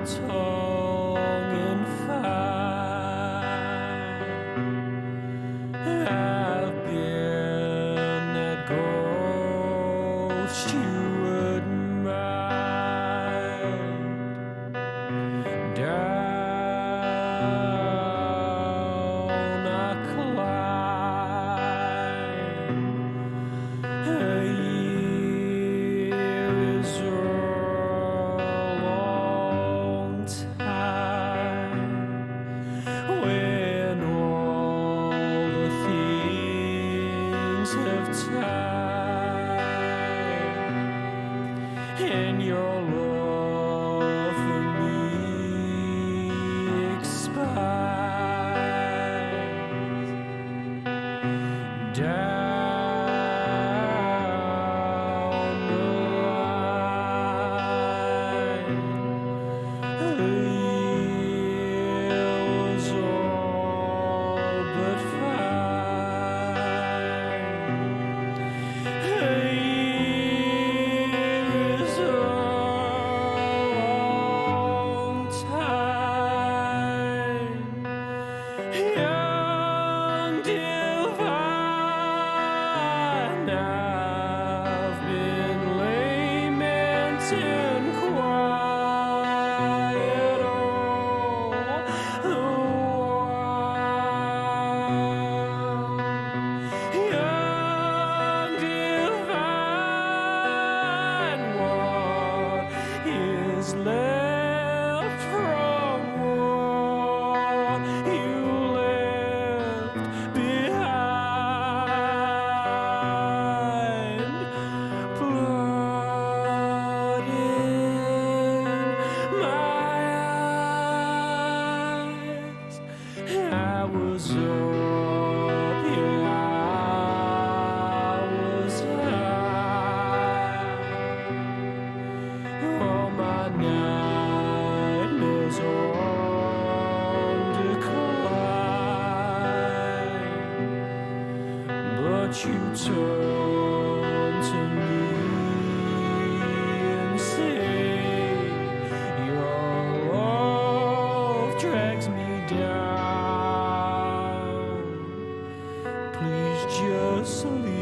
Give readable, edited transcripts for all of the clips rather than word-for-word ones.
tongue and fire. I've been that ghost you admired. Down I climb. A year is a long time when all the things have time and your love for me expires. Down the line, the year was all but fine. A year is a long time. Young divine, I've been lamenting quiet all the while. Young divine, what is left from what you left behind? Blood in my eyes. I was up, yeah, I was high. All my nightmares on decline, but you turn to me and say your love drags me down. Please just leave.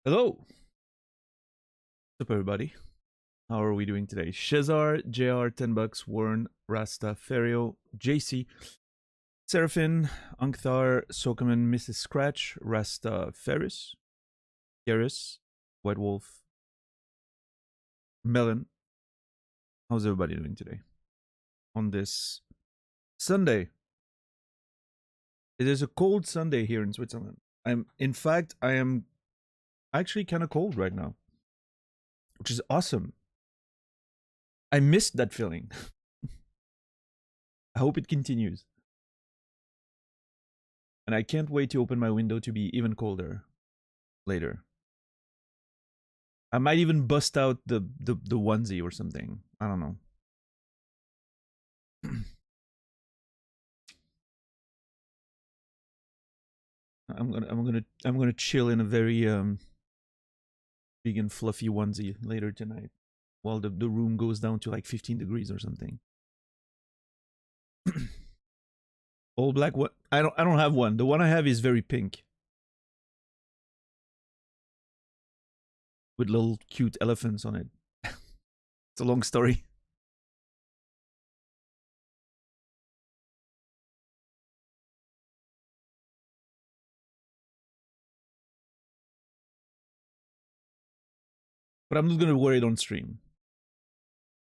Hello. What's up, everybody? How are we doing today? Shazar, JR, 10 bucks, Warren, Rasta, Ferio, JC, Seraphin, Ankthar, Sokaman, Mrs. Scratch, Rasta, Ferris, Garrus, White Wolf, Melon. How's everybody doing today? On this Sunday. It is a cold Sunday here in Switzerland. In fact, I am actually kind of cold right now, which is awesome. I missed that feeling. I hope it continues. And I can't wait to open my window to be even colder later. I might even bust out the onesie or something. I don't know. I'm gonna chill in a very big and fluffy onesie later tonight, while the room goes down to like 15 degrees or something. All black. What? I don't have one. The one I have is very pink, with little cute elephants on it. It's a long story. But I'm not gonna wear it on stream.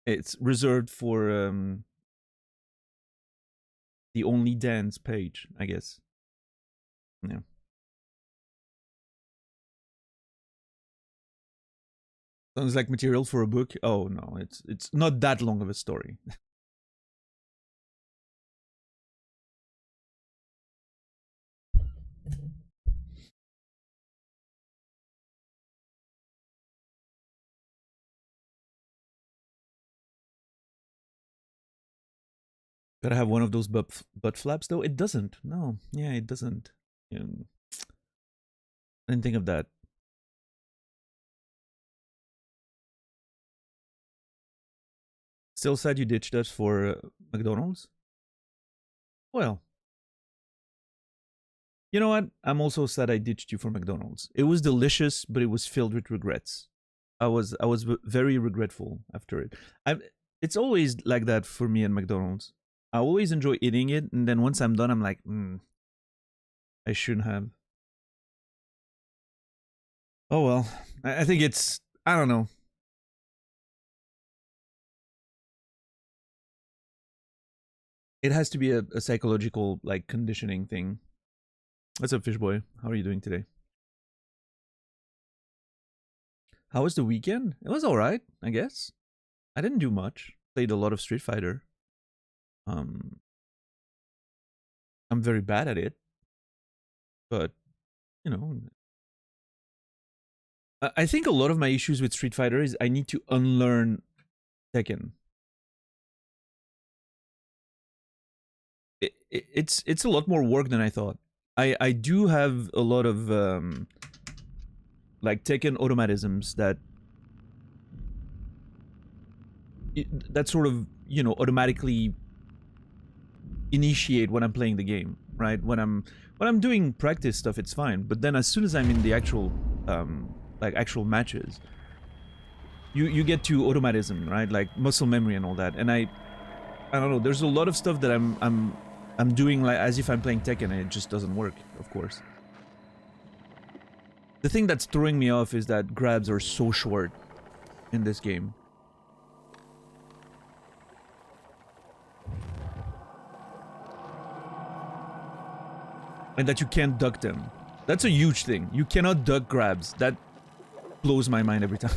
It's reserved for the Only Dance page, I guess. Yeah. Sounds like material for a book. Oh no, it's not that long of a story. Gotta have one of those butt flaps though. It doesn't. No. Yeah, it doesn't. I didn't think of that. Still sad you ditched us for McDonald's? Well, you know what? I'm also sad I ditched you for McDonald's. It was delicious, but it was filled with regrets. I was very regretful after it. It's always like that for me at McDonald's. I always enjoy eating it, and then once I'm done, I'm like, I shouldn't have. Oh well. I think it's, I don't know. It has to be a psychological like conditioning thing. What's up, Fishboy? How are you doing today? How was the weekend? It was alright, I guess. I didn't do much. Played a lot of Street Fighter. I'm very bad at it, but you know, I think a lot of my issues with Street Fighter is I need to unlearn Tekken. It's a lot more work than I thought. I do have a lot of like Tekken automatisms that sort of, you know, automatically initiate when I'm playing the game, right? When I'm doing practice stuff, it's fine. But then as soon as I'm in the actual like actual matches, you get to automatism, right? Like muscle memory and all that. And I don't know. There's a lot of stuff that I'm doing like as if I'm playing Tekken, and it just doesn't work, of course. The thing that's throwing me off is that grabs are so short in this game. And that you can't duck them. That's a huge thing. You cannot duck grabs. That blows my mind every time.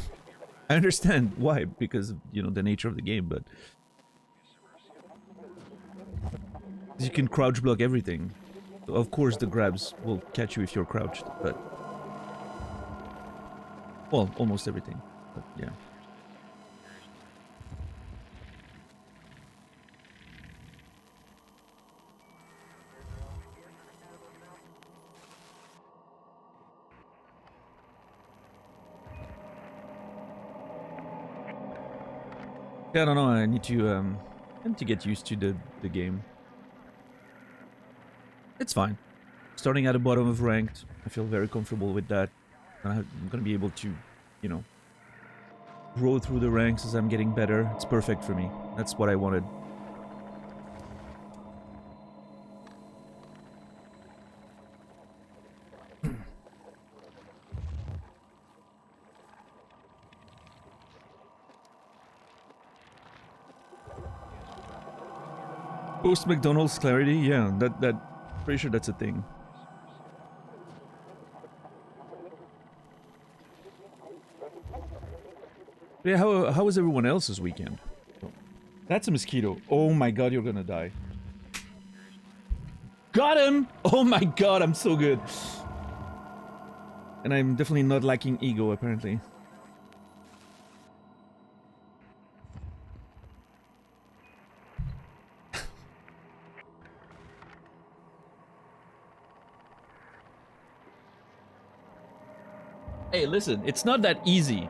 I understand why, because of, you know, the nature of the game, but you can crouch block everything. So of course the grabs will catch you if you're crouched, but well, almost everything. But yeah. Yeah, I don't know. I need to get used to the game. It's fine. Starting at the bottom of ranked, I feel very comfortable with that. I'm gonna be able to, you know, grow through the ranks as I'm getting better. It's perfect for me. That's what I wanted. Post McDonald's clarity, yeah, that pretty sure that's a thing. Yeah, how was everyone else's weekend? That's a mosquito. Oh my god, you're gonna die. Got him! Oh my god, I'm so good. And I'm definitely not lacking ego, apparently. Hey, listen, it's not that easy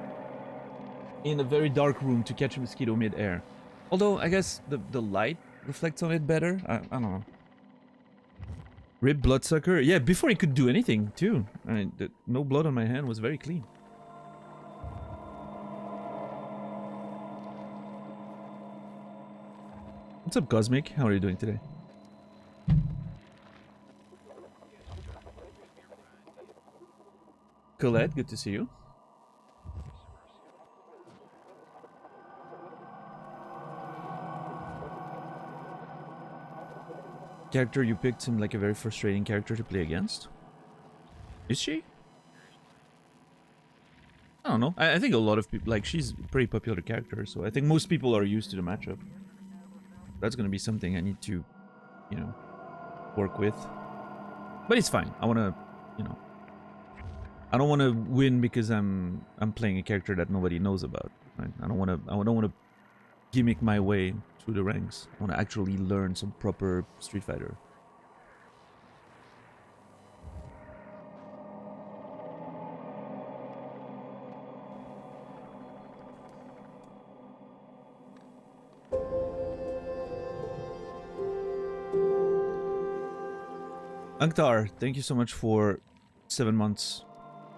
in a very dark room to catch a mosquito mid-air. Although, I guess the light reflects on it better. I don't know. Rib bloodsucker? Yeah, before he could do anything, too. I mean, no blood on my hand was very clean. What's up, Cosmic? How are you doing today? Colette, good to see you. Character you picked seemed like a very frustrating character to play against. Is she? I don't know. I think a lot of people, like, she's a pretty popular character, so I think most people are used to the matchup. That's gonna be something I need to, you know, work with. But it's fine. I wanna, you know, I don't wanna win because I'm playing a character that nobody knows about. Right? I don't wanna gimmick my way through the ranks. I wanna actually learn some proper Street Fighter. Anktar, thank you so much for 7 months.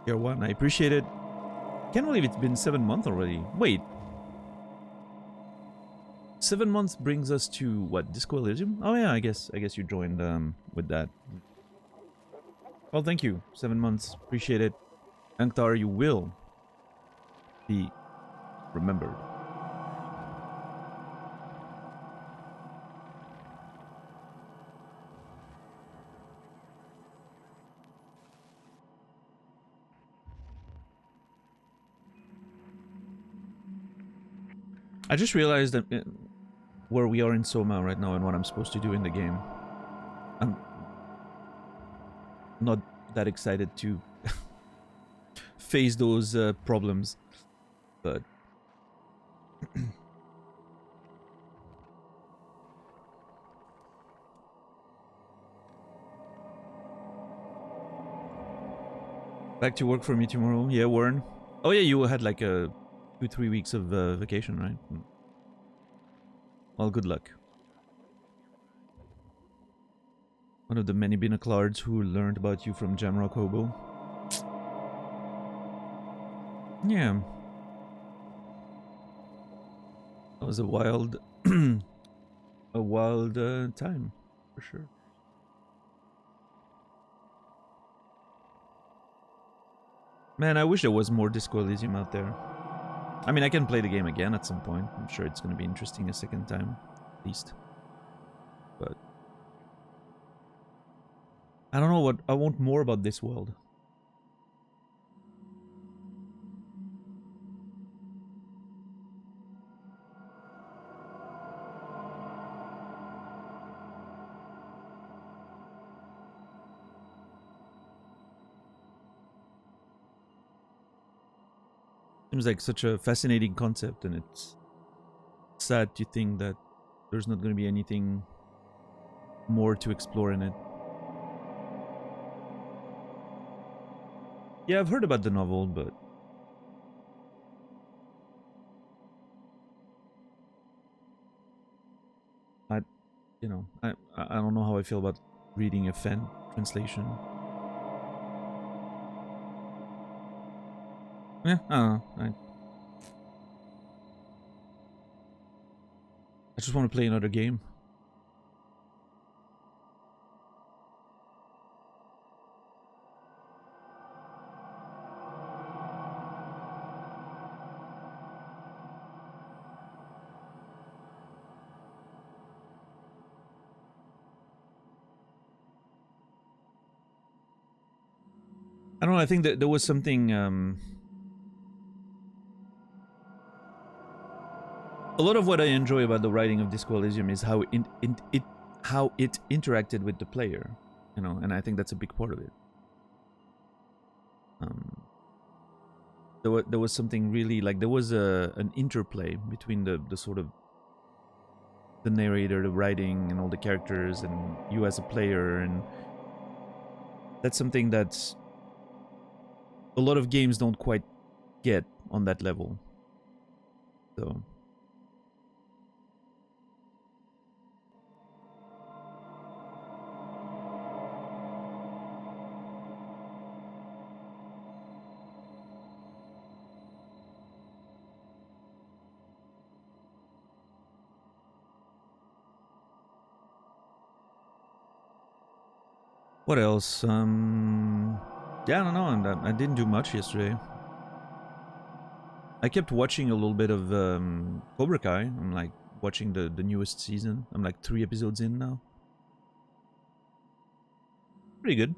Year 1, I appreciate it. Can't believe it's been 7 months already. Wait. 7 months brings us to what? Disco Elysium? Oh yeah, I guess you joined with that. Well, thank you. 7 months. Appreciate it. Anktar, you will be remembered. I just realized that where we are in Soma right now and what I'm supposed to do in the game. I'm not that excited to face those problems, but back to work for me tomorrow. Yeah, Warren. Oh yeah, you had like a 2-3 weeks of vacation, right? Well, good luck. One of the many binoclards who learned about you from Jamrock Hobo. Yeah. That was a wild a wild time, for sure. Man, I wish there was more Disco Elysium out there. I mean, I can play the game again at some point. I'm sure it's going to be interesting a second time, at least. But I don't know what I want more about this world. Seems like such a fascinating concept, and it's sad to think that there's not going to be anything more to explore in it. Yeah, I've heard about the novel, but I, you know, I don't know how I feel about reading a fan translation. Yeah, I don't know. I just want to play another game. I don't know. I think that there was something A lot of what I enjoy about the writing of Disco Elysium is how how it interacted with the player, you know, and I think that's a big part of it. There was something really like there was an interplay between the sort of the narrator, the writing, and all the characters, and you as a player, and that's something that a lot of games don't quite get on that level. So. What else? Yeah, I don't know. I didn't do much yesterday. I kept watching a little bit of Cobra Kai. I'm like watching the newest season. I'm like 3 episodes in now. Pretty good.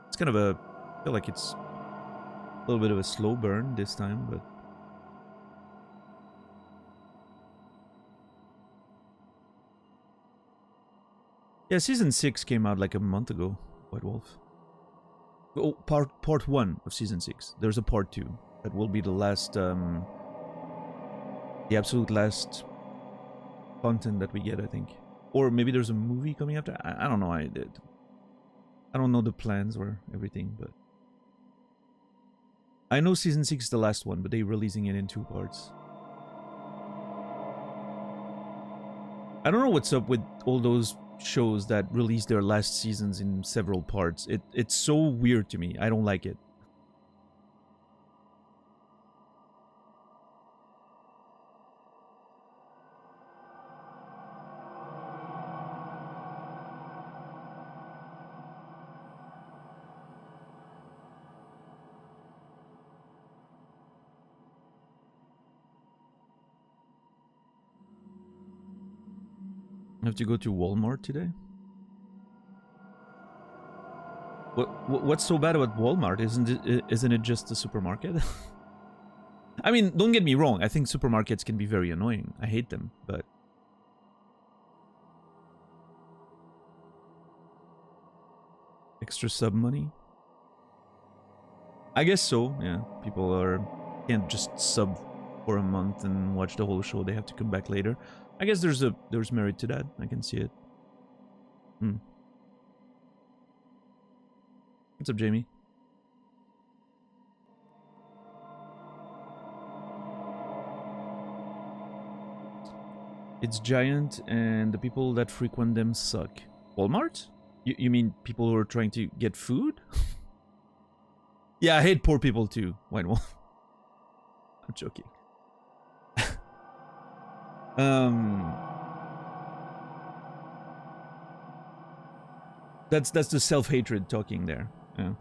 It's kind of I feel like it's a little bit of a slow burn this time, but yeah, season 6 came out like a month ago. White Wolf. Oh, part 1 of season 6. There's a part 2 that will be the last, the absolute last content that we get, I think. Or maybe there's a movie coming after. I don't know. I don't know the plans or everything, but I know season 6 is the last one, but they're releasing it in 2 parts. I don't know what's up with all those shows that release their last seasons in several parts. It's so weird to me. I don't like it. I have to go to Walmart today. What's so bad about Walmart? Isn't it just a supermarket? I mean, don't get me wrong. I think supermarkets can be very annoying. I hate them, but extra sub money? I guess so. Yeah, people can't just sub for a month and watch the whole show. They have to come back later. I guess there's merit to that. I can see it. What's up, Jamie? It's giant, and the people that frequent them suck. Walmart? You mean people who are trying to get food? Yeah, I hate poor people too. White Wolf. I'm joking. That's the self-hatred talking there. Yeah.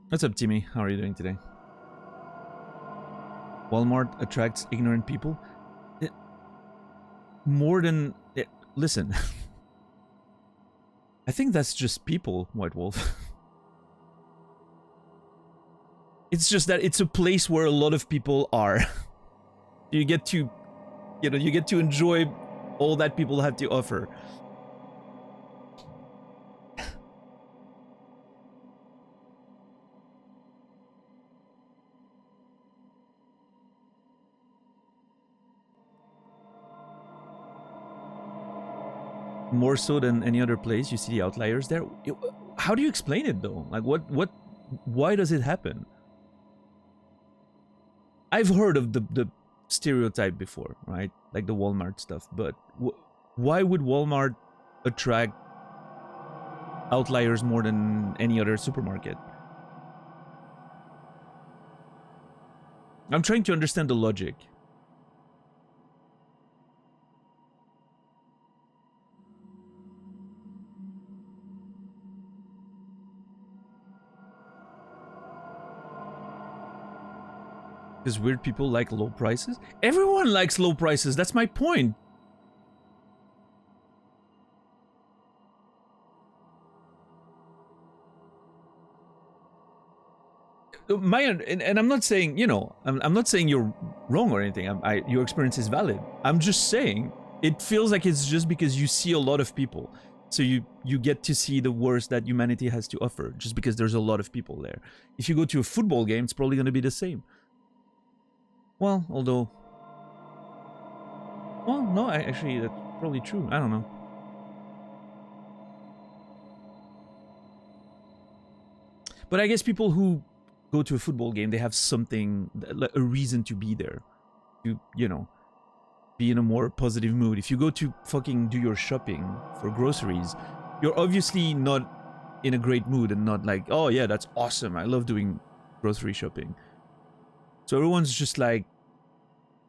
What's up, Timmy? How are you doing today? Walmart attracts ignorant people. More than... listen. I think that's just people, White Wolf. It's just that it's a place where a lot of people are. You get to, you get to enjoy all that people have to offer. More so than any other place, you see the outliers there. How do you explain it though? Like why does it happen? I've heard of the stereotype before, right? Like the Walmart stuff, but why would Walmart attract outliers more than any other supermarket? I'm trying to understand the logic. Because weird people like low prices? Everyone likes low prices, that's my point. and I'm not saying, you know, I'm not saying you're wrong or anything. Your experience is valid. I'm just saying it feels like it's just because you see a lot of people, so you get to see the worst that humanity has to offer just because there's a lot of people there. If you go to a football game, it's probably going to be the same. Well, although, well, no, actually that's probably true. I don't know. But I guess people who go to a football game, they have something, a reason to be there, to, you know, be in a more positive mood. If you go to fucking do your shopping for groceries, you're obviously not in a great mood and not like, oh yeah, that's awesome, I love doing grocery shopping. So everyone's just like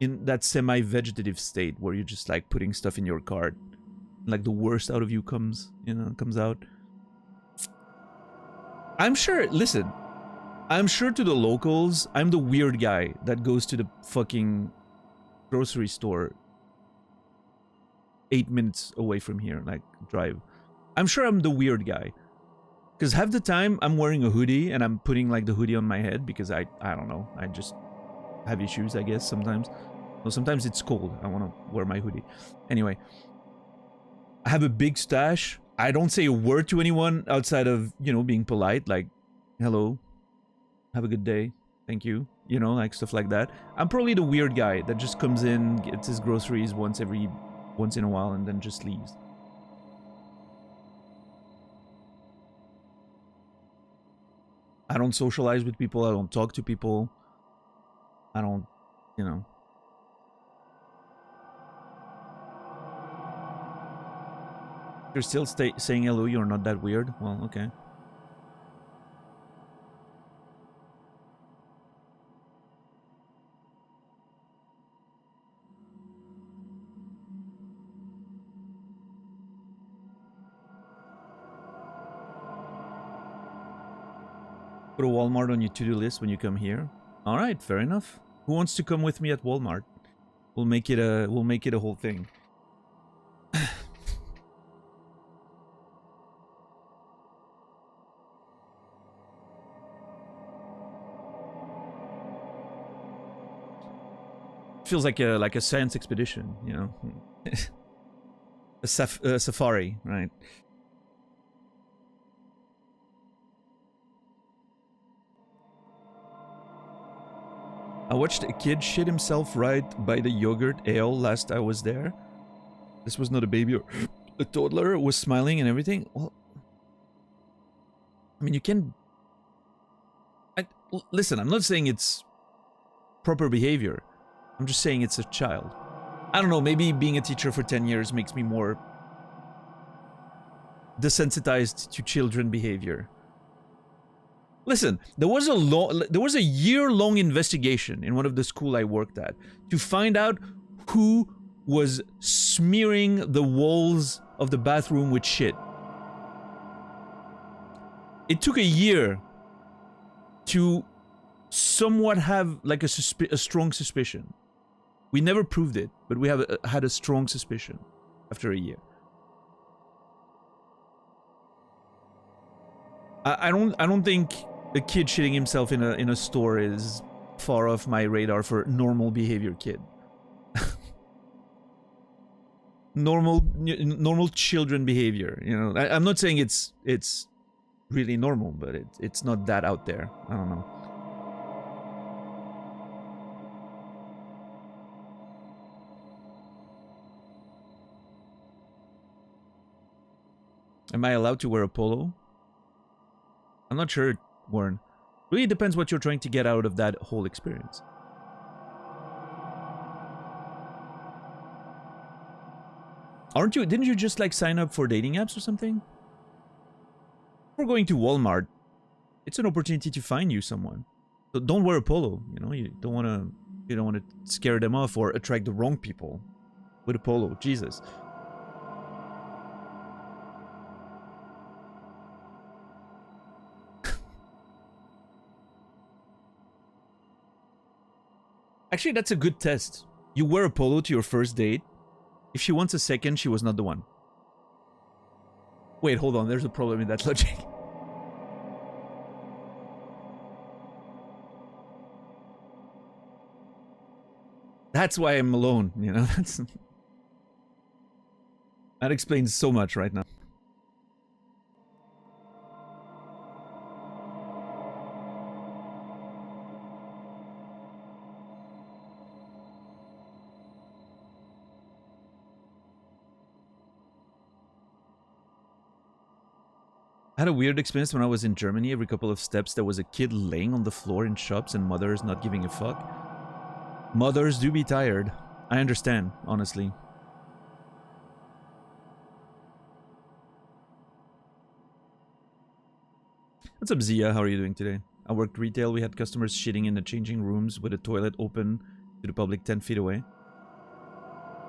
in that semi-vegetative state where you're just like putting stuff in your cart, like the worst out of you comes out. I'm sure, listen, I'm sure to the locals, I'm the weird guy that goes to the fucking grocery store 8 minutes away from here, like drive. I'm sure I'm the weird guy. Because half the time I'm wearing a hoodie and I'm putting like the hoodie on my head because I don't know, I just have issues, I guess, sometimes. No, sometimes it's cold, I want to wear my hoodie. Anyway, I have a big stash. I don't say a word to anyone outside of, you know, being polite, like, hello, have a good day, thank you, you know, like stuff like that. I'm probably the weird guy that just comes in, gets his groceries once in a while, and then just leaves. I don't socialize with people, I don't talk to people, I don't, you know. You're still saying hello, you're not that weird? Well, okay. Put a Walmart on your to-do list when you come here. All right, fair enough. Who wants to come with me at Walmart? We'll make it a whole thing. Feels like a science expedition, you know. a safari, right? I watched a kid shit himself right by the yogurt ale last I was there. This was not a baby or a toddler. Was smiling and everything. Well, I mean, you can... listen, I'm not saying it's proper behavior. I'm just saying it's a child. I don't know, maybe being a teacher for 10 years makes me more desensitized to children behavior. Listen, there was a year-long investigation in one of the schools I worked at to find out who was smearing the walls of the bathroom with shit. It took a year to somewhat have like a strong suspicion. We never proved it, but we have had a strong suspicion after a year. I don't think a kid shitting himself in a store is far off my radar for normal behavior kid. normal children behavior, you know. I'm not saying it's really normal, but it's not that out there. I don't know. Am I allowed to wear a polo? I'm not sure, Warren. Really depends what you're trying to get out of that whole experience. Aren't you? Didn't you just like sign up for dating apps or something? We're going to Walmart. It's an opportunity to find you someone. So don't wear a polo. You know, you don't want to scare them off or attract the wrong people with a polo. Jesus. Actually, that's a good test. You wear a polo to your first date. If she wants a second, she was not the one. Wait, hold on. There's a problem in that logic. That's why I'm alone, you know? That explains so much right now. I had a weird experience when I was in Germany. Every couple of steps, there was a kid laying on the floor in shops and mothers not giving a fuck. Mothers do be tired. I understand, honestly. What's up, Zia? How are you doing today? I worked retail. We had customers shitting in the changing rooms with a toilet open to the public 10 feet away.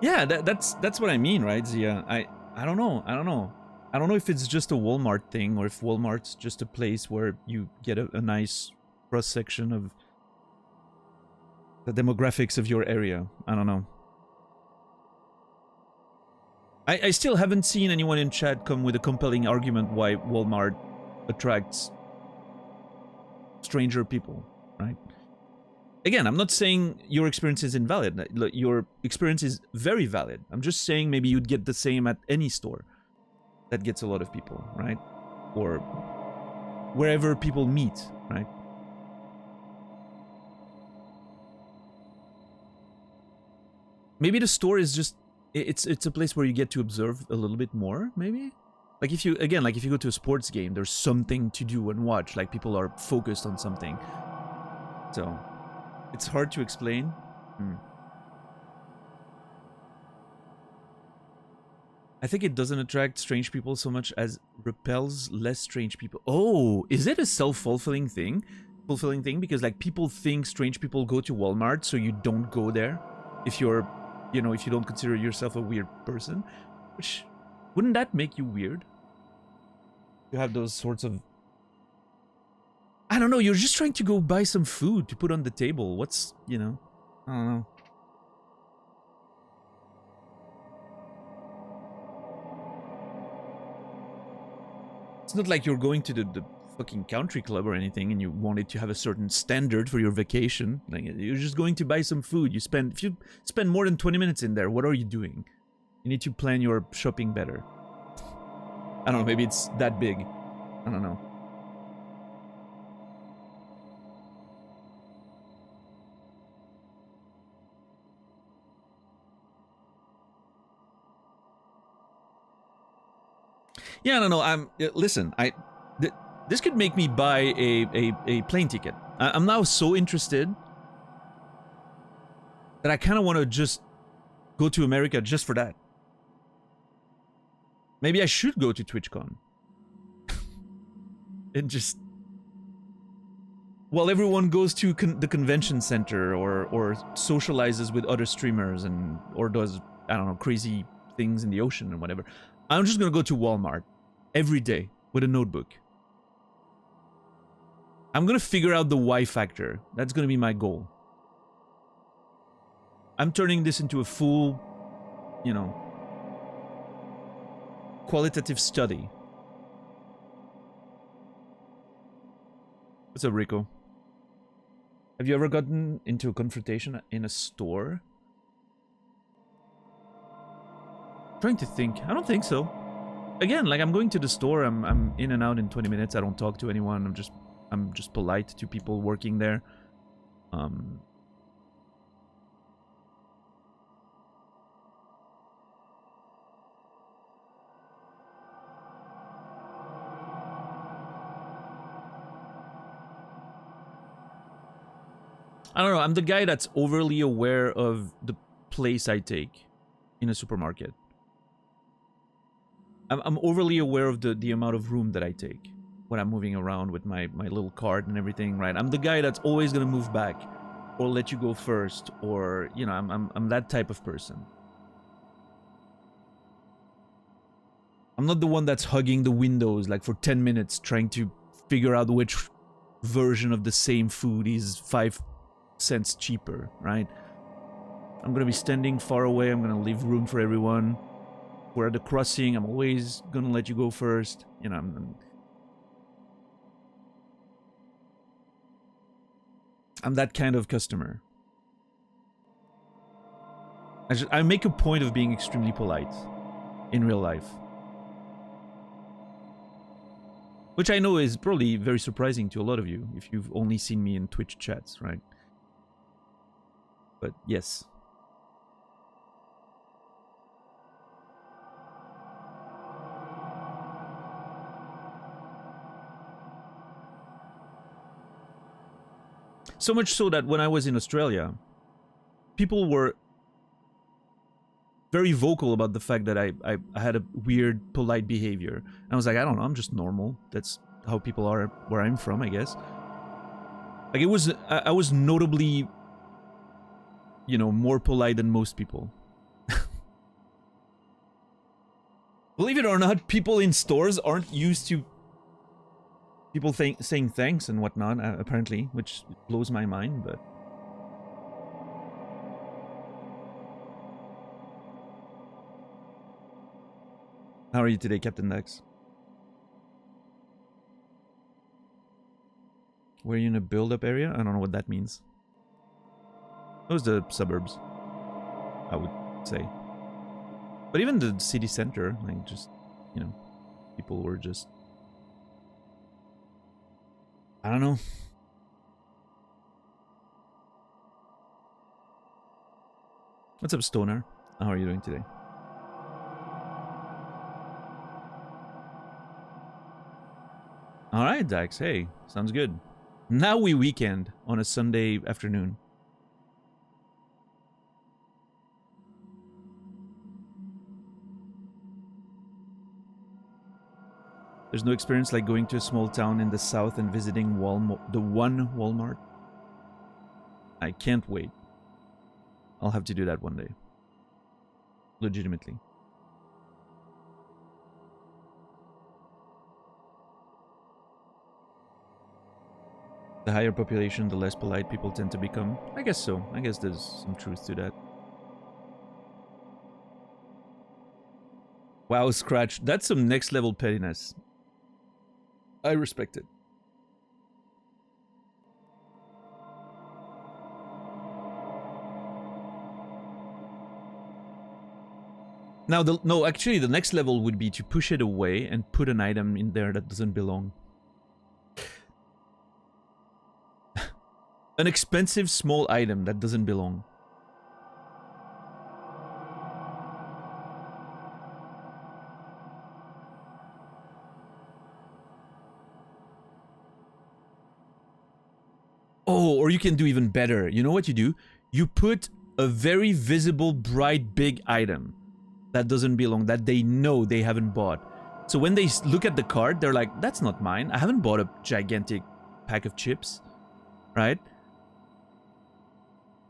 Yeah, that's what I mean, right, Zia? I don't know. I don't know if it's just a Walmart thing or if Walmart's just a place where you get a nice cross-section of the demographics of your area. I don't know. I still haven't seen anyone in chat come with a compelling argument why Walmart attracts stranger people, right? Again, I'm not saying your experience is invalid. Your experience is very valid. I'm just saying maybe you'd get the same at any store that gets a lot of people, right? Or wherever people meet, right? Maybe the store is just it's a place where you get to observe a little bit more, maybe? Like if you go to a sports game, there's something to do and watch, like people are focused on something. So, it's hard to explain. I think it doesn't attract strange people so much as repels less strange people. Oh, is it a self-fulfilling thing? Because like people think strange people go to Walmart, so you don't go there if you're, you know, if you don't consider yourself a weird person. Which, wouldn't that make you weird? You have those sorts of... I don't know, you're just trying to go buy some food to put on the table. What's, you know, I don't know. It's not like you're going to the fucking country club or anything and you wanted to have a certain standard for your vacation. Like, you're just going to buy some food. If you spend more than 20 minutes in there, what are you doing? You need to plan your shopping better. I don't know, maybe it's that big. I don't know. Yeah, I don't know. Listen. This could make me buy a plane ticket. I'm now so interested that I kind of want to just go to America just for that. Maybe I should go to TwitchCon and just, well, everyone goes to the convention center or socializes with other streamers and or does, I don't know, crazy things in the ocean and whatever. I'm just gonna go to Walmart every day with a notebook. I'm gonna figure out the Y factor. That's gonna be my goal. I'm turning this into a full, you know, qualitative study. What's up, Rico? Have you ever gotten into a confrontation in a store? I'm trying to think. I don't think so. Again, like I'm going to the store, I'm in and out in 20 minutes. I don't talk to anyone. I'm just polite to people working there. I don't know, I'm the guy that's overly aware of the place I take in a supermarket. I'm overly aware of the amount of room that I take when I'm moving around with my little cart and everything, right? I'm the guy that's always gonna move back or let you go first, or, you know, I'm that type of person. I'm not the one that's hugging the windows like for 10 minutes trying to figure out which version of the same food is 5 cents cheaper, right? I'm gonna be standing far away. I'm gonna leave room for everyone. We're at the crossing. I'm always gonna let you go first. You know, I'm that kind of customer. I make a point of being extremely polite in real life. Which I know is probably very surprising to a lot of you if you've only seen me in Twitch chats, right? But yes. So much so that when I was in Australia, people were very vocal about the fact that I had a weird, polite behavior. And I was like, I don't know, I'm just normal. That's how people are where I'm from, I guess. Like, it was, I was notably, you know, more polite than most people. Believe it or not, people in stores aren't used to people saying thanks and whatnot, apparently, which blows my mind, but... How are you today, Captain Dex? Were you in a build-up area? I don't know what that means. Those are the suburbs, I would say. But even the city center, like, just, you know, people were just... I don't know. What's up, Stoner? How are you doing today? Alright, Dax. Hey, sounds good. Now we weekend on a Sunday afternoon. There's no experience like going to a small town in the south and visiting the one Walmart. I can't wait. I'll have to do that one day. Legitimately. The higher population, the less polite people tend to become. I guess so. I guess there's some truth to that. Wow, Scratch. That's some next level pettiness. I respect it. Now, no, actually, the next level would be to push it away and put an item in there that doesn't belong. An expensive small item that doesn't belong. Oh, or you can do even better. You know what you do? You put a very visible, bright, big item that doesn't belong, that they know they haven't bought. So when they look at the card, they're like, that's not mine. I haven't bought a gigantic pack of chips, right?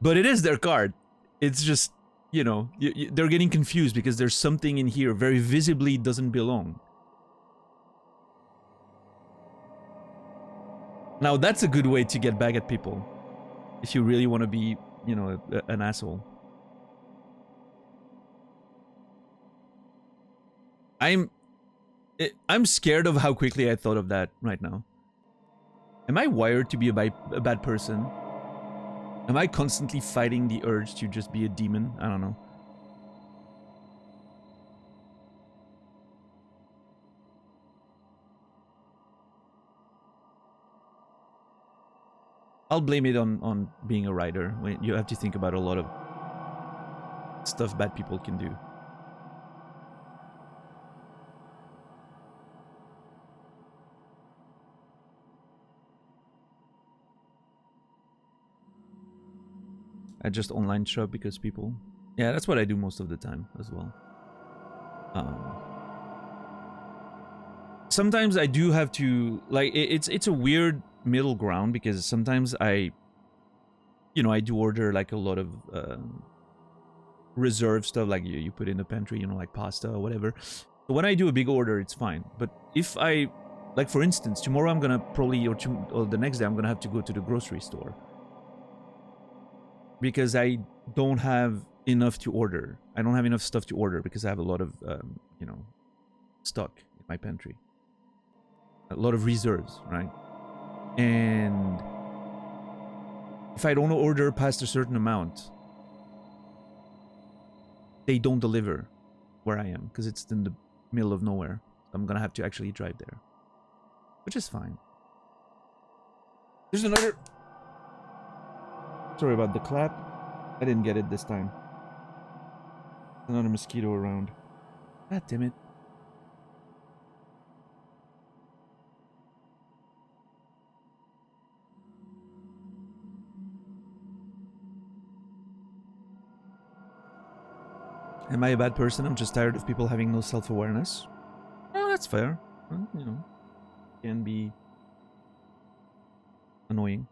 But it is their card. It's just, you know, they're getting confused because there's something in here very visibly doesn't belong. Now, that's a good way to get back at people. If you really want to be, you know, an asshole. I'm scared of how quickly I thought of that right now. Am I wired to be a bad person? Am I constantly fighting the urge to just be a demon? I don't know. I'll blame it on being a writer. You have to think about a lot of stuff bad people can do. I just online shop because people... Yeah, that's what I do most of the time as well. Sometimes I do have to... Like, it's a weird middle ground because sometimes I... You know, I do order like a lot of reserve stuff, like you put in the pantry, you know, like pasta or whatever. So when I do a big order, it's fine. But if I... Like, for instance, tomorrow I'm gonna probably... Or the next day I'm gonna have to go to the grocery store. Because I don't have enough to order. I don't have enough stuff to order because I have a lot of, you know, stock in my pantry. A lot of reserves, right? And if I don't order past a certain amount, they don't deliver where I am because it's in the middle of nowhere. I'm gonna have to actually drive there, which is fine. There's another. Sorry about the clap. I didn't get it this time. Another mosquito around. God damn it. Am I a bad person? I'm just tired of people having no self-awareness. Oh, that's fair. Well, you know, can be annoying.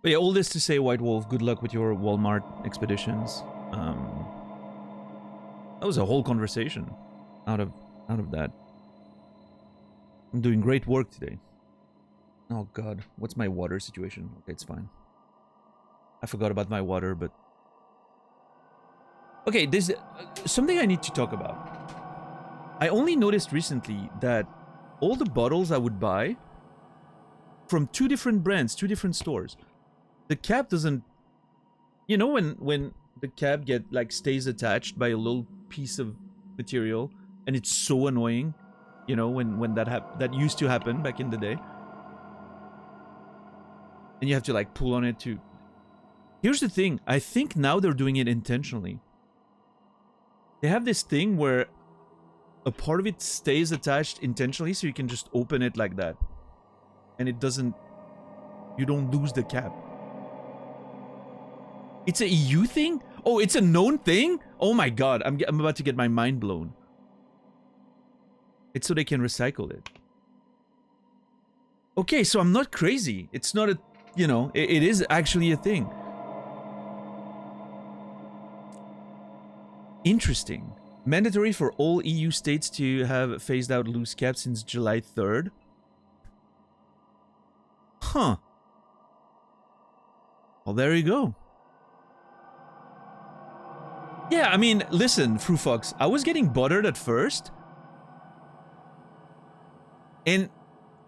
But yeah, all this to say, White Wolf, good luck with your Walmart expeditions. That was a whole conversation out of that. I'm doing great work today. Oh god, what's my water situation? Okay, it's fine. I forgot about my water, but okay, there's something I need to talk about. I only noticed recently that all the bottles I would buy from 2 different brands, 2 different stores, the cap doesn't, you know, when the cap stays attached by a little piece of material, and it's so annoying, you know, when that used to happen back in the day, and you have to like pull on it to. Here's the thing, I think now they're doing it intentionally. They have this thing where a part of it stays attached intentionally, so you can just open it like that, and it doesn't. You don't lose the cap. It's a EU thing? Oh, it's a known thing? Oh my god, I'm about to get my mind blown. It's so they can recycle it. Okay, so I'm not crazy. It's not a, you know, it is actually a thing. Interesting. Mandatory for all EU states to have phased out loose caps since July 3rd. Huh. Well, there you go. Yeah, I mean, listen, Frufox, I was getting bothered at first. And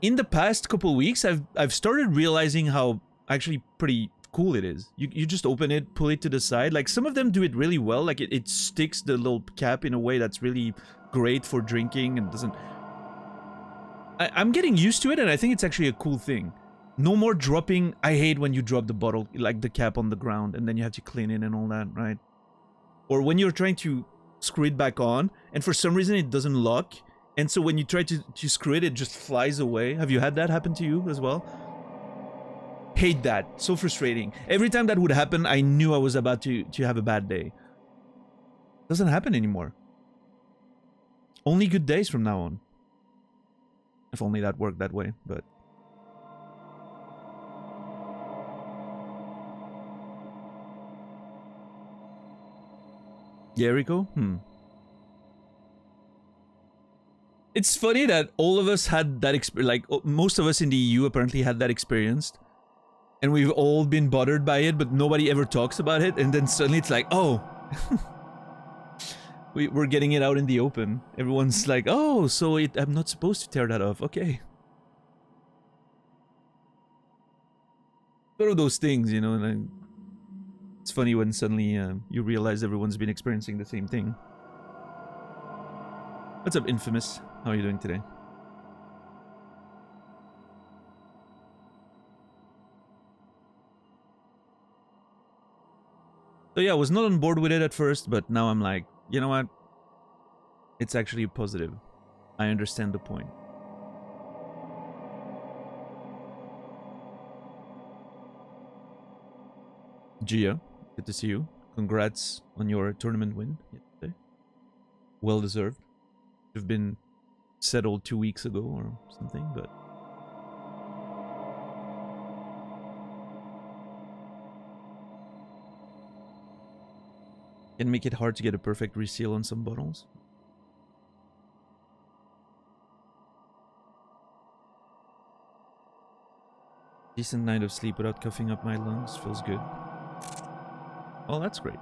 in the past couple weeks, I've started realizing how actually pretty cool it is. You just open it, pull it to the side. Like, some of them do it really well. Like, it sticks the little cap in a way that's really great for drinking and doesn't... I'm getting used to it, and I think it's actually a cool thing. No more dropping... I hate when you drop the bottle, like the cap on the ground, and then you have to clean it and all that, right? Or when you're trying to screw it back on, and for some reason it doesn't lock, and so when you try to screw it, it just flies away. Have you had that happen to you as well? Hate that. So frustrating. Every time that would happen, I knew I was about to have a bad day. Doesn't happen anymore. Only good days from now on. If only that worked that way, but... Jericho? It's funny that all of us had that experience, like, most of us in the EU apparently had that experience. And we've all been bothered by it, but nobody ever talks about it, and then suddenly it's like, oh... we're getting it out in the open. Everyone's like, oh, so I'm not supposed to tear that off, okay. One of those things, you know, and it's funny when suddenly you realize everyone's been experiencing the same thing. What's up, Infamous? How are you doing today? So yeah, I was not on board with it at first, but now I'm like, you know what? It's actually positive. I understand the point. Gia, good to see you. Congrats on your tournament win yesterday. Well deserved. You've been settled 2 weeks ago or something, but... Can make it hard to get a perfect reseal on some bottles. Decent night of sleep without coughing up my lungs. Feels good. Oh, that's great.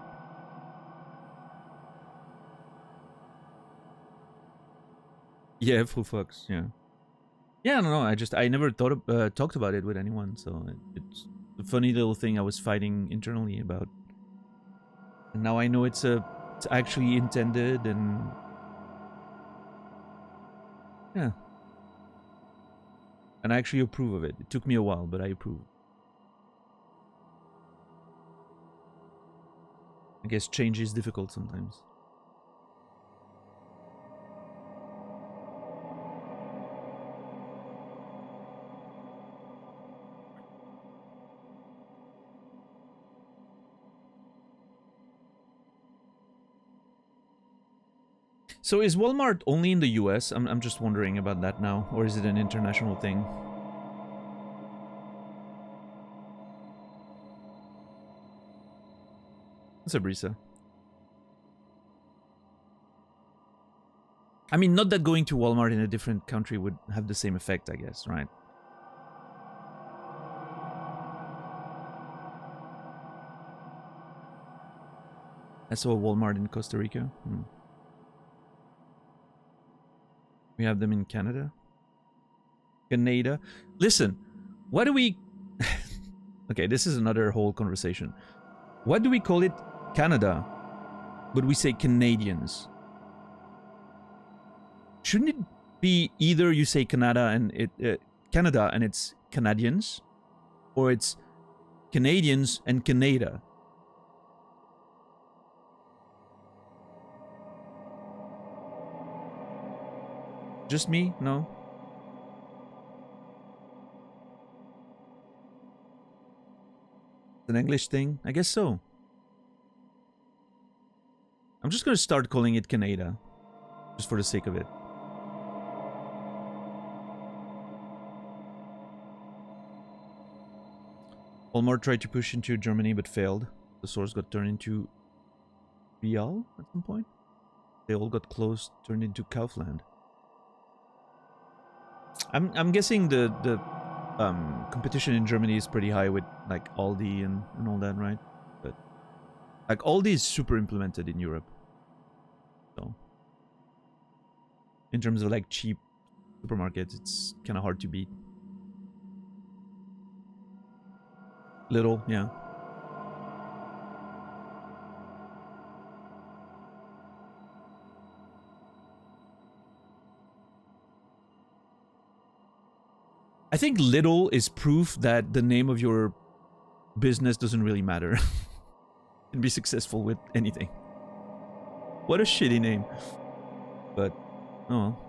Yeah, full fucks. Yeah. Yeah, no, I never talked about it with anyone, so it's a funny little thing I was fighting internally about. And now I know it's actually intended, and yeah. And I actually approve of it. It took me a while, but I approve. I guess change is difficult sometimes. So is Walmart only in the US? I'm just wondering about that now. Or is it an international thing? What's up, Risa? I mean, not that going to Walmart in a different country would have the same effect, I guess, right? I saw a Walmart in Costa Rica. We have them in Canada. Canada. Listen, what do we... Okay, this is another whole conversation. What do we call it? Canada. But we say Canadians. Shouldn't it be either you say Canada and it's Canadians, or it's Canadians and Canada? Just me? No? It's an English thing? I guess so. I'm just gonna start calling it Canada. Just for the sake of it. Walmart tried to push into Germany but failed. The stores got turned into Real at some point. They all got closed, turned into Kaufland. I'm guessing the competition in Germany is pretty high with like Aldi and all that, right? But like Aldi is super implemented in Europe. So in terms of like cheap supermarkets, it's kind of hard to beat. Little, yeah. I think Little is proof that the name of your business doesn't really matter. You can be successful with anything. What a shitty name. But, oh well.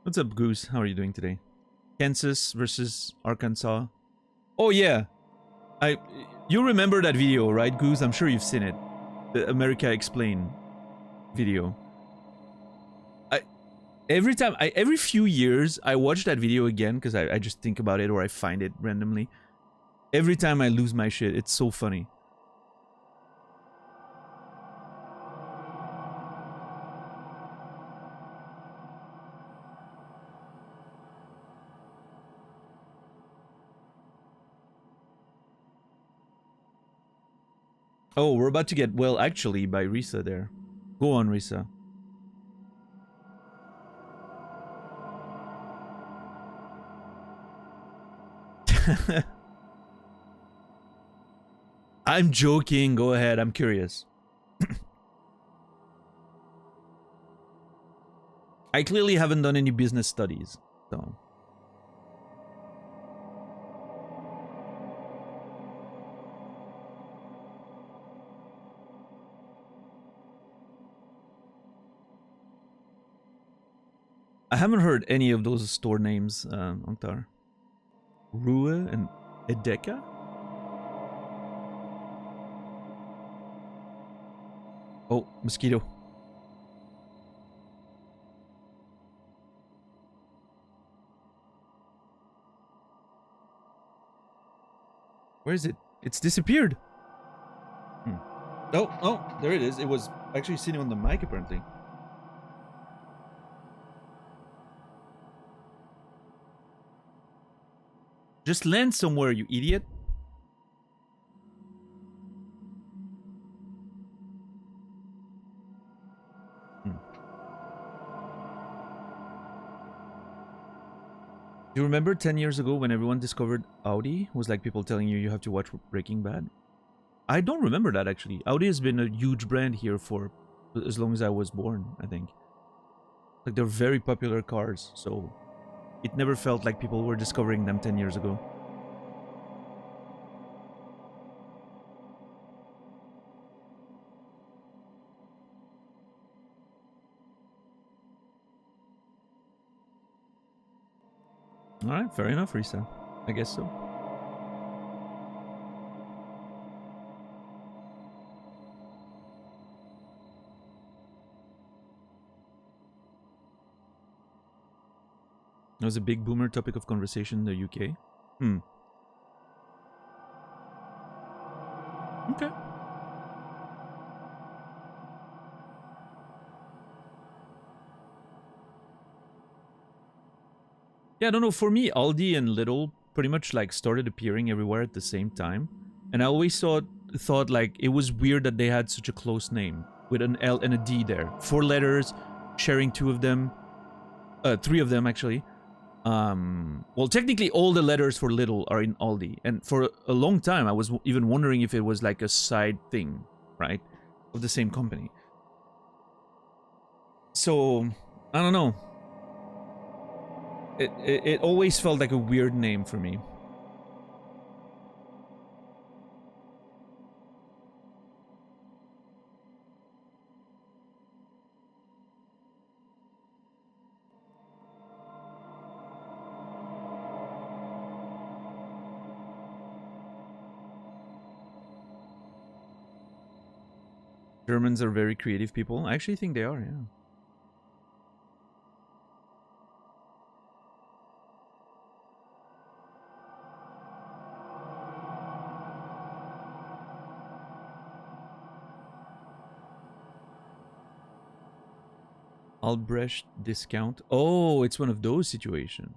What's up, Goose? How are you doing today? Kansas versus Arkansas. Oh yeah. You remember that video, right, Goose? I'm sure you've seen it. The America Explain video. Every few years, I watch that video again because I just think about it or I find it randomly. Every time I lose my shit, it's so funny. Oh, we're about to get well, actually, by Risa there. Go on, Risa. I'm joking. Go ahead. I'm curious. I clearly haven't done any business studies, so. I haven't heard any of those store names, Anktar. Rue and Edeka? Oh, mosquito. Where is it? It's disappeared. Oh, there it is. It was actually sitting on the mic, apparently. Just land somewhere, you idiot. Do you remember 10 years ago when everyone discovered Audi? It was like people telling you have to watch Breaking Bad. I don't remember that, actually. Audi has been a huge brand here for as long as I was born, I think. Like, they're very popular cars, so it never felt like people were discovering them 10 years ago. Alright, fair enough, Risa. I guess so. It was a big boomer topic of conversation in the UK. Okay. Yeah, I don't know. For me, Aldi and Lidl pretty much like started appearing everywhere at the same time. And I always thought like it was weird that they had such a close name with an L and a D there. 4 letters, sharing 2 of them. 3 of them, actually. Well, technically all the letters for Lidl are in Aldi. And for a long time, I was even wondering if it was like a side thing, right? Of the same company. So, I don't know. It always felt like a weird name for me. Germans are very creative people. I actually think they are, yeah. Albrecht discount. Oh, it's one of those situations.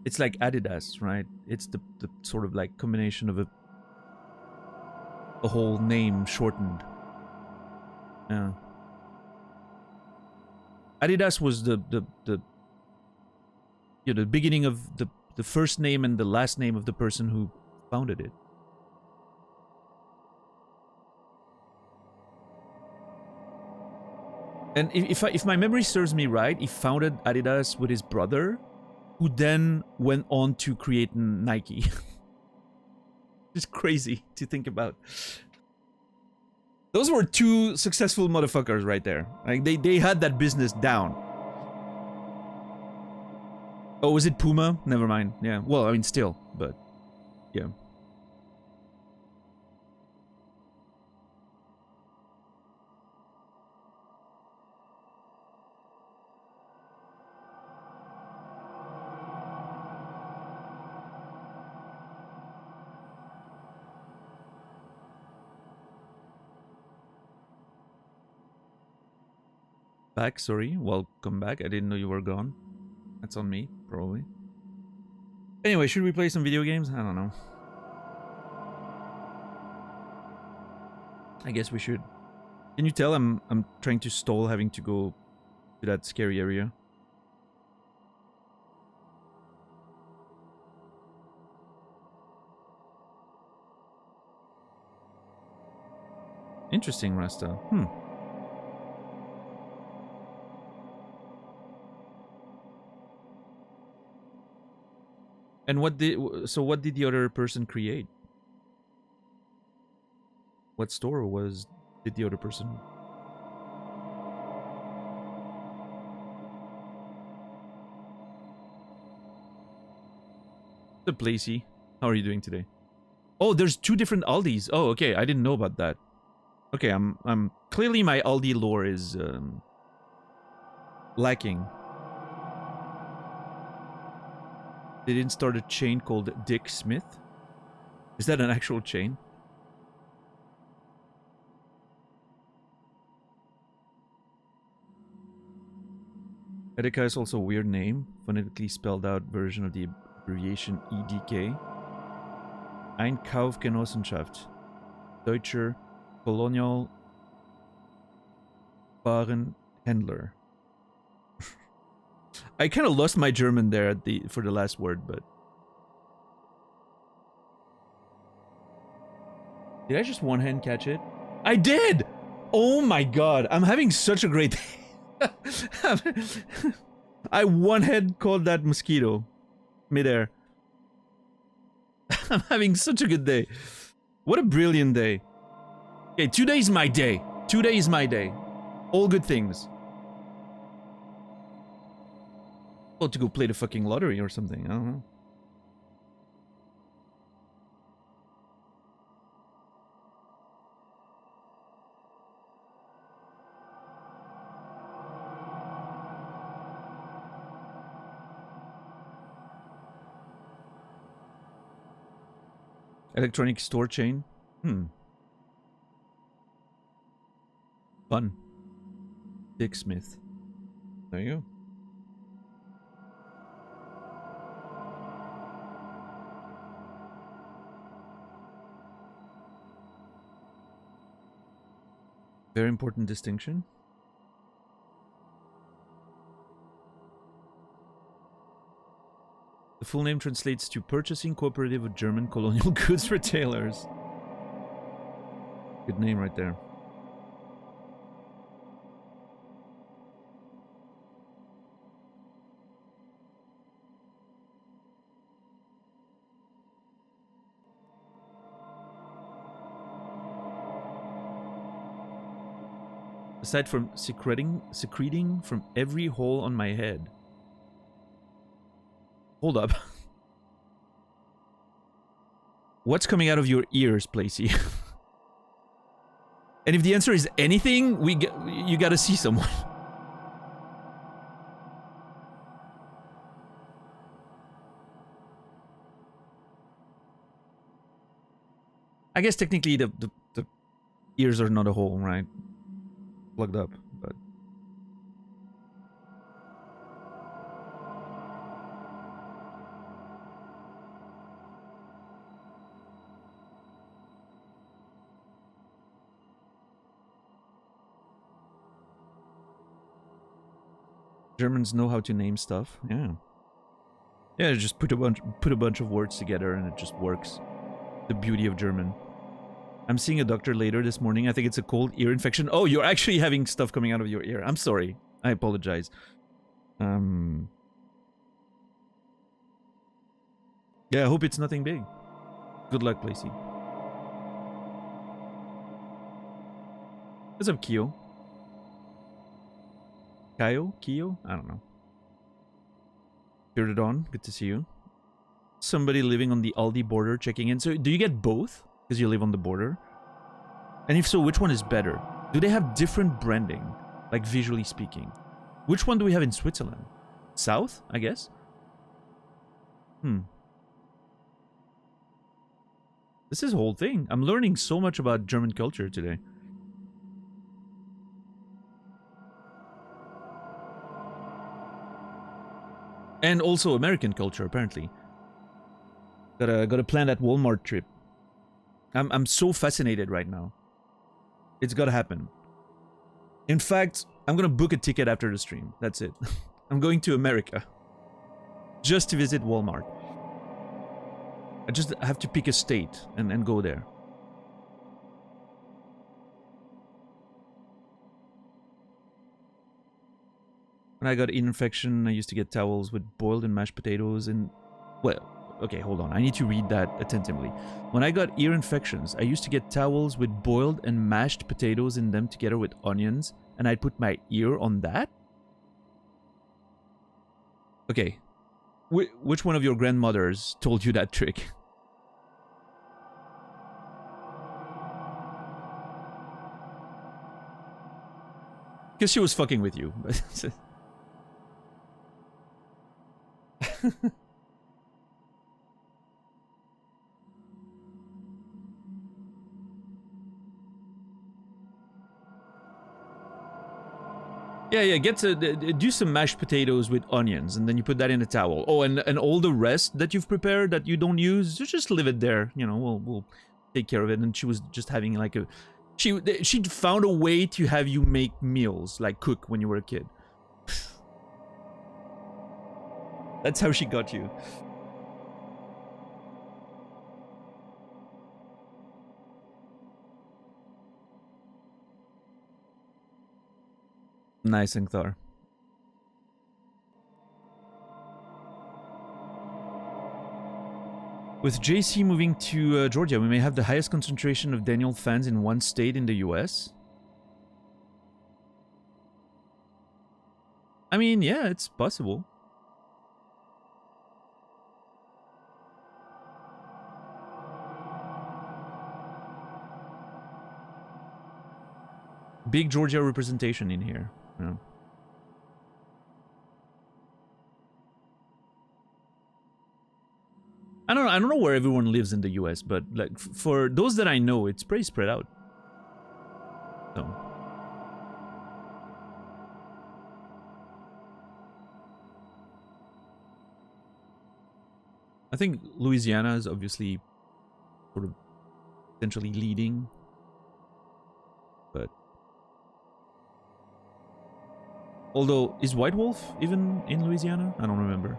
It's like Adidas, right? It's the sort of like combination of a whole name shortened. Yeah. Adidas was the beginning of the first name and the last name of the person who founded it. And if my memory serves me right, he founded Adidas with his brother, who then went on to create Nike. It's crazy to think about. Those were 2 successful motherfuckers right there. Like they had that business down. Oh, was it Puma? Never mind. Yeah. Well, I mean, still, but yeah. Back, sorry. Welcome back. I didn't know you were gone. That's on me, probably. Anyway, should we play some video games? I don't know. I guess we should. Can you tell I'm trying to stall having to go to that scary area? Interesting, Rasta. And what did the other person create? What store did the other person? The Placey. How are you doing today? Oh, there's 2 different Aldis. Oh, okay. I didn't know about that. Okay, I'm clearly my Aldi lore is lacking. They didn't start a chain called Dick Smith. Is that an actual chain? Edeka is also a weird name, phonetically spelled out version of the abbreviation EDK. Einkaufgenossenschaft. Deutscher Colonial Warenhändler. I kind of lost my German there for the last word, but... Did I just one-hand catch it? I did! Oh my god, I'm having such a great day. I one-hand caught that mosquito. Midair. I'm having such a good day. What a brilliant day. Okay, today is my day. Today is my day. All good things. Well, to go play the fucking lottery or something, I don't know. Electronic store chain? Fun. Dick Smith. There you go. Very important distinction. The full name translates to Purchasing Cooperative of German Colonial Goods Retailers. Good name right there. Aside from secreting from every hole on my head. Hold up. What's coming out of your ears, Placey? And if the answer is anything, you gotta see someone. I guess technically the ears are not a hole, right? Plugged up, but... Germans know how to name stuff. Yeah. Yeah, just put a bunch of words together and it just works. The beauty of German. I'm seeing a doctor later this morning. I think it's a cold ear infection. Oh, you're actually having stuff coming out of your ear. I'm sorry. I apologize. Yeah, I hope it's nothing big. Good luck, Placey. What's up, Kyo? Kyo? I don't know. Bearded on, good to see you. Somebody living on the Aldi border checking in. So, do you get both? Because you live on the border? And if so, which one is better? Do they have different branding? Like, visually speaking. Which one do we have in Switzerland? South, I guess? This is a whole thing. I'm learning so much about German culture today. And also American culture, apparently. Gotta plan that Walmart trip. I'm so fascinated right now. It's gotta happen. In fact, I'm gonna book a ticket after the stream. That's it. I'm going to America. Just to visit Walmart. I just have to pick a state and go there. When I got ear infection, I used to get towels with boiled and mashed potatoes and... Well, okay, hold on. I need to read that attentively. When I got ear infections, I used to get towels with boiled and mashed potatoes in them together with onions, and I'd put my ear on that? Okay. Which one of your grandmothers told you that trick? Because she was fucking with you. Yeah, get to do some mashed potatoes with onions, and then you put that in a towel. Oh, and all the rest that you've prepared that you don't use, just leave it there. You know, we'll take care of it. And she was just having like a, she found a way to have you make meals, like cook when you were a kid. That's how she got you. Nice, Ingthar. With JC moving to Georgia, we may have the highest concentration of Daniel fans in one state in the US. I mean, yeah, it's possible. Big Georgia representation in here. Yeah. I don't know where everyone lives in the US, but like for those that I know, it's pretty spread out. So I think Louisiana is obviously sort of potentially leading, but although, is White Wolf even in Louisiana? I don't remember.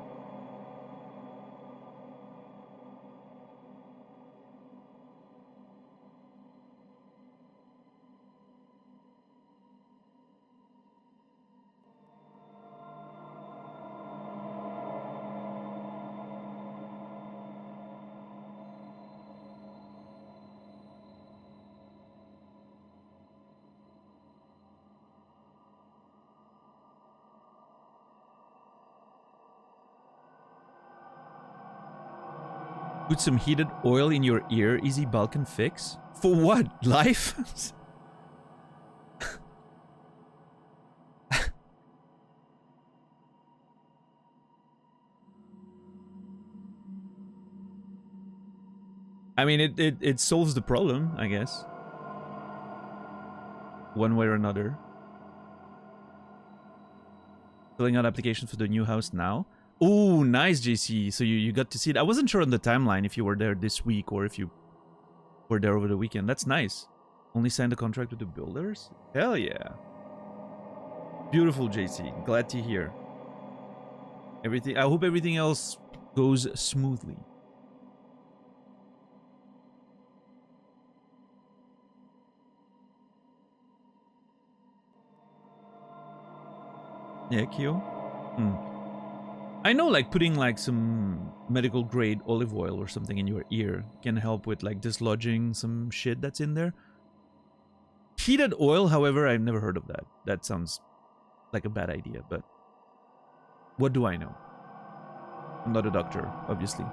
Put some heated oil in your ear, easy Balkan fix. For what? Life? I mean, it solves the problem, I guess. One way or another. Filling out applications for the new house now. Oh, nice, JC. So you got to see it. I wasn't sure on the timeline if you were there this week or if you were there over the weekend. That's nice. Only signed a contract with the builders? Hell yeah. Beautiful, JC. Glad to hear. I hope everything else goes smoothly. Yeah, Kyo? I know, like, putting, like, some medical grade olive oil or something in your ear can help with, like, dislodging some shit that's in there. Heated oil, however, I've never heard of that. That sounds like a bad idea, but what do I know? I'm not a doctor, obviously.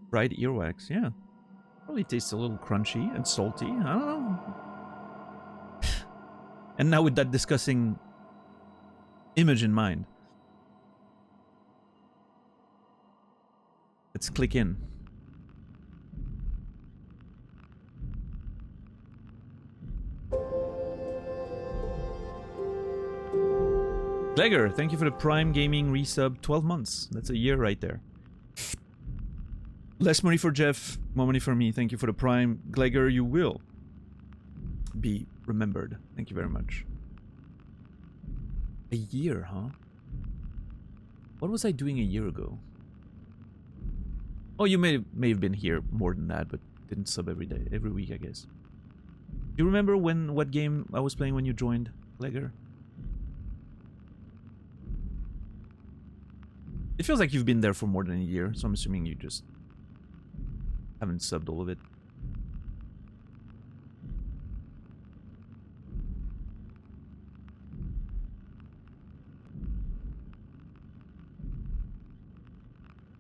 Fried earwax, yeah. Probably tastes a little crunchy and salty. I don't know. And now with that disgusting image in mind, let's click in. Glegor, thank you for the Prime Gaming resub. 12 months. That's a year right there. Less money for Jeff, more money for me. Thank you for the Prime. Glegor, you will be remembered. Thank you very much. A year, huh? What was I doing a year ago? Oh, you may have been here more than that, but didn't sub every week, I guess. Do you remember what game I was playing when you joined, Glegor? It feels like you've been there for more than a year, so I'm assuming you just haven't subbed all of it.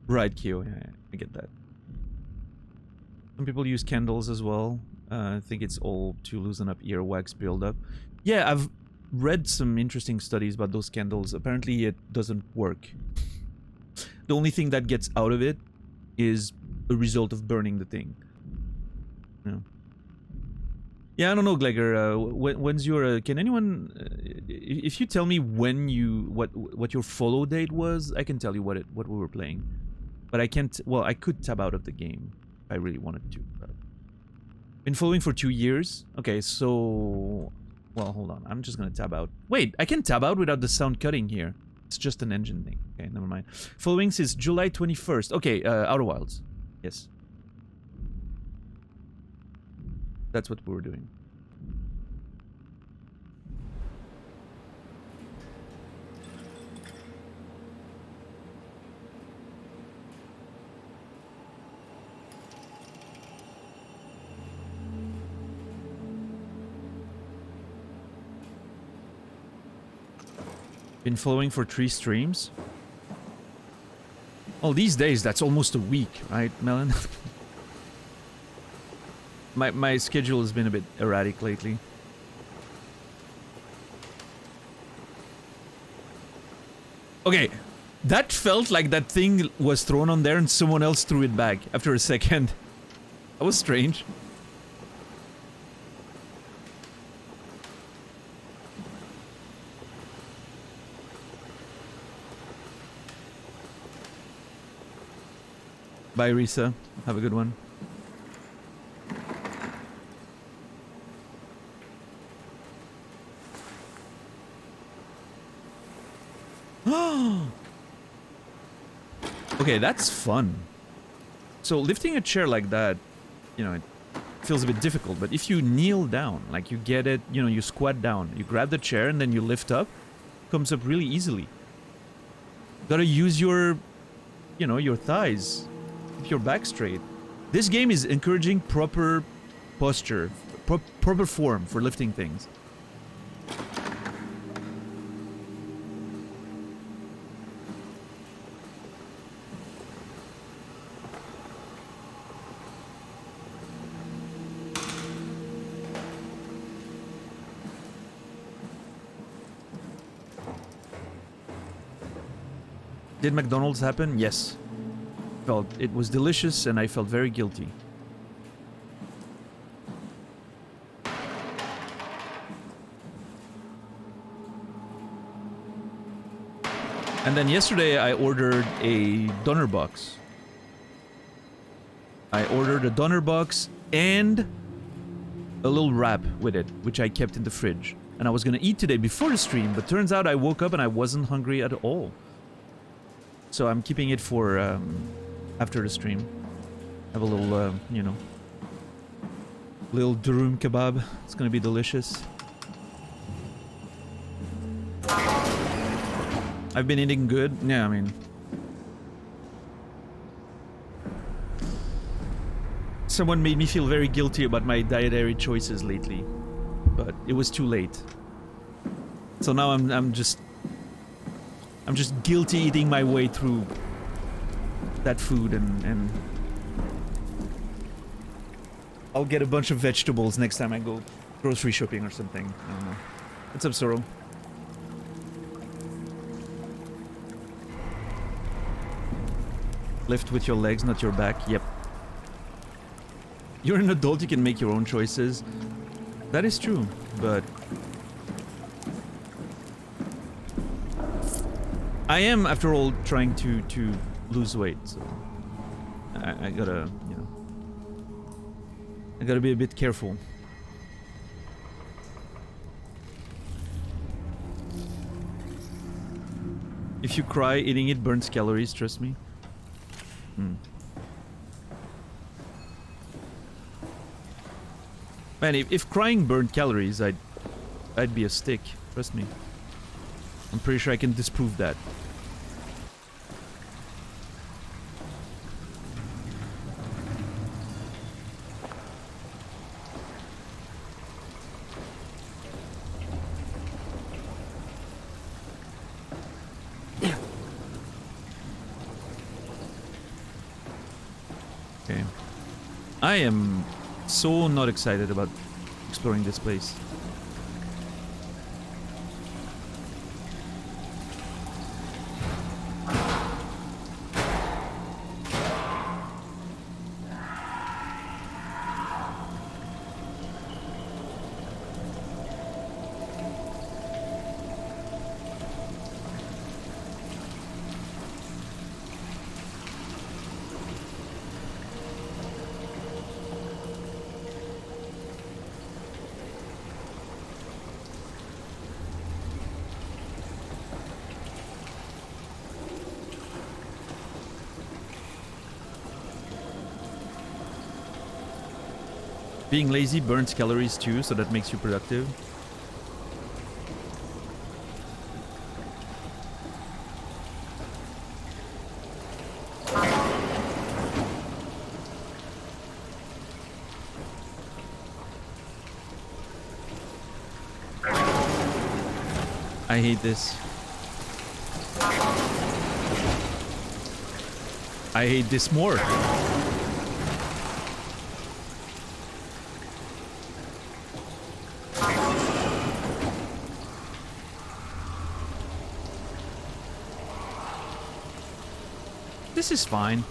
Right, Kyo, yeah, I get that. Some people use candles as well. I think it's all to loosen up earwax buildup. Yeah, read some interesting studies about those candles. Apparently it doesn't work. The only thing that gets out of it is a result of burning the thing. Yeah, I don't know, Glegor. When's your? Can anyone? If you tell me when you what your follow date was, I can tell you what we were playing. But I can't. Well, I could tab out of the game if I really wanted to. But been following for 2 years. Okay, so well, hold on. I'm just gonna tab out. Wait, I can tab out without the sound cutting here. It's just an engine thing. Okay, never mind. Following since July 21st. Okay, Outer Wilds. Yes. That's what we were doing. Been following for 3 streams. Well, these days, that's almost a week, right, Melon? My schedule has been a bit erratic lately. Okay, that felt like that thing was thrown on there and someone else threw it back after a second. That was strange. Bye, Risa. Have a good one. Okay, that's fun. So lifting a chair like that, you know, it feels a bit difficult, but if you kneel down, like you get it, you know, you squat down, you grab the chair and then you lift up, comes up really easily. Gotta use your, you know, your thighs, keep your back straight. This game is encouraging proper posture, proper form for lifting things. Did McDonald's happen? Yes. It was delicious and I felt very guilty. And then yesterday I ordered a doner box. I ordered a doner box and a little wrap with it, which I kept in the fridge. And I was gonna eat today before the stream, but turns out I woke up and I wasn't hungry at all. So I'm keeping it for after the stream. Have a little, you know, little durum kebab. It's gonna be delicious. I've been eating good. Yeah, I mean, someone made me feel very guilty about my dietary choices lately, but it was too late. So now I'm just guilty eating my way through that food, and I'll get a bunch of vegetables next time I go grocery shopping or something. I don't know. What's up, Soro? Lift with your legs, not your back. Yep. You're an adult, you can make your own choices. That is true, but I am, after all, trying to lose weight, so I gotta, you know, I gotta be a bit careful. If you cry, eating it burns calories, trust me. Man, if crying burned calories, I'd be a stick, trust me. I'm pretty sure I can disprove that. Okay. I am so not excited about exploring this place. Being lazy burns calories too, so that makes you productive. I hate this. I hate this more. This is fine.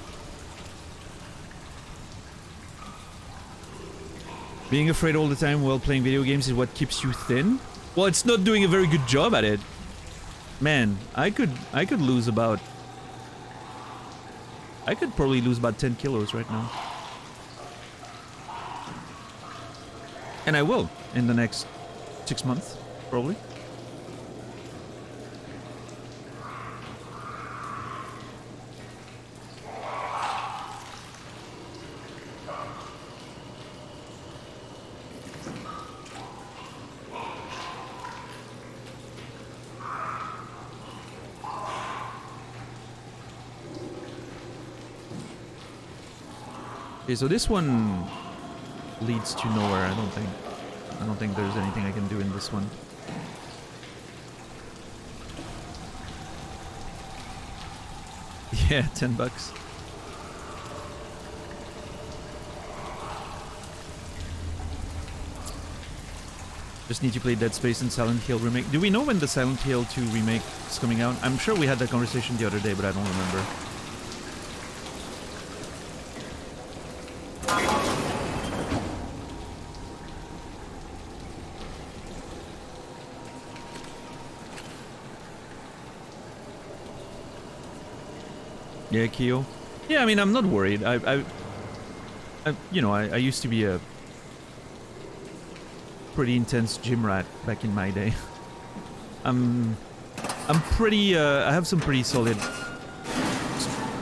Being afraid all the time while playing video games is what keeps you thin? Well, it's not doing a very good job at it. Man, I could lose about... I could probably lose about 10 kilos right now. And I will in the next 6 months, probably. Okay, so this one leads to nowhere, I don't think there's anything I can do in this one. Yeah, $10. Just need to play Dead Space and Silent Hill remake. Do we know when the Silent Hill 2 remake is coming out? I'm sure we had that conversation the other day, but I don't remember. Yeah, Kyo. Yeah, I mean, I'm not worried. You know, I used to be a pretty intense gym rat back in my day. I'm pretty. I have some pretty solid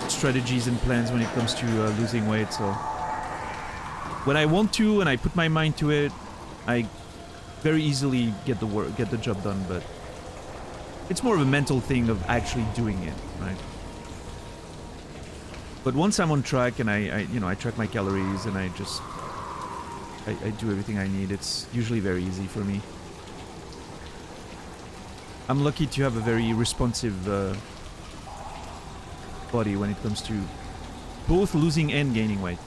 strategies and plans when it comes to losing weight. So when I want to and I put my mind to it, I very easily get the job done. But it's more of a mental thing of actually doing it, right? But once I'm on track and I track my calories and I do everything I need, it's usually very easy for me. I'm lucky to have a very responsive body when it comes to both losing and gaining weight.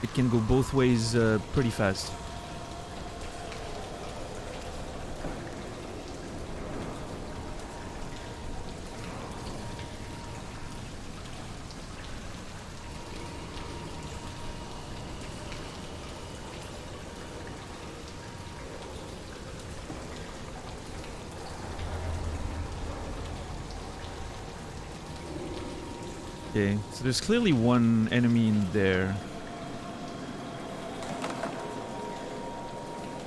It can go both ways pretty fast. Okay, so there's clearly one enemy in there.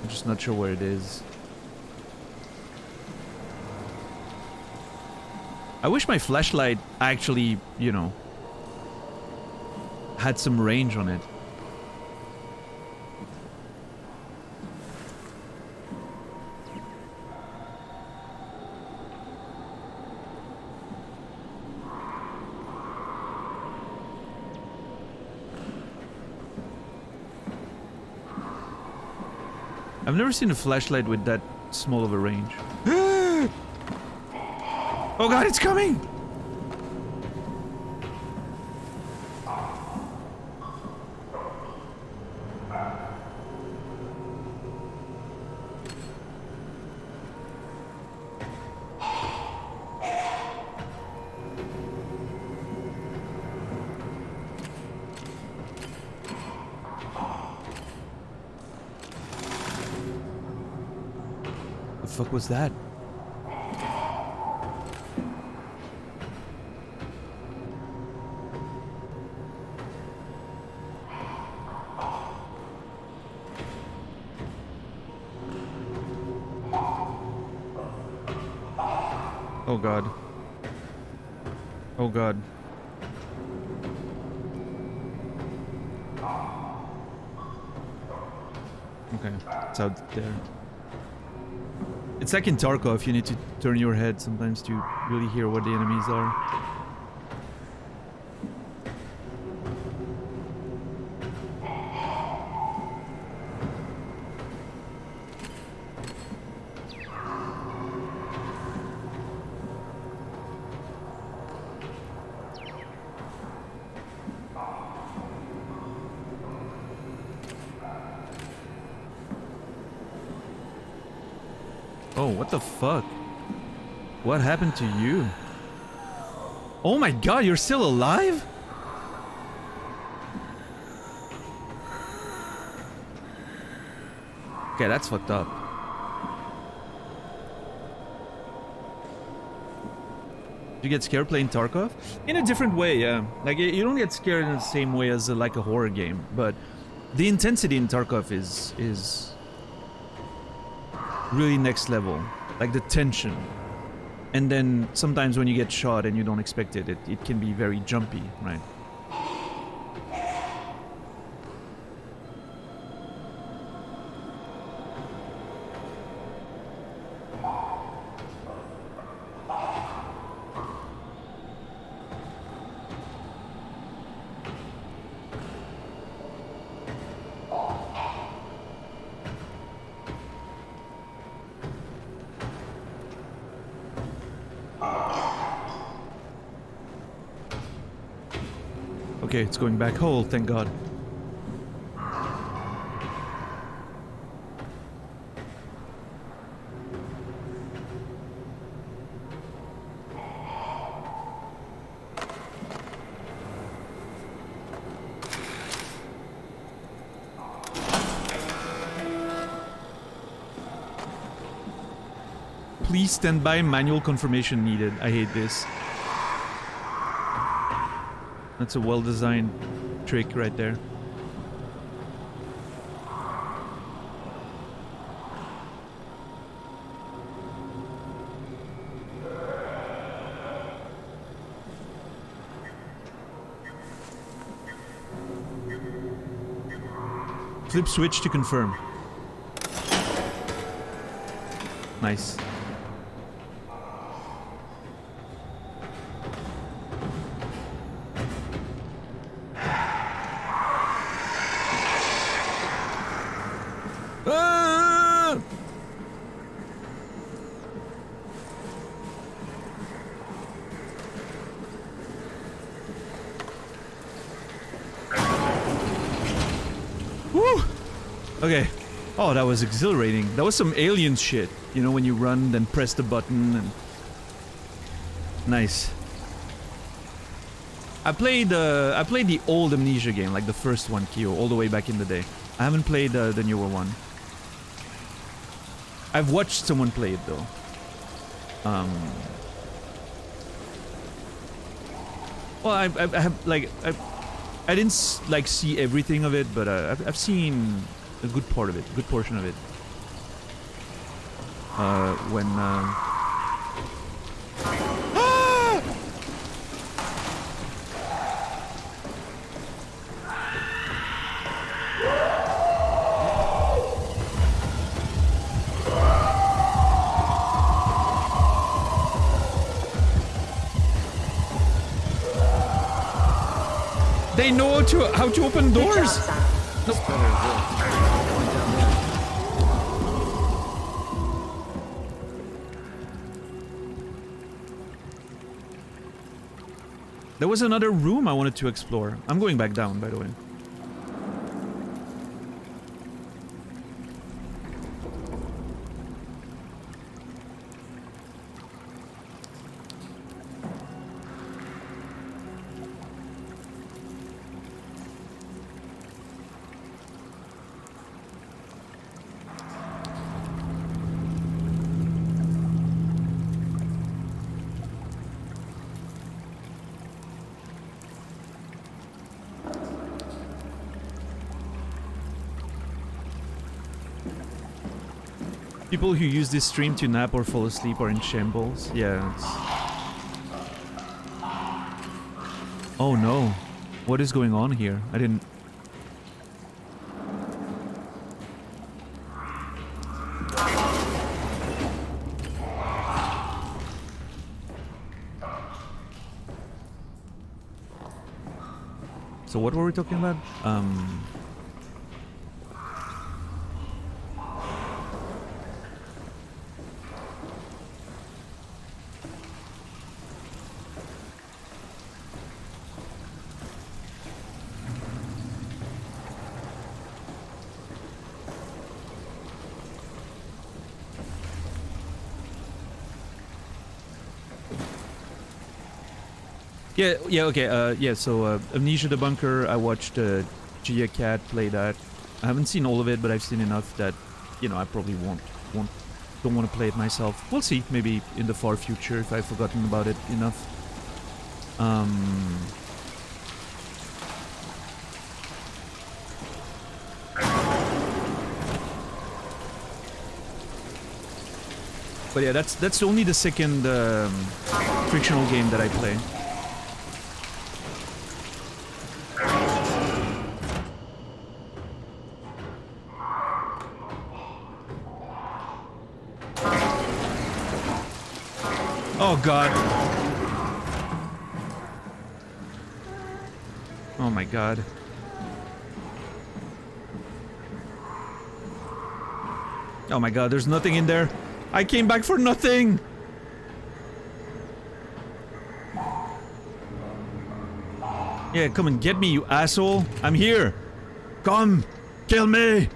I'm just not sure where it is. I wish my flashlight actually, you know, had some range on it. I've never seen a flashlight with that small of a range. Oh god, it's coming! The fuck was that? Oh god. Oh god. Okay, it's out there. It's like in Tarkov, you need to turn your head sometimes to really hear what the enemies are. Oh, what the fuck? What happened to you? Oh my god, you're still alive? Okay, that's fucked up. You get scared playing Tarkov? In a different way, yeah. Like, you don't get scared in the same way as like a horror game, but the intensity in Tarkov is really next level. Like the tension. And then sometimes when you get shot and you don't expect it, it can be very jumpy, right? Okay, it's going back whole, thank god. Please stand by, manual confirmation needed. I hate this. That's a well-designed trick right there. Flip switch to confirm. Nice. Okay. Oh, that was exhilarating. That was some alien shit. You know, when you run, then press the button and... Nice. I played the old Amnesia game, like the first one, Kyo, all the way back in the day. I haven't played the newer one. I've watched someone play it, though. Well, I have, like... I didn't, like, see everything of it, but I've seen... a good part of it, good portion of it. When ah! They know how to open doors. Nope. There was another room I wanted to explore. I'm going back down, by the way. People who use this stream to nap or fall asleep are in shambles. Yeah. Oh no. What is going on here? I didn't... So what were we talking about? Yeah, okay, yeah, so Amnesia the Bunker, I watched Gia Cat play that. I haven't seen all of it, but I've seen enough that, you know, I probably don't want to play it myself. We'll see, maybe in the far future if I've forgotten about it enough. But yeah, that's only the second fictional game that I play. Oh god. Oh my god. Oh my god, there's nothing in there. I came back for nothing. Yeah, come and get me, you asshole. I'm here. Come, kill me.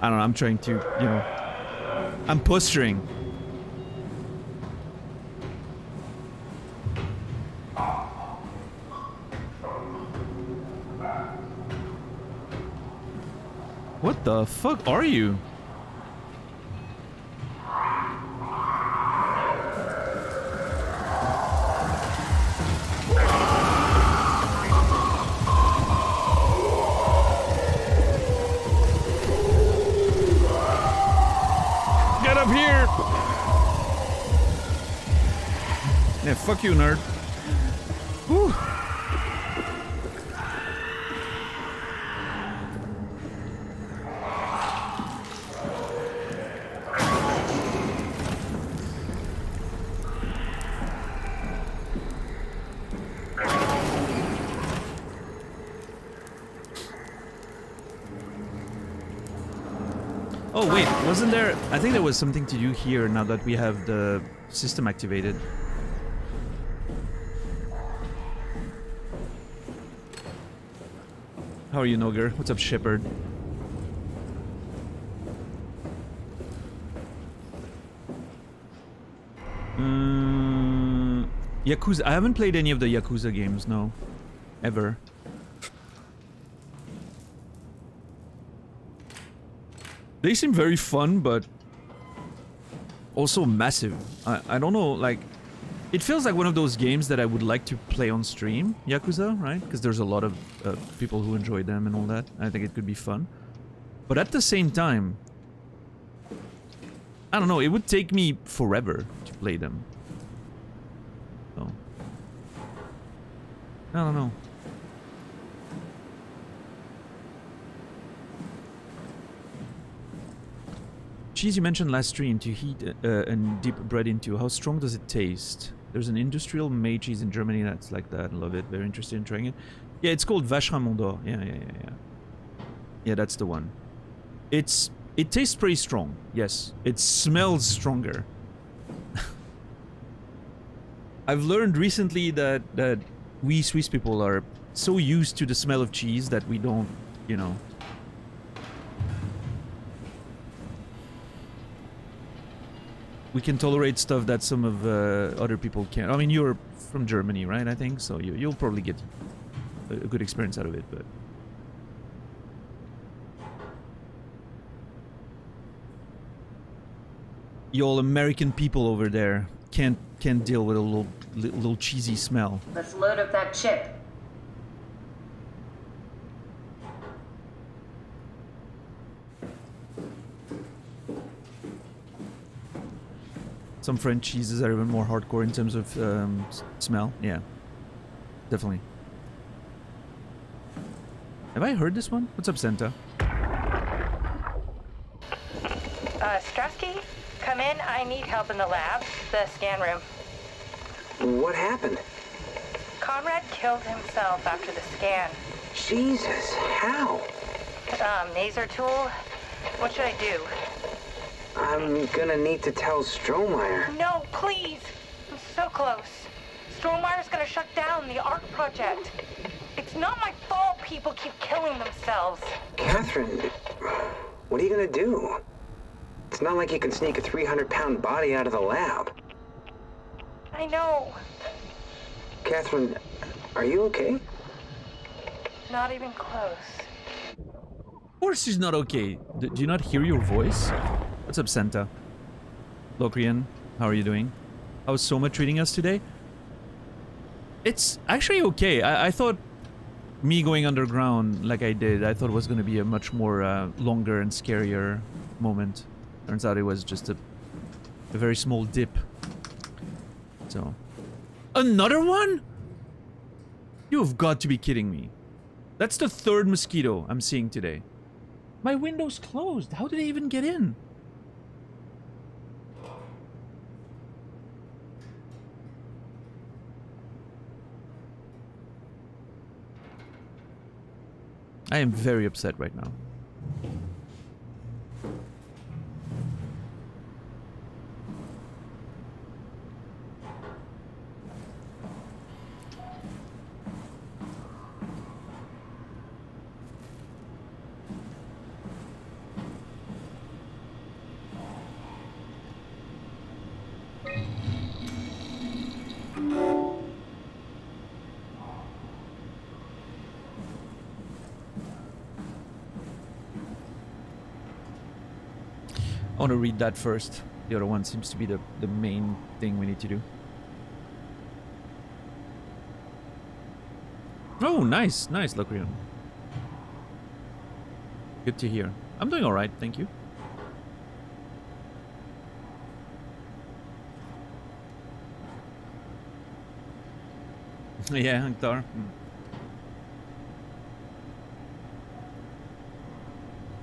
I don't know, I'm trying to, you know, I'm posturing. What the fuck are you? Get up here! Yeah, fuck you, nerd. Whew. Oh wait, wasn't there... I think there was something to do here now that we have the system activated. How are you, Noger? What's up, Shepard? Yakuza... I haven't played any of the Yakuza games, no. Ever. They seem very fun, but also massive. I don't know, like... It feels like one of those games that I would like to play on stream, Yakuza, right? Because there's a lot of people who enjoy them and all that. I think it could be fun. But at the same time... I don't know, it would take me forever to play them. So... I don't know. Cheese you mentioned last stream to heat and dip bread into. How strong does it taste? There's an industrial made cheese in Germany that's like that. I love it. Very interested in trying it. Yeah, it's called Vacherin Mondor. Yeah. Yeah, that's the one. It tastes pretty strong. Yes. It smells stronger. I've learned recently that we Swiss people are so used to the smell of cheese that we don't, you know... We can tolerate stuff that some of other people can't. I mean, you're from Germany, right? I think so. You'll probably get a good experience out of it, but y'all American people over there can't deal with a little cheesy smell. Let's load up that chip. Some French cheeses are even more hardcore in terms of smell. Yeah, definitely. Have I heard this one? What's up, Santa? Strasky, come in. I need help in the lab, the scan room. What happened? Conrad killed himself after the scan. Jesus, how? Maser tool? What should I do? I'm gonna need to tell Strohmeyer. No, please! I'm so close. Strohmeyer's gonna shut down the ARC project. It's not my fault people keep killing themselves. Catherine, what are you gonna do? It's not like you can sneak a 300-pound body out of the lab. I know. Catherine, are you okay? Not even close. Of course she's not okay. Do you not hear your voice? What's up, Santa? Locrian, how are you doing? How's Soma treating us today? It's actually okay. I thought me going underground like I did, I thought it was going to be a much more longer and scarier moment. Turns out it was just a very small dip. So... Another one? You've got to be kidding me. That's the third mosquito I'm seeing today. My window's closed. How did they even get in? I am very upset right now. I want to read that first. The other one seems to be the main thing we need to do. Oh, nice. Nice, Locrian. Good to hear. I'm doing alright, thank you. Yeah, Anktar.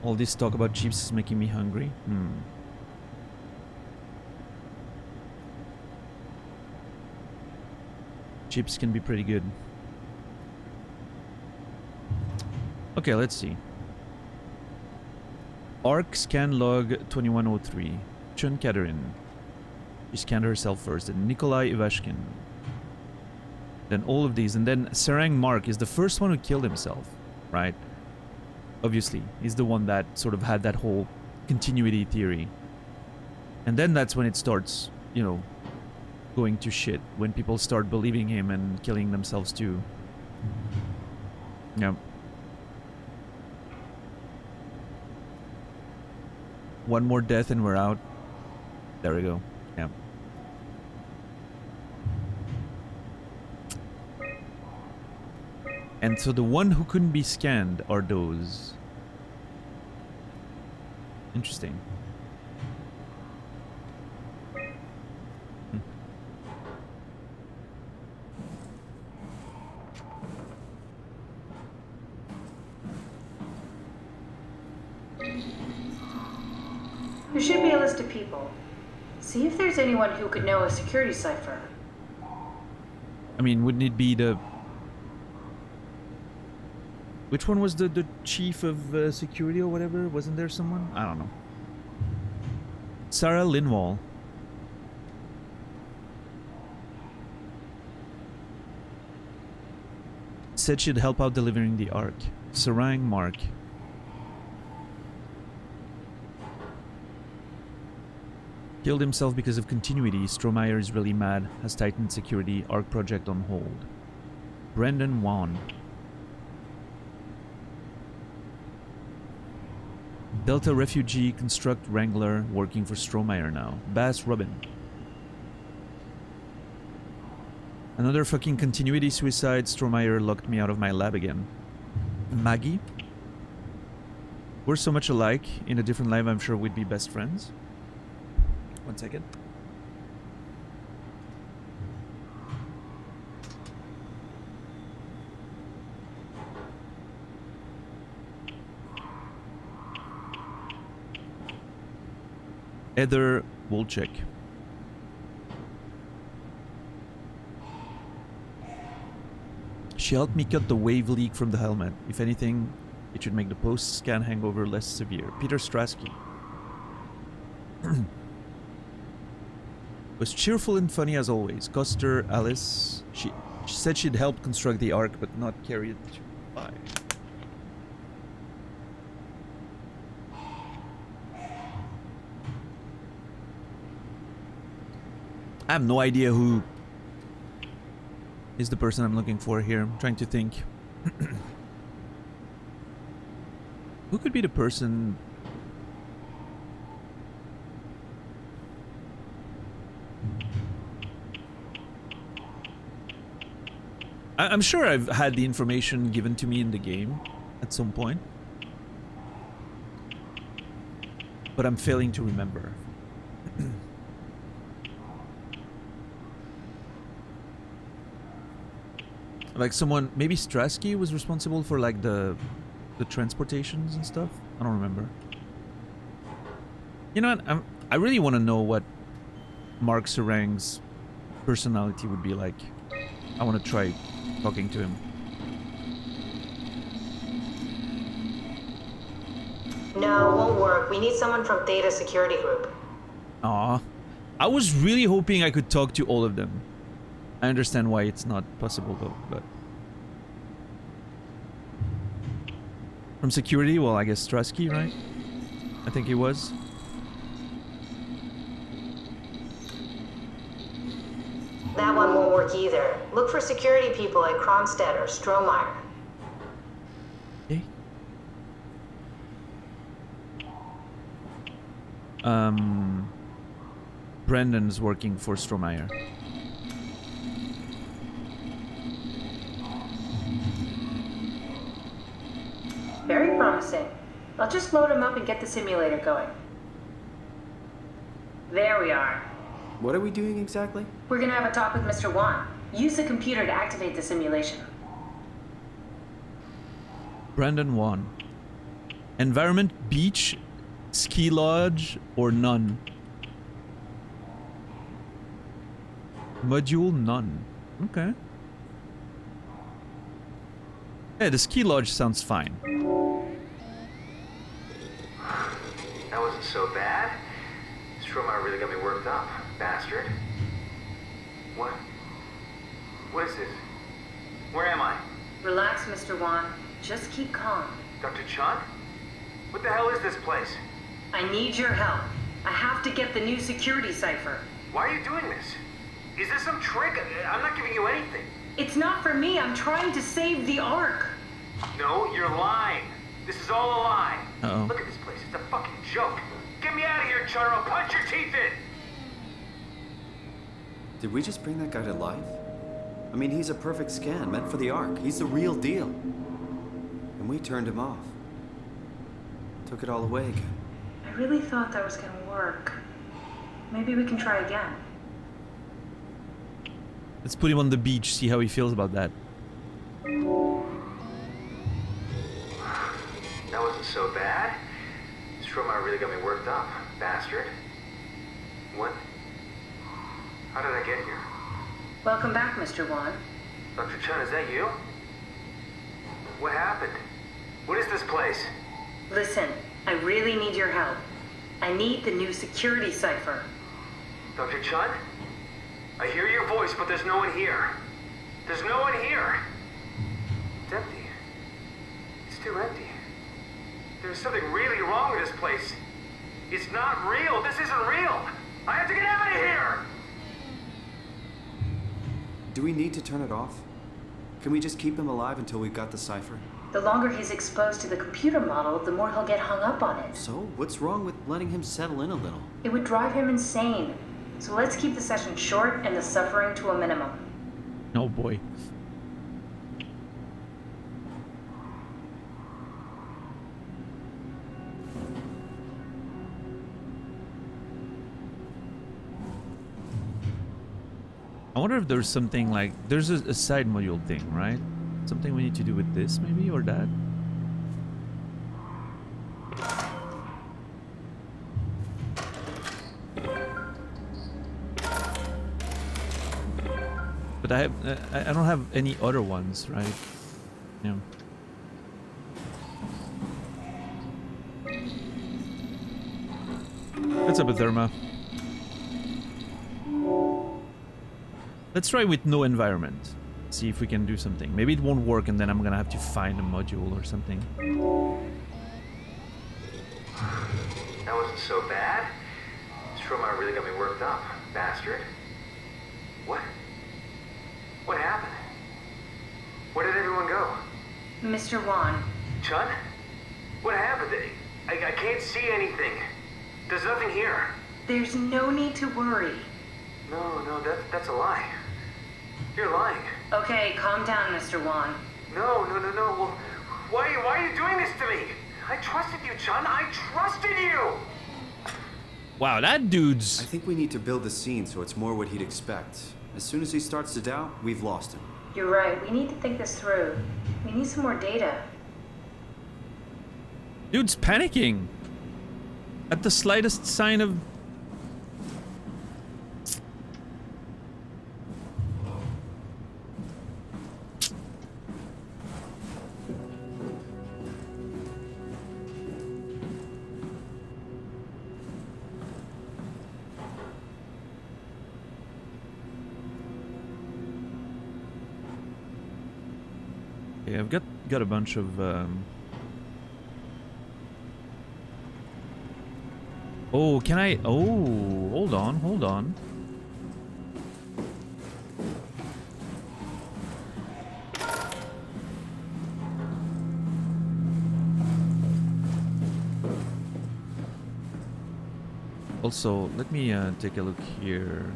All this talk about chips is making me hungry. Chips can be pretty good. Okay, let's see. ARC scan log 2103. Chun Katerin. She scanned herself first. And Nikolai Ivashkin. Then all of these. And then Sarang Mark is the first one who killed himself. Right? Obviously. He's the one that sort of had that whole continuity theory. And then that's when it starts, you know, going to shit. When people start believing him and killing themselves too. Yeah. One more death and we're out. There we go. Yeah. And so the one who couldn't be scanned are those. Interesting. There should be a list of people. See if there's anyone who could know a security cipher. I mean, wouldn't it be the... Which one was the chief of security or whatever? Wasn't there someone? I don't know. Sarah Linwall. Said she'd help out delivering the Ark. Sarang Mark. Killed himself because of continuity. Strohmeyer is really mad. Has tightened security. Arc project on hold. Brendan Wan. Delta refugee, construct wrangler, working for Strohmeyer now. Bass Robin. Another fucking continuity suicide. Strohmeyer locked me out of my lab again. Maggie. We're so much alike. In a different life, I'm sure we'd be best friends. 1 second. Heather Wolchek. She helped me cut the wave leak from the helmet. If anything, it should make the post-scan hangover less severe. Peter Strasky. Was cheerful and funny as always. Custer, Alice. She said she'd helped construct the Ark, but not carry it to life. I have no idea who is the person I'm looking for here. I'm trying to think. Who could be the person? I'm sure I've had the information given to me in the game at some point, but I'm failing to remember. Like someone, maybe Strasky was responsible for like the transportations and stuff. I don't remember. You know what? I really want to know what Mark Serang's personality would be like. I want to try talking to him. No, won't work. We need someone from Theta Security Group. Aw. I was really hoping I could talk to all of them. I understand why it's not possible though, but... From security? Well, I guess Strasky, right? I think he was. That one won't work either. Look for security people at Kronstadt or Strohmeyer. Okay. Brendan's working for Strohmeyer. Very promising. I'll just load him up and get the simulator going. There we are. What are we doing exactly? We're gonna have a talk with Mr. Wan. Use the computer to activate the simulation. Brandon Wan. Environment, beach, ski lodge, or none? Module, none. Okay. Yeah, the ski lodge sounds fine. That wasn't so bad. Strohmeyer really got me worked up, bastard. What? What is this? Where am I? Relax, Mr. Wan. Just keep calm. Dr. Chun? What the hell is this place? I need your help. I have to get the new security cipher. Why are you doing this? Is this some trick? I'm not giving you anything. It's not for me. I'm trying to save the Ark. No, you're lying. This is all a lie. Uh-oh. Look at this place. It's a fucking joke. Get me out of here, Chun, or I'll punch your teeth in. Did we just bring that guy to life? I mean, he's a perfect scan, meant for the Ark. He's the real deal. And we turned him off. Took it all away again. I really thought that was gonna work. Maybe we can try again. Let's put him on the beach, see how he feels about that. That wasn't so bad. Strohmeyer really got me worked up, bastard. What? How did I get here? Welcome back, Mr. Wan. Dr. Chun, is that you? What happened? What is this place? Listen, I really need your help. I need the new security cipher. Dr. Chun? I hear your voice, but there's no one here. There's no one here. It's empty. It's too empty. There's something really wrong with this place. It's not real. This isn't real. I have to get out of here! Do we need to turn it off? Can we just keep him alive until we've got the cipher? The longer he's exposed to the computer model, the more he'll get hung up on it. So, what's wrong with letting him settle in a little? It would drive him insane. So let's keep the session short and the suffering to a minimum. Oh boy. I wonder if there's something like... There's a side module thing, right? Something we need to do with this, maybe, or that? But but I don't have any other ones, right? Yeah. What's up, Therma? Let's try with no environment. See if we can do something. Maybe it won't work, and then I'm gonna have to find a module or something. That wasn't so bad. Stromae really got me worked up, bastard. What? What happened? Where did everyone go? Mr. Wan, Chun? What happened? I can't see anything. There's nothing here. there's no need to worry. No, that's a lie. You're lying. Okay, calm down, Mr. Wan. No. Well, why are you doing this to me? I trusted you, Chun. I trusted you! Wow, that I dude's... think we need to build the scene so it's more what he'd expect. As soon as he starts to doubt, we've lost him. You're right, we need to think this through. We need some more data. Dude's panicking. At the slightest sign of... Okay, I've got a bunch of Oh, can I? Oh, hold on. Also, let me take a look here.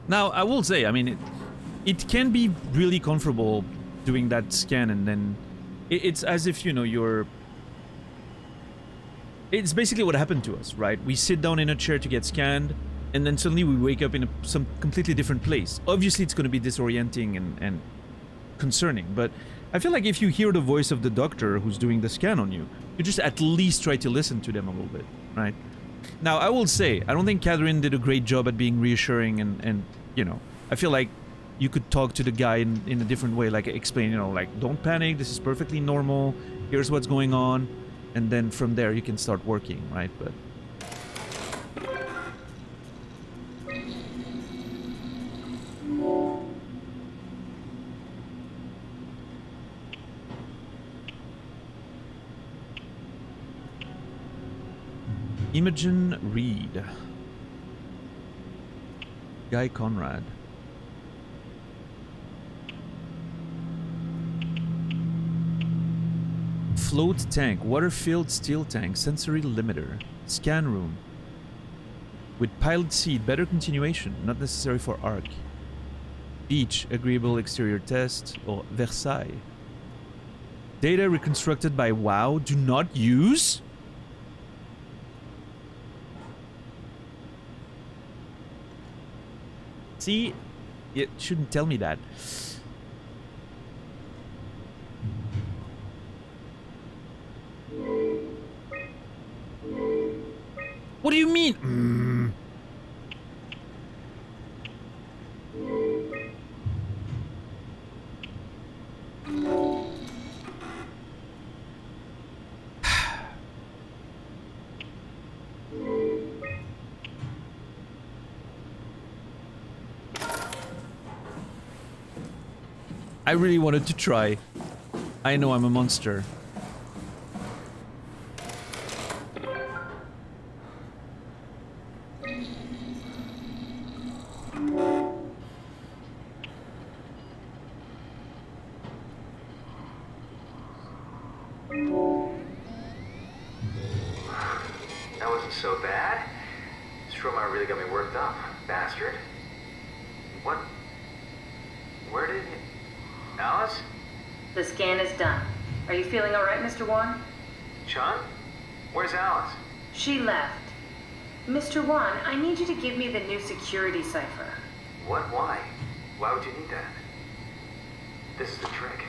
Now, I will say, I mean, it can be really comfortable doing that scan, and then it's as if, you know, you're... It's basically what happened to us, right? We sit down in a chair to get scanned, and then suddenly we wake up in some completely different place. Obviously, it's going to be disorienting and concerning, but I feel like if you hear the voice of the doctor who's doing the scan on you, you just at least try to listen to them a little bit, right? Now, I will say, I don't think Catherine did a great job at being reassuring, and you know, I feel like you could talk to the guy in a different way, like explain, you know, like, don't panic, this is perfectly normal, here's what's going on, and then from there you can start working, right? But Imogen Reed, Guy Conrad. Float tank, water-filled steel tank, sensory limiter, scan room. With pilot seat, better continuation, not necessary for ARC. Beach, agreeable exterior test, or Versailles. Data reconstructed by WoW, do not use? See, it shouldn't tell me that. What do you mean? I really wanted to try. I know I'm a monster. That wasn't so bad. Stromae really got me worked up, bastard. What? Where did it... Alice? The scan is done. Are you feeling alright, Mr. Wan? Chun? Where's Alice? She left. Mr. Wan, I need you to give me the new security cipher. What? Why? Why would you need that? This is the trick.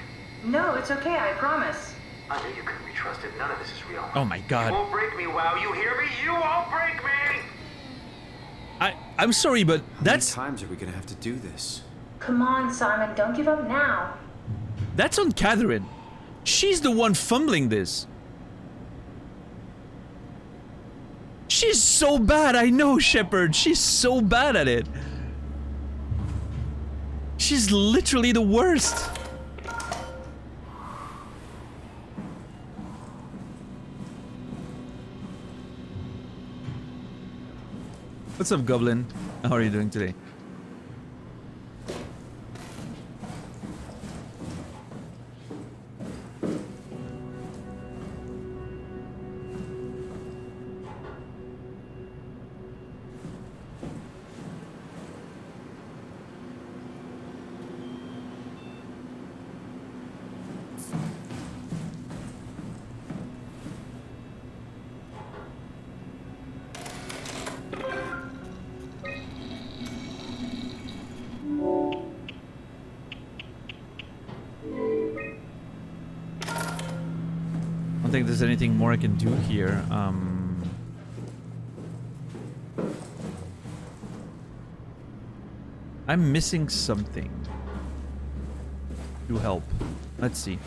No, it's okay, I promise. I knew you couldn't be trusted. None of this is real. Oh my You god. won't break me, WoW. You hear me? You won't break me! I'm sorry, but How that's many times are we gonna have to do this? Come on, Simon, don't give up now. that's on Catherine. She's the one fumbling this. She's so bad, I know, Shepard. She's so bad at it. She's literally the worst. What's up, Goblin? How are you doing today? I don't think there's anything more I can do here. I'm missing something to help. Let's see.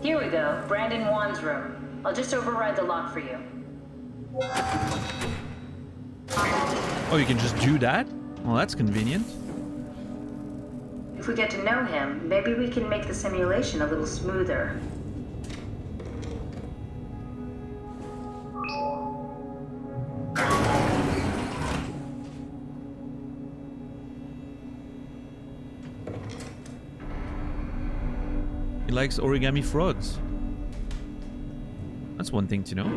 Here we go, Brandon Wan's room. I'll just override the lock for you. Oh, you can just do that? Well, that's convenient. If we get to know him, maybe we can make the simulation a little smoother. He likes origami frogs. That's one thing to know.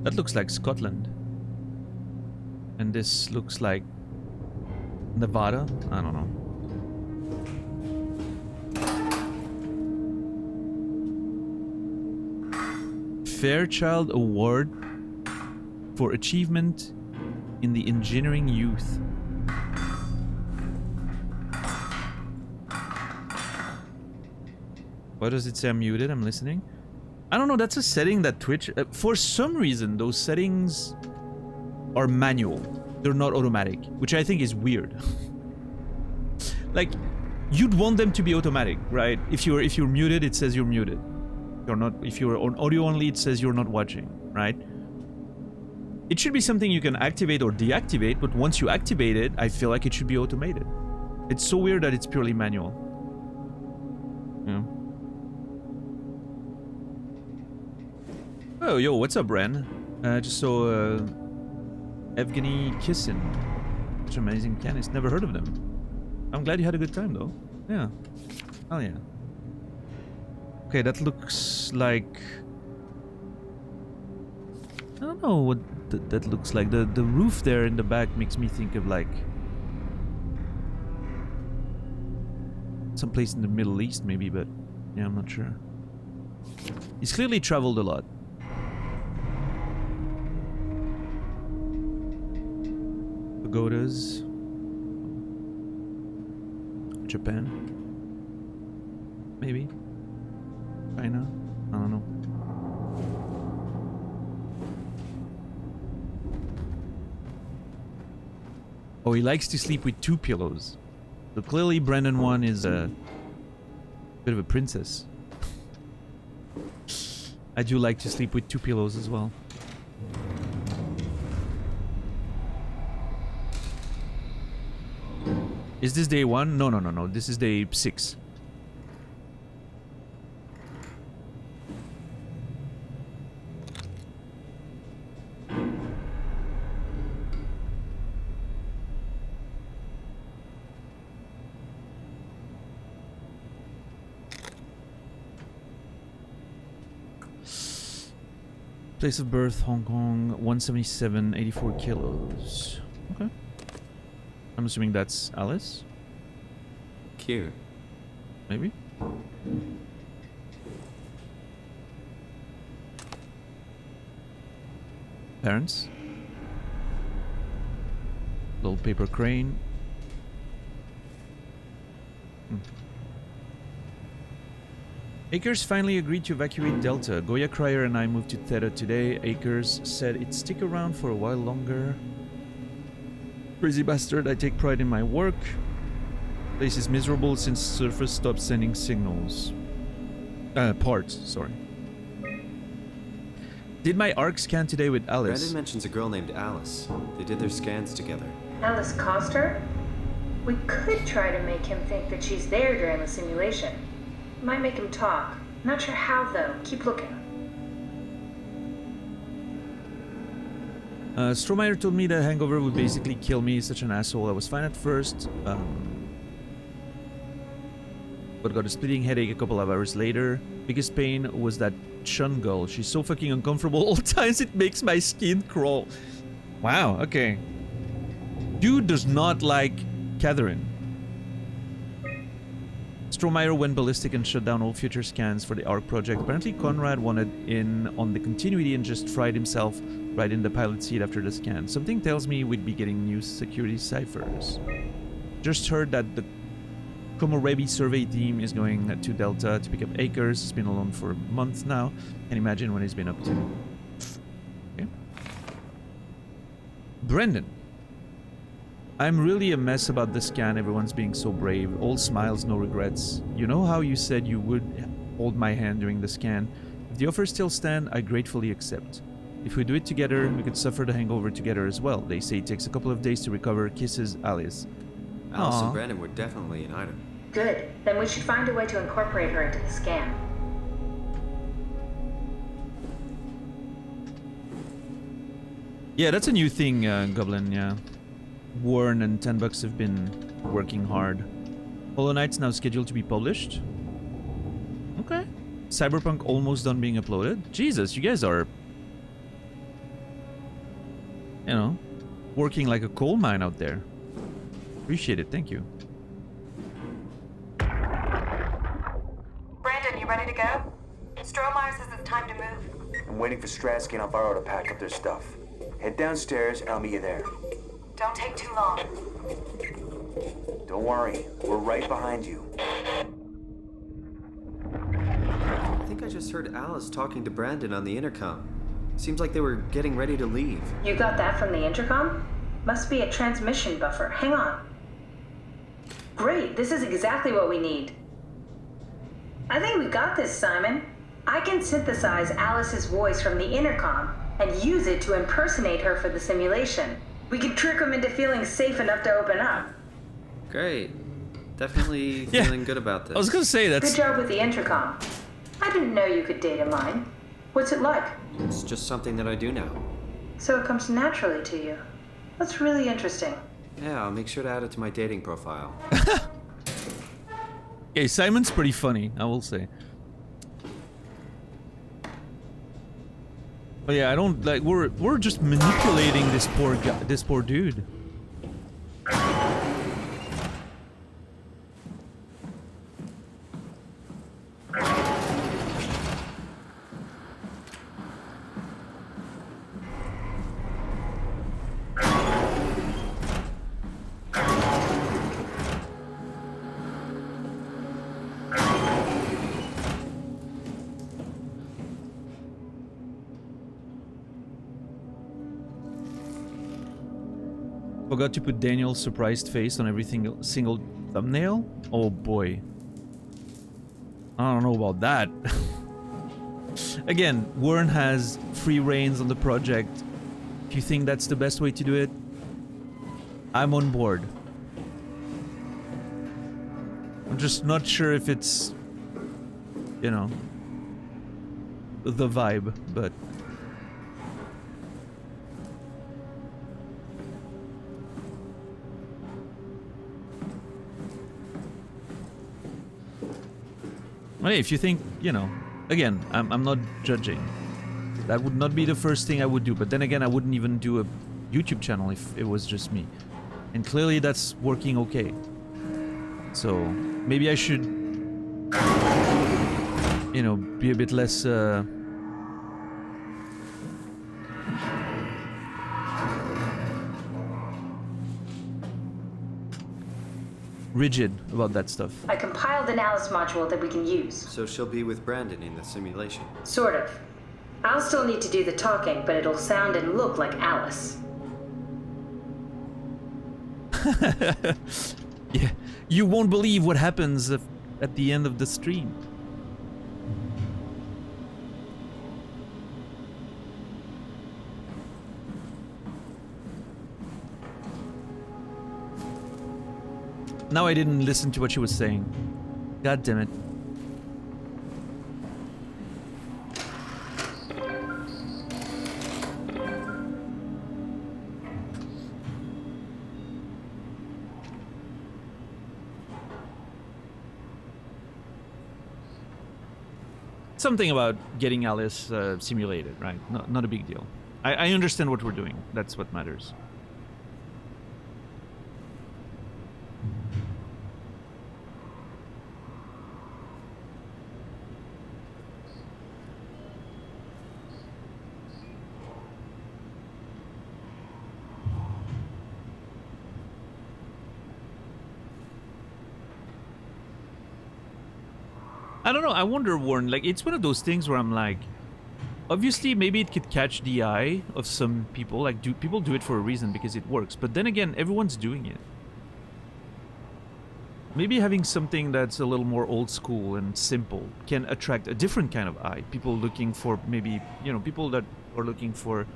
That looks like Scotland. And this looks like Nevada? I don't know. Fairchild Award for achievement in the engineering youth. Why does it say I'm muted? I'm listening. I don't know, that's a setting that Twitch... for some reason, those settings are manual. They're not automatic, which I think is weird. Like, you'd want them to be automatic, right? If you're muted, it says you're muted. You're not. If you're on audio only, it says you're not watching, right? It should be something you can activate or deactivate, but once you activate it, I feel like it should be automated. It's so weird that it's purely manual. Yeah. Oh, yo, what's up, Ren? Just saw Evgeny Kissin. Such an amazing pianist. Never heard of them. I'm glad you had a good time, though. Yeah. Oh, yeah. Okay, that looks like... I don't know what that looks like. The roof there in the back makes me think of, like... someplace in the Middle East, maybe, but... yeah, I'm not sure. He's clearly traveled a lot. Pagodas. Japan. Maybe. China? I don't know. Oh, he likes to sleep with 2 pillows. So clearly Brandon 1 is a bit of a princess. I do like to sleep with 2 pillows as well. Is this day 1? No, no, no, no. This is day 6. Place of birth, Hong Kong, 177, 84 kilos. Okay. I'm assuming that's Alice? Cute. Maybe? Parents? Little paper crane. Akers finally agreed to evacuate Delta. Goya Cryer and I moved to Theta today. Akers said it'd stick around for a while longer. Crazy bastard, I take pride in my work. Place is miserable since surface stopped sending signals. Parts, sorry. Did my ARC scan today with Alice. Brandon mentions a girl named Alice. They did their scans together. Alice Coster? We could try to make him think that she's there during the simulation. Might make him talk. Not sure how, though. Keep looking. Strohmeyer told me that hangover would basically kill me. Such an asshole. I was fine at first. But got a splitting headache a couple of hours later. Biggest pain was that Chun girl. She's so fucking uncomfortable all times it makes my skin crawl. Wow, okay. Dude does not like Catherine. Strohmeyer went ballistic and shut down all future scans for the ARC project. Apparently Conrad wanted in on the continuity and just fried himself right in the pilot seat after the scan. Something tells me we'd be getting new security ciphers. Just heard that the Komorebi survey team is going to Delta to pick up Akers. He's been alone for months now. Can't imagine what he's been up to. Okay. Brendan. I'm really a mess about the scan. Everyone's being so brave. All smiles, no regrets. You know how you said you would hold my hand during the scan? If the offers still stand, I gratefully accept. If we do it together, we could suffer the hangover together as well. They say it takes a couple of days to recover. Kisses, Alice. Alice Aww. and Brandon were definitely an item. Good. Then we should find a way to incorporate her into the scan. Yeah, that's a new thing, Goblin, yeah. Warren and 10 Bucks have been working hard. Hollow Knight's now scheduled to be published. Okay. Cyberpunk almost done being uploaded. Jesus, you guys are... You know, working like a coal mine out there. Appreciate it, thank you. Brandon, you ready to go? Strohmeyer says it's time to move. I'm waiting for Stratsky and Alvaro to pack up their stuff. Head downstairs and I'll meet you there. Don't take too long. Don't worry, we're right behind you. I think I just heard Alice talking to Brandon on the intercom. Seems like they were getting ready to leave. You got that from the intercom? Must be a transmission buffer. Hang on. Great, this is exactly what we need. I think we got this, Simon. I can synthesize Alice's voice from the intercom and use it to impersonate her for the simulation. We can trick them into feeling safe enough to open up. Great. Definitely Yeah. feeling good about this. I was gonna say, Good that's... job with the intercom. I didn't know you could data mine. What's it like? It's just something that I do now. So it comes naturally to you. That's really interesting. Yeah, I'll make sure to add it to my dating profile. Okay, Simon's pretty funny, I will say. But yeah, I don't like. We're just manipulating this poor guy, this poor dude. Forgot to put Daniel's surprised face on every single thumbnail? Oh boy. I don't know about that. Again, Warren has free reins on the project. If you think that's the best way to do it, I'm on board. I'm just not sure if it's, you know, the vibe, but... Hey, if you think, you know, again, I'm not judging. That would not be the first thing I would do. But then again, I wouldn't even do a YouTube channel if it was just me. And clearly that's working okay. So maybe I should, you know, be a bit less rigid about that stuff. I compiled an Alice module that we can use. So she'll be with Brandon in the simulation. Sort of. I'll still need to do the talking, but it'll sound and look like Alice. Yeah, you won't believe what happens at the end of the stream. Now I didn't listen to what she was saying. God damn it. Something about getting Alice simulated, right? Not a big deal. I understand what we're doing. That's what matters. I don't know, I wonder, Warren, like, it's one of those things where I'm like, obviously, maybe it could catch the eye of some people, like, people do it for a reason because it works, but then again, everyone's doing it. Maybe having something that's a little more old school and simple can attract a different kind of eye. People looking for, maybe, you know, people that are looking for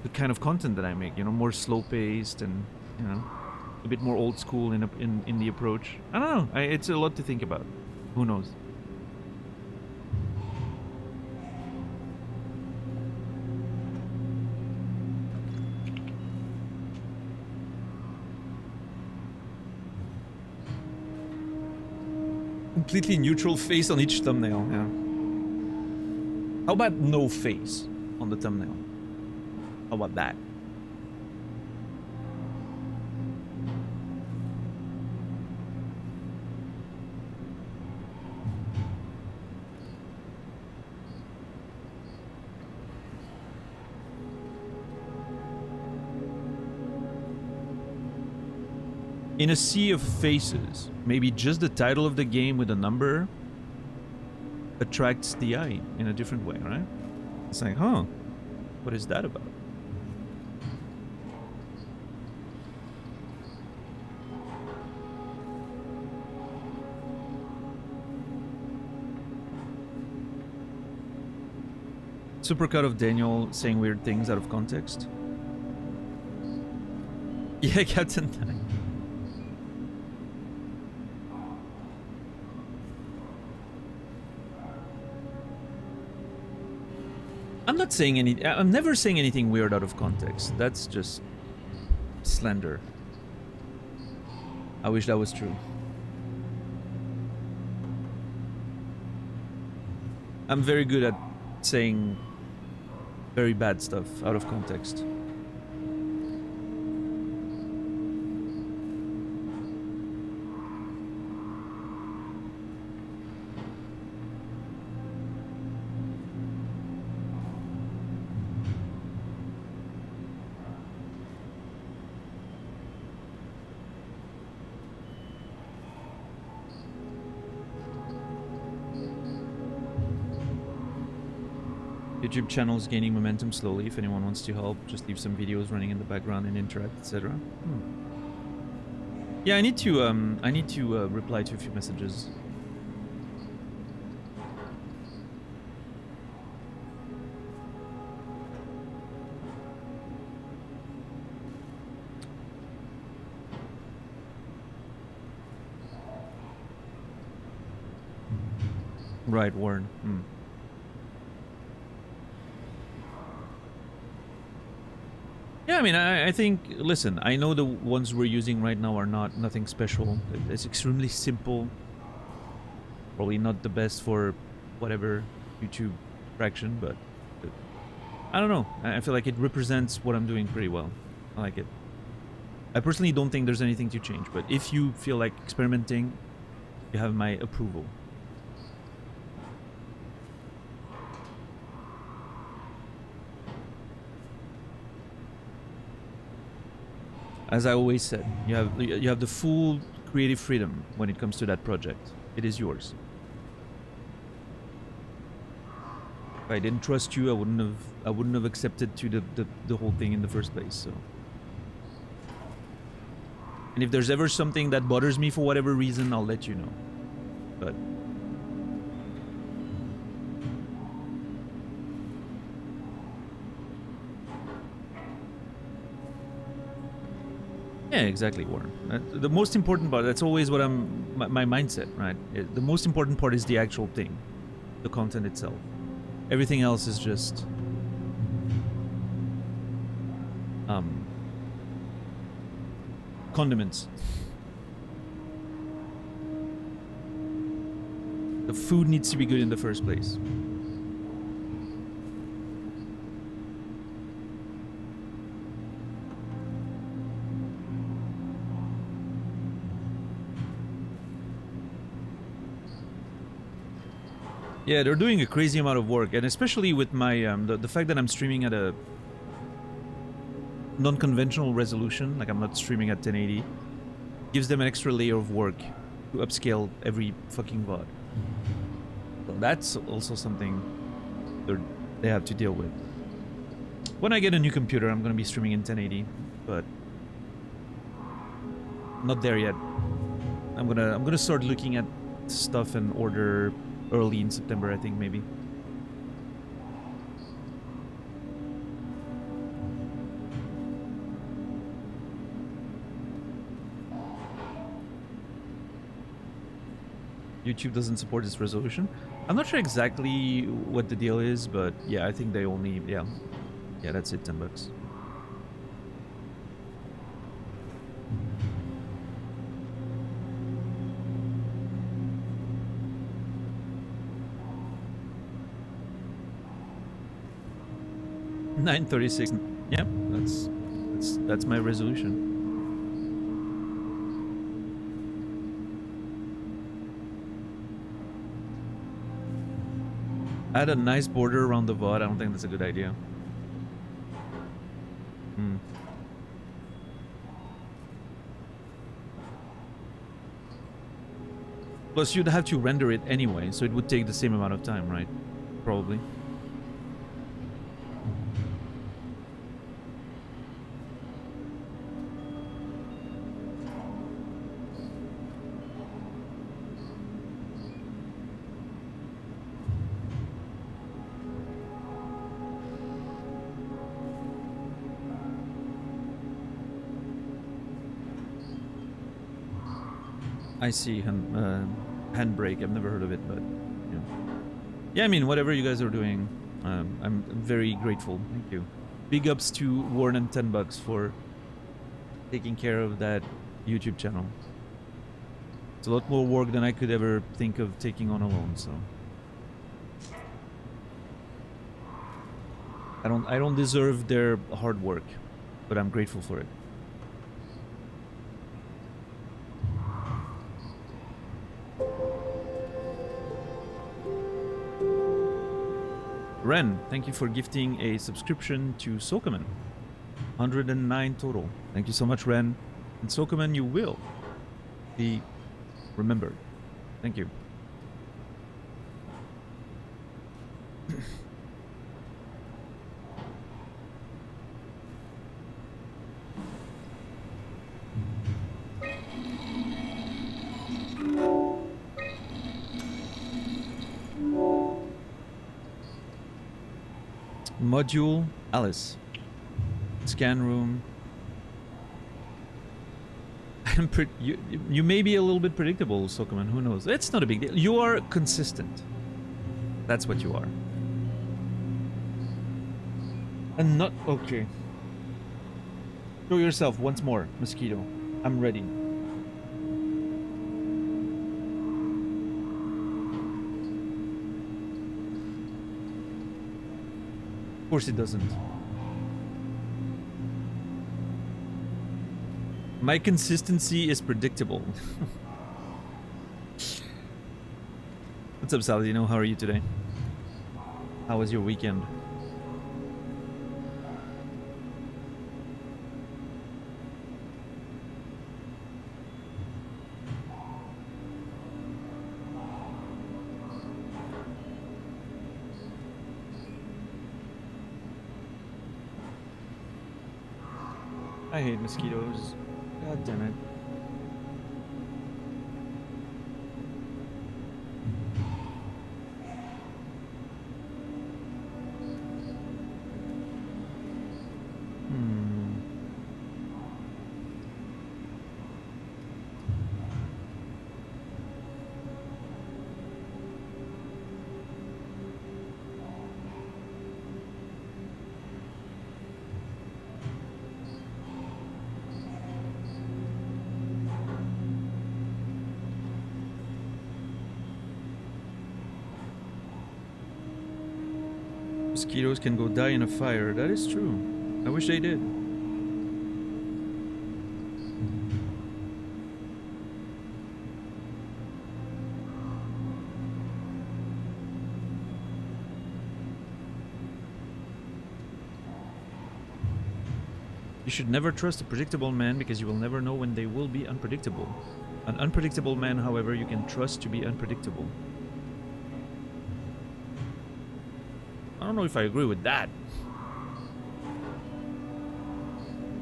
the kind of content that I make, you know, more slow-paced and, you know, a bit more old school in the approach. I don't know. It's a lot to think about. Who knows? Completely neutral face on each thumbnail. Yeah. How about no face on the thumbnail? How about that? In a sea of faces, maybe just the title of the game with a number attracts the eye in a different way, right? It's like, huh, what is that about? Supercut of Daniel saying weird things out of context. Yeah, Captain. I'm not saying any. I'm never saying anything weird out of context. That's just slander. I wish that was true. I'm very good at saying very bad stuff out of context. YouTube channels gaining momentum slowly. If anyone wants to help, just leave some videos running in the background and interact, etc. Yeah, I need to reply to a few messages. Right, Warren. Yeah, I mean, I think, listen, I know the ones we're using right now are nothing special. It's extremely simple. Probably not the best for whatever YouTube fraction, but I don't know. I feel like it represents what I'm doing pretty well. I like it. I personally don't think there's anything to change, but if you feel like experimenting, you have my approval. As I always said, you have the full creative freedom when it comes to that project. It is yours. If I didn't trust you, I wouldn't have accepted to the whole thing in the first place. So, and if there's ever something that bothers me for whatever reason, I'll let you know. But yeah, exactly, Warren. The most important part, that's always what my mindset, right? The most important part is the actual thing, the content itself. Everything else is just condiments. The food needs to be good in the first place. Yeah, they're doing a crazy amount of work, and especially with my the fact that I'm streaming at a non-conventional resolution, like I'm not streaming at 1080, gives them an extra layer of work to upscale every fucking VOD. So that's also something they have to deal with. When I get a new computer, I'm gonna be streaming in 1080, but not there yet. I'm gonna start looking at stuff and order early in September, I think, maybe. YouTube doesn't support this resolution. I'm not sure exactly what the deal is, but yeah, I think they only, yeah, that's it, $10. $936. Yep, that's my resolution. Add a nice border around the VOD. I don't think that's a good idea. Plus, you'd have to render it anyway, so it would take the same amount of time, right? Probably. I see handbrake. I've never heard of it, but yeah. I mean, whatever you guys are doing, I'm very grateful. Thank you. Big ups to Warren and $10 for taking care of that YouTube channel. It's a lot more work than I could ever think of taking on alone. So I don't deserve their hard work, but I'm grateful for it. Ren, thank you for gifting a subscription to Sokaman. 109 total. Thank you so much, Ren. And Sokaman, you will be remembered. Thank you. Module Alice. Scan room. You may be a little bit predictable, Sokaman. Who knows? It's not a big deal. You are consistent. That's what you are. And not okay. Show yourself once more, Mosquito. I'm ready. course it doesn't. My consistency is predictable. What's up, Saladino? How are you today? How was your weekend? I hate mosquitoes. God damn it. Mosquitoes can go die in a fire. That is true. I wish they did. You should never trust a predictable man because you will never know when they will be unpredictable. An unpredictable man, however, you can trust to be unpredictable. I don't know if I agree with that.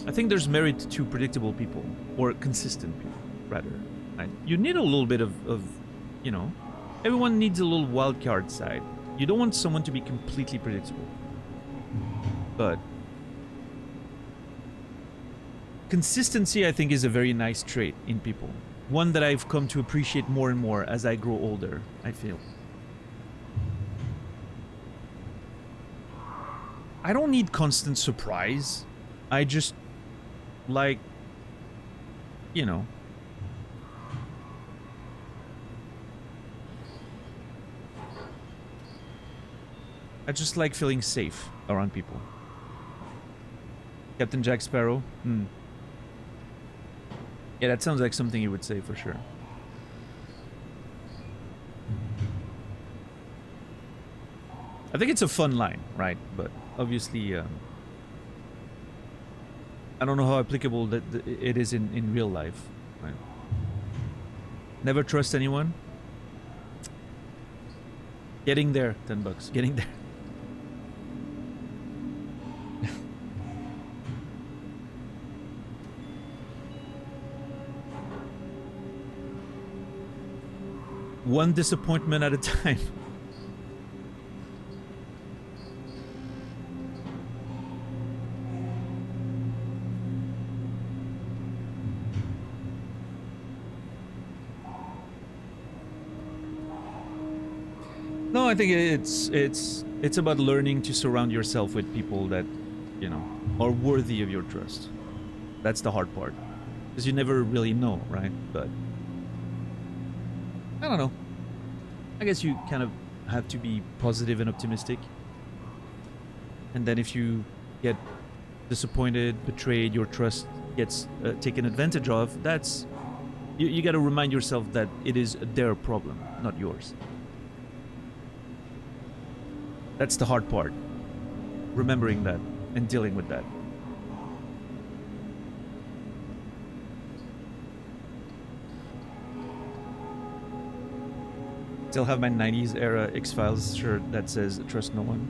I think there's merit to predictable people, or consistent people, rather. Right? You need a little bit of, you know, everyone needs a little wild card side. You don't want someone to be completely predictable. But consistency, I think, is a very nice trait in people. One that I've come to appreciate more and more as I grow older, I feel. I don't need constant surprise. I just like, you know, I just like feeling safe around people. Captain Jack Sparrow? Yeah, that sounds like something you would say for sure. I think it's a fun line, right? But obviously, I don't know how applicable that it is in real life, right? Never trust anyone. Getting there, $10. Getting there. One disappointment at a time. No, I think it's about learning to surround yourself with people that, you know, are worthy of your trust. That's the hard part, because you never really know, right? But I don't know. I guess you kind of have to be positive and optimistic. And then if you get disappointed, betrayed, your trust gets taken advantage of, that's... You got to remind yourself that it is their problem, not yours. That's the hard part. Remembering that and dealing with that. Still have my 90s era X-Files shirt that says trust no one.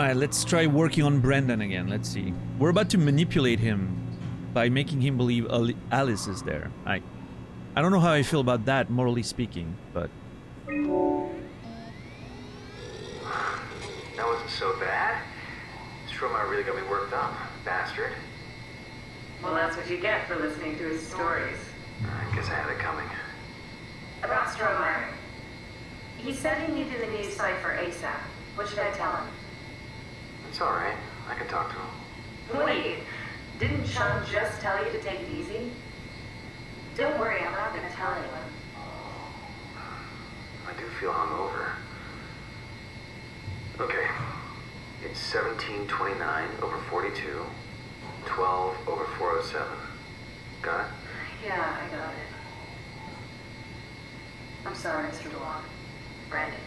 Alright, let's try working on Brandon again. Let's see. We're about to manipulate him by making him believe Alice is there. I don't know how I feel about that, morally speaking, but... That wasn't so bad. Stromae really got me worked up, bastard. Well, that's what you get for listening to his stories. I guess I had it coming. About Stromae. He said he needed a new cipher ASAP. What should I tell him? It's alright. I can talk to him. Wait, didn't Sean just tell you to take it easy? Don't worry, I'm not gonna tell anyone. I do feel hungover. Okay. It's 1729 over 42, 12 over 407. Got it? Yeah, I got it. I'm sorry, Mr. DeLong. Brandon.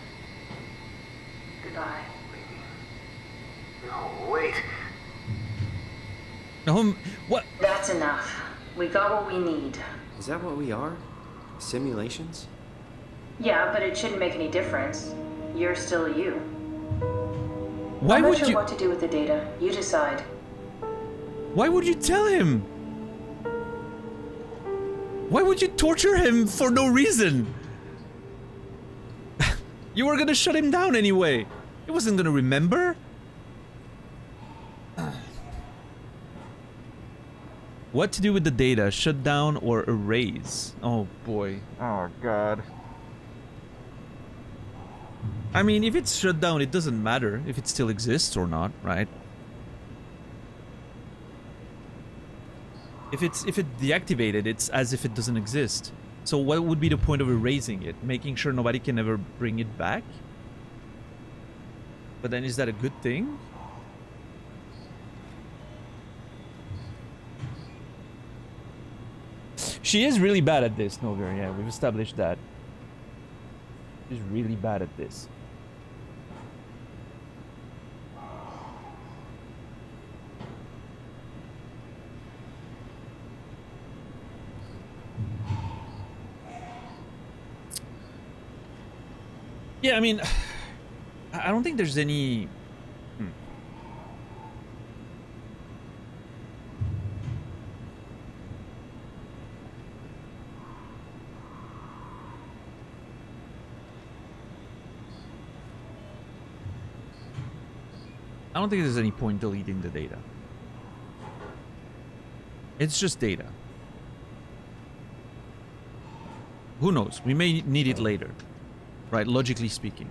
Goodbye. No, wait. No, what? That's enough. We got what we need. Is that what we are? Simulations? Yeah, but it shouldn't make any difference. You're still you. Why I'm would not sure you... what to do with the data. You decide. Why would you tell him? Why would you torture him for no reason? You were gonna shut him down anyway. He wasn't gonna remember. What to do with the data? Shut down or erase? Oh boy. Oh god. I mean, if it's shut down, it doesn't matter if it still exists or not, right? If it deactivated, it's as if it doesn't exist. So what would be the point of erasing it? Making sure nobody can ever bring it back? But then is that a good thing? She is really bad at this, Nover. Yeah, we've established that. She's really bad at this. Yeah, I mean, I don't think there's any... I don't think there's any point deleting the data. It's just data. Who knows? We may need it later. Right, logically speaking.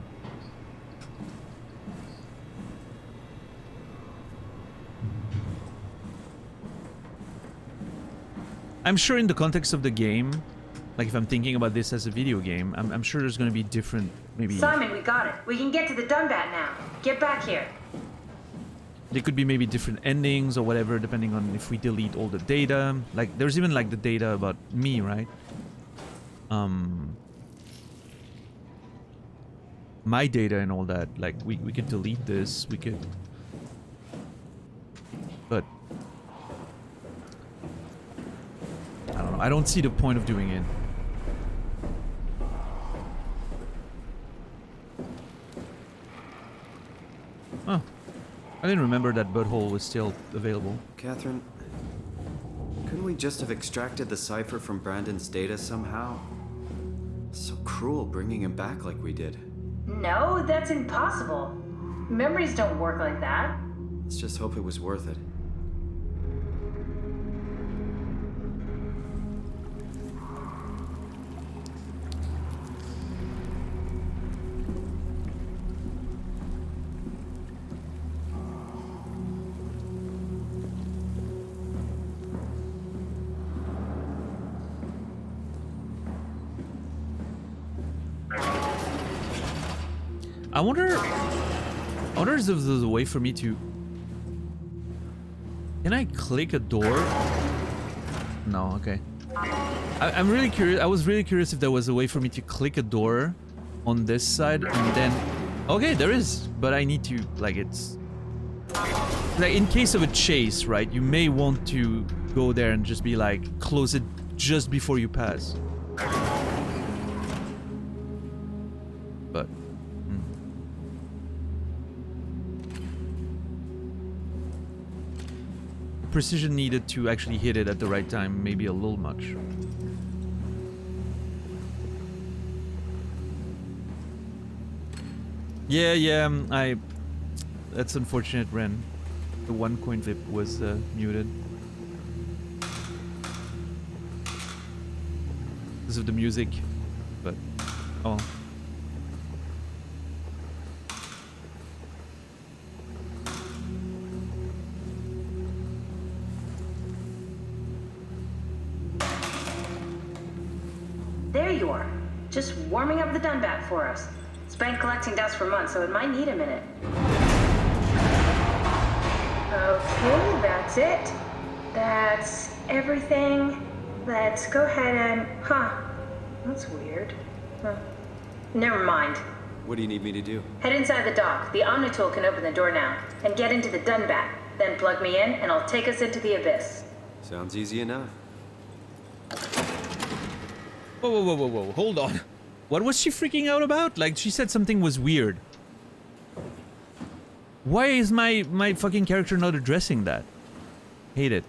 I'm sure in the context of the game, like if I'm thinking about this as a video game, I'm sure there's going to be different, maybe... Simon, we got it. We can get to the Dunbat now. Get back here. There could be maybe different endings or whatever, depending on if we delete all the data. Like, there's even like the data about me, right? My data and all that, like we could delete this, we could, but I don't know, I don't see the point of doing it. Oh, I didn't remember that butthole was still available. Catherine, couldn't we just have extracted the cipher from Brandon's data somehow? So cruel bringing him back like we did. No, that's impossible. Memories don't work like that. Let's just hope it was worth it. I wonder if there's a way for me to... Can I click a door? No, okay. I'm really curious. I was really curious if there was a way for me to click a door on this side and then... Okay, there is. But I need to, like, it's... Like, in case of a chase, right? You may want to go there and just be like, close it just before you pass. But... precision needed to actually hit it at the right time, maybe a little much. Yeah, that's unfortunate, Ren. The one coin flip was muted. Because of the music, but oh. There you are. Just warming up the Dunbat for us. It's been collecting dust for months, so it might need a minute. Okay, that's it. That's everything. Let's go ahead and... Huh. That's weird. Huh. Never mind. What do you need me to do? Head inside the dock. The Omnitool can open the door now. And get into the Dunbat. Then plug me in, and I'll take us into the Abyss. Sounds easy enough. Whoa, hold on. What was she freaking out about? Like, she said something was weird. Why is my fucking character not addressing that? Hate it.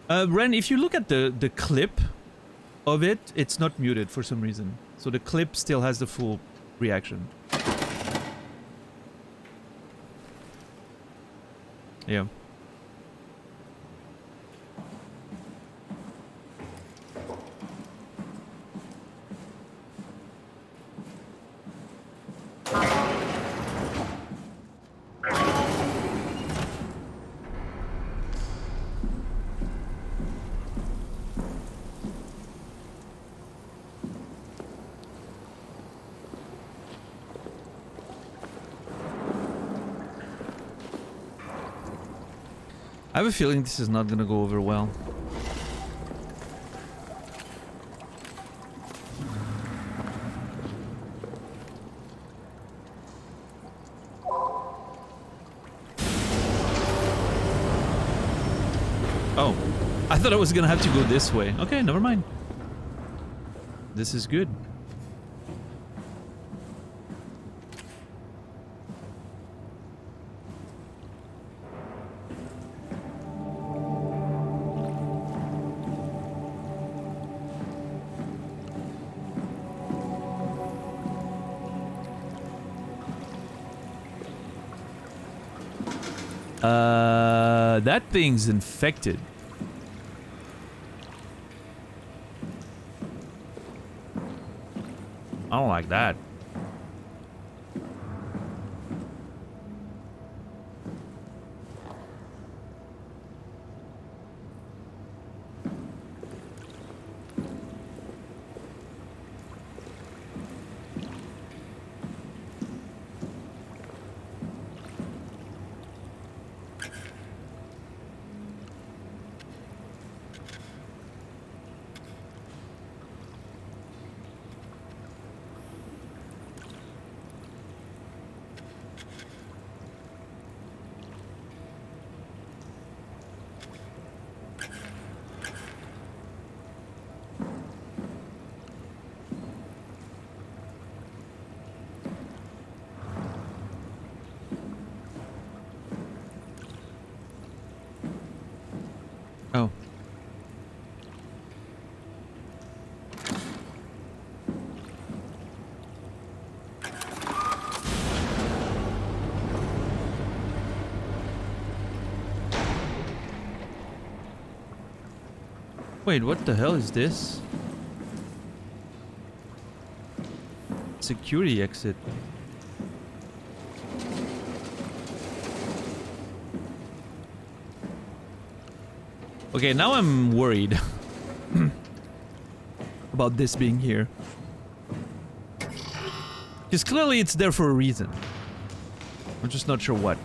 Ren, if you look at the clip of it, it's not muted for some reason. So the clip still has the full reaction. Yeah. I have a feeling this is not gonna go over well. Oh, I thought I was gonna have to go this way. Okay, never mind. This is good. That thing's infected. I don't like that. Oh. Wait, what the hell is this? Security exit. Okay, now I'm worried about this being here. Because clearly it's there for a reason. I'm just not sure what.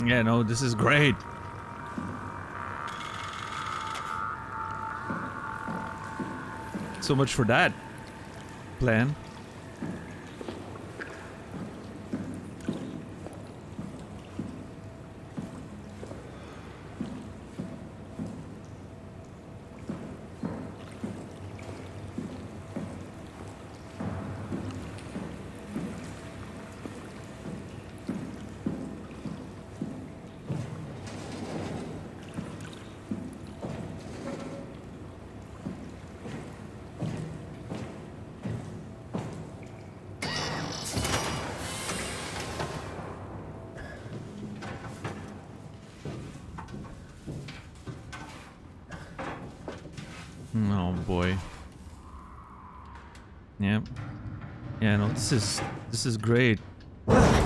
Yeah, no, this is great. So much for that plan. Oh boy. Yep. Yeah, no, this is great. Oh.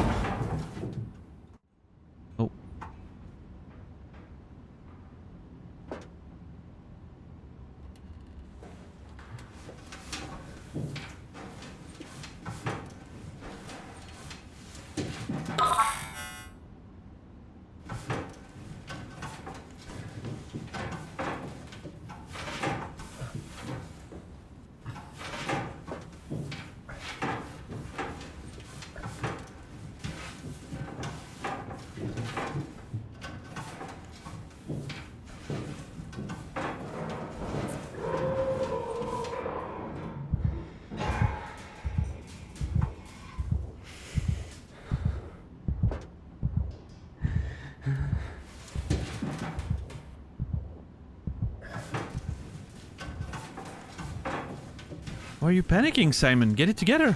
Why are you panicking, Simon? Get it together.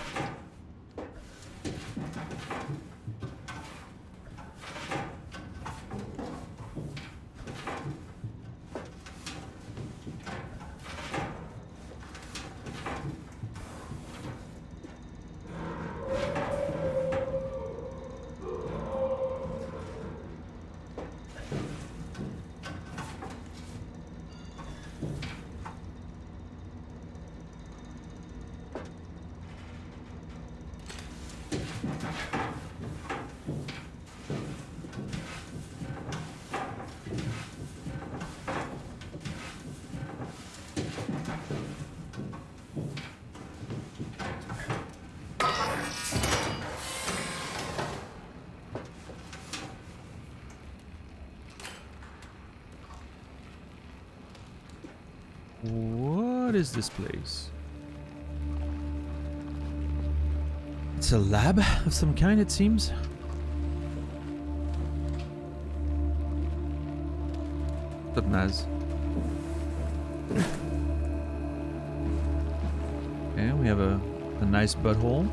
What is this place? It's a lab of some kind, it seems. What's up, Naz? Okay, we have a nice butthole.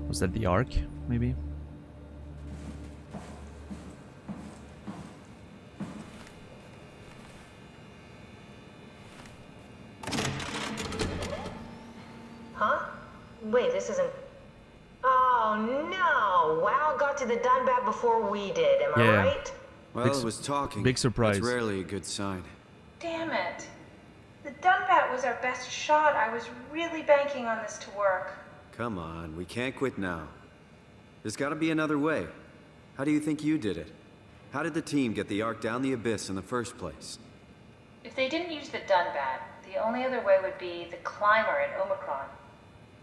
Was that the Ark, maybe? Huh? Wait, this isn't... Oh, no! WoW got to the Dunbat before we did, am I right? Well, it was talking. Big surprise. That's rarely a good sign. Damn it. The Dunbat was our best shot. I was really banking on this to work. Come on, we can't quit now. There's gotta be another way. How do you think you did it? How did the team get the Ark down the abyss in the first place? If they didn't use the Dunbat, the only other way would be the climber at Omicron.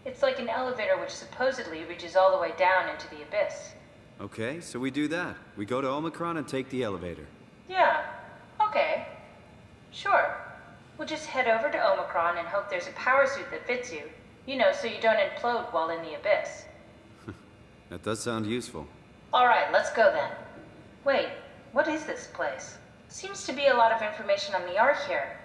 It's like an elevator which supposedly reaches all the way down into the abyss. Okay, so we do that. We go to Omicron and take the elevator. Yeah, okay. Sure. We'll just head over to Omicron and hope there's a power suit that fits you. You know, so you don't implode while in the abyss. That does sound useful. Alright, let's go then. Wait, what is this place? Seems to be a lot of information on the Ark here.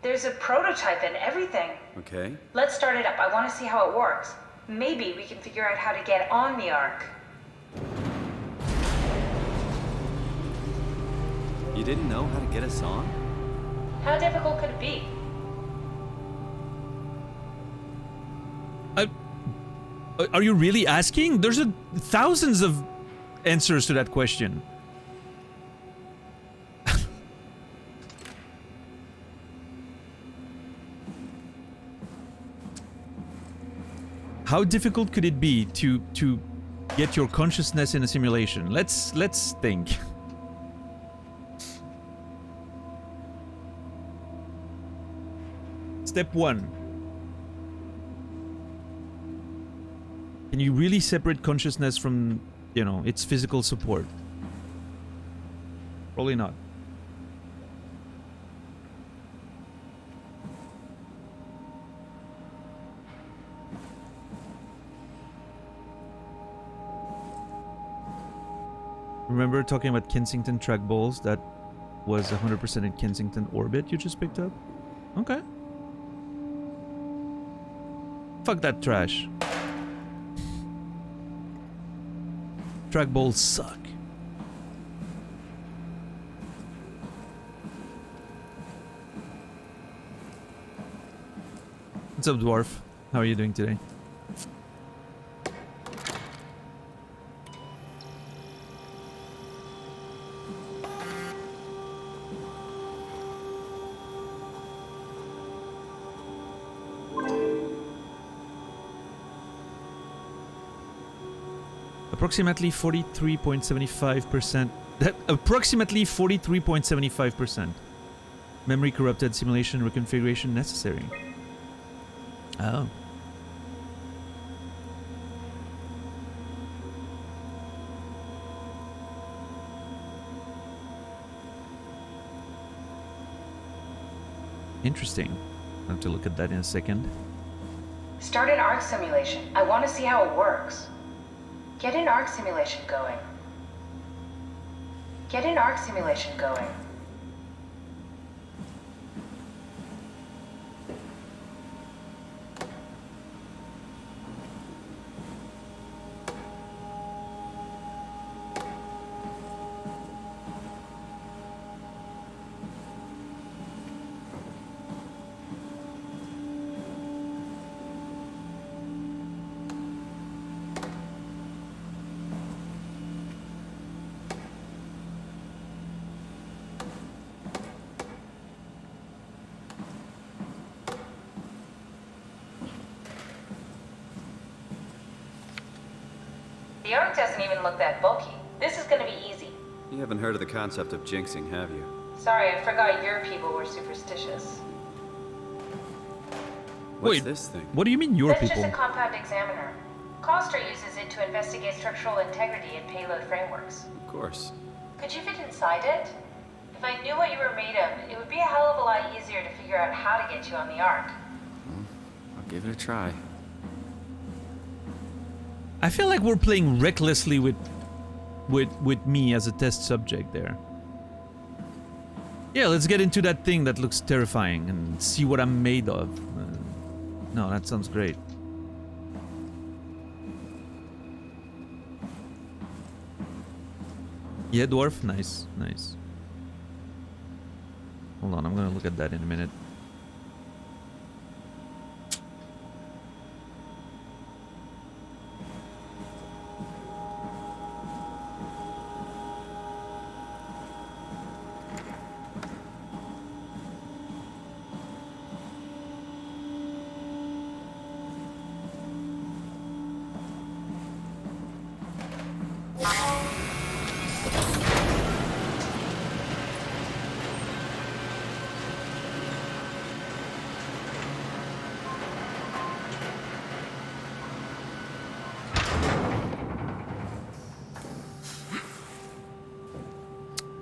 There's a prototype and everything. Okay. Let's start it up. I want to see how it works. Maybe we can figure out how to get on the Ark. You didn't know how to get us on? How difficult could it be? Are you really asking? There's thousands of answers to that question. How difficult could it be to get your consciousness in a simulation? Let's think. Step 1. Can you really separate consciousness from, you know, its physical support? Probably not. Remember talking about Kensington trackballs? That was 100% in Kensington orbit you just picked up? Okay. Fuck that trash. Trackballs suck. What's up, dwarf? How are you doing today? Approximately 43.75%. Approximately 43.75%. Memory corrupted, simulation reconfiguration necessary. Oh. Interesting. I'll have to look at that in a second. Start an ARC simulation. I want to see how it works. Get an ARC simulation going. Get an ARC simulation going. The ARC doesn't even look that bulky. This is gonna be easy. You haven't heard of the concept of jinxing, have you? Sorry, I forgot your people were superstitious. What's Wait, this thing? What do you mean your That's people? just a compound examiner. Coster uses it to investigate structural integrity in payload frameworks. Of course. Could you fit inside it? If I knew what you were made of, it would be a hell of a lot easier to figure out how to get you on the ARC. I'll give it a try. I feel like we're playing recklessly with me as a test subject there. Yeah, let's get into that thing that looks terrifying and see what I'm made of. No, that sounds great. Yeah, dwarf? Nice, nice. Hold on, I'm gonna look at that in a minute.